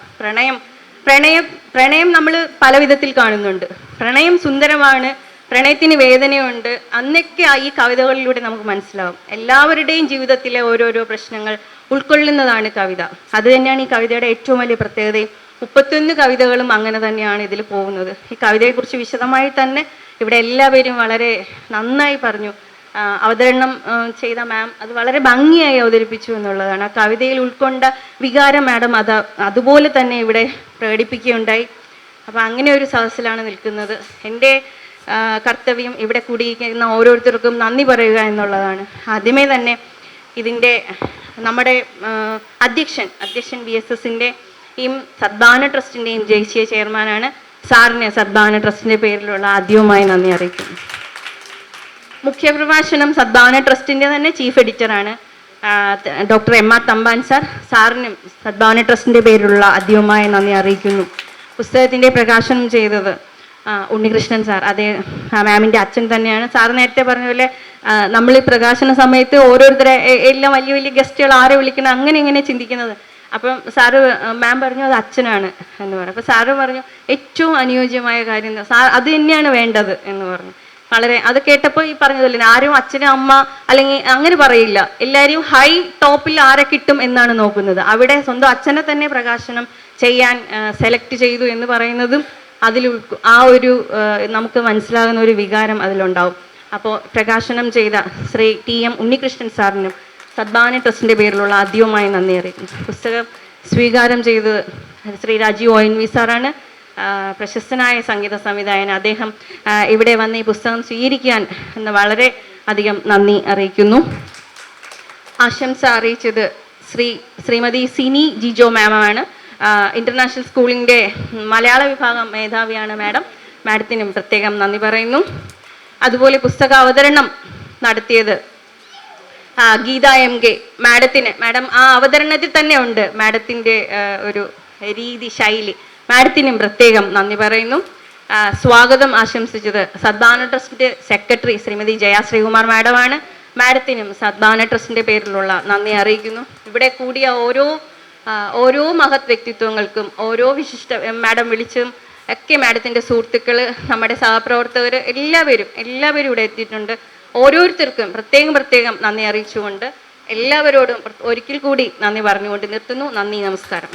പ്രണയം നമ്മൾ പല വിധത്തിൽ കാണുന്നുണ്ട്. പ്രണയം സുന്ദരമാണ്, പ്രണയത്തിന് വേദനയുണ്ട്. അന്നൊക്കെ ഈ കവിതകളിലൂടെ നമുക്ക് മനസ്സിലാവും. എല്ലാവരുടെയും ജീവിതത്തിലെ ഓരോരോ പ്രശ്നങ്ങൾ ഉൾക്കൊള്ളുന്നതാണ് കവിത. അത് തന്നെയാണ് ഈ കവിതയുടെ ഏറ്റവും വലിയ പ്രത്യേകതയും. 31 കവിതകളും അങ്ങനെ തന്നെയാണ് ഇതിൽ പോകുന്നത്. ഈ കവിതയെക്കുറിച്ച് വിശദമായി തന്നെ ഇവിടെ എല്ലാവരും വളരെ നന്നായി പറഞ്ഞു. അവതരണം ചെയ്ത മാം അത് വളരെ ഭംഗിയായി അവതരിപ്പിച്ചു എന്നുള്ളതാണ്. ആ കവിതയിൽ ഉൾക്കൊണ്ട വികാരം മാഡം അതുപോലെ തന്നെ ഇവിടെ പ്രകടിപ്പിക്കുകയുണ്ടായി. അപ്പം അങ്ങനെ ഒരു സദസ്സിലാണ് നിൽക്കുന്നത്. എൻ്റെ കർത്തവ്യം ഇവിടെ കൂടിയിരിക്കുന്ന ഓരോരുത്തർക്കും നന്ദി പറയുക എന്നുള്ളതാണ്. ആദ്യമേ തന്നെ ഇതിൻ്റെ നമ്മുടെ അധ്യക്ഷൻ VSSൻ്റെയും സദ്ഭാവന ട്രസ്റ്റിൻ്റെയും ദേശീയ ചെയർമാനാണ്. സാറിന് സദ്ഭാവന ട്രസ്റ്റിൻ്റെ പേരിലുള്ള ആദ്യവുമായി നന്ദി അറിയിക്കുന്നു. മുഖ്യപ്രഭാഷണം സദ്ഭാവന ട്രസ്റ്റിൻ്റെ തന്നെ ചീഫ് എഡിറ്ററാണ് doctor M R Thampan sir. സാറിനും സദ്ഭാവന ട്രസ്റ്റിൻ്റെ പേരിലുള്ള ആദ്യവുമായി നന്ദി അറിയിക്കുന്നു. പുസ്തകത്തിൻ്റെ പ്രകാശനം ചെയ്തത് ഉണ്ണികൃഷ്ണൻ സാർ, അതേ മാമിൻ്റെ അച്ഛൻ തന്നെയാണ്. സാറ് നേരത്തെ പറഞ്ഞ പോലെ നമ്മൾ ഈ പ്രകാശന സമയത്ത് ഓരോരുത്തരെ എല്ലാം വലിയ വലിയ ഗസ്റ്റുകൾ ആരെ വിളിക്കണം അങ്ങനെ ഇങ്ങനെ ചിന്തിക്കുന്നത്. അപ്പം സാറ് മാം പറഞ്ഞു അത് അച്ഛനാണ് എന്ന് പറഞ്ഞു. അപ്പം സാറ് പറഞ്ഞു ഏറ്റവും അനുയോജ്യമായ കാര്യം സാർ അത് തന്നെയാണ് വേണ്ടത് എന്ന് പറഞ്ഞു. വളരെ അത് കേട്ടപ്പോൾ ഈ പറഞ്ഞതല്ലേ, ആരും അച്ഛനും അമ്മ അല്ലെങ്കിൽ അങ്ങനെ പറയില്ല, എല്ലാവരും ഹൈ ടോപ്പിൽ ആരെ കിട്ടും എന്നാണ് നോക്കുന്നത്. അവിടെ സ്വന്തം അച്ഛനെ തന്നെ പ്രകാശനം ചെയ്യാൻ സെലക്ട് ചെയ്തു എന്ന് പറയുന്നതും അതിൽ നമുക്ക് മനസ്സിലാകുന്ന ഒരു വികാരം അതിലുണ്ടാവും. അപ്പോൾ പ്രകാശനം ചെയ്ത ശ്രീ TM ഉണ്ണികൃഷ്ണൻ സാറിനും സദ്ഭാവന ട്രസ്റ്റിൻ്റെ പേരിലുള്ള ആദ്യവുമായി നന്ദി അറിയിക്കുന്നു. പുസ്തകം സ്വീകാരം ചെയ്തത് ശ്രീ രാജീവ് ONV സാറാണ്, പ്രശസ്തനായ സംഗീത സംവിധായകൻ. അദ്ദേഹം ഇവിടെ വന്ന് ഈ പുസ്തകം സ്വീകരിക്കാൻ വളരെ അധികം നന്ദി അറിയിക്കുന്നു. ആശംസ അറിയിച്ചത് ശ്രീമതി സിനി ജിജോ മാമാണ്. ഇൻ്റർനാഷണൽ സ്കൂളിൻ്റെ മലയാള വിഭാഗം മേധാവിയാണ് മാഡം. മാഡത്തിനും പ്രത്യേകം നന്ദി പറയുന്നു. അതുപോലെ പുസ്തക അവതരണം നടത്തിയത് ഗീത MK മാഡം ആ അവതരണത്തിൽ തന്നെ ഉണ്ട് മാഡത്തിൻ്റെ ഒരു രീതി ശൈലി. മാഡത്തിനും പ്രത്യേകം നന്ദി പറയുന്നു. സ്വാഗതം ആശംസിച്ചത് സദ്ഭാവന ട്രസ്റ്റിൻ്റെ സെക്രട്ടറി ശ്രീമതി ജയ ശ്രീകുമാർ മാഡമാണ്. മാഡത്തിനും സദ്ഭാവന ട്രസ്റ്റിൻ്റെ പേരിലുള്ള നന്ദി അറിയിക്കുന്നു. ഇവിടെ കൂടിയ ഓരോ മഹത് വ്യക്തിത്വങ്ങൾക്കും ഓരോ വിശിഷ്ട മാഡം വിളിച്ചും ഒക്കെ മാഡത്തിൻ്റെ സുഹൃത്തുക്കൾ, നമ്മുടെ സഹപ്രവർത്തകർ എല്ലാവരും ഇവിടെ എത്തിയിട്ടുണ്ട്. ഓരോരുത്തർക്കും പ്രത്യേകം നന്ദി അറിയിച്ചുകൊണ്ട് എല്ലാവരോടും ഒരിക്കൽ കൂടി നന്ദി പറഞ്ഞുകൊണ്ട് നിർത്തുന്നു. നന്ദി, നമസ്കാരം.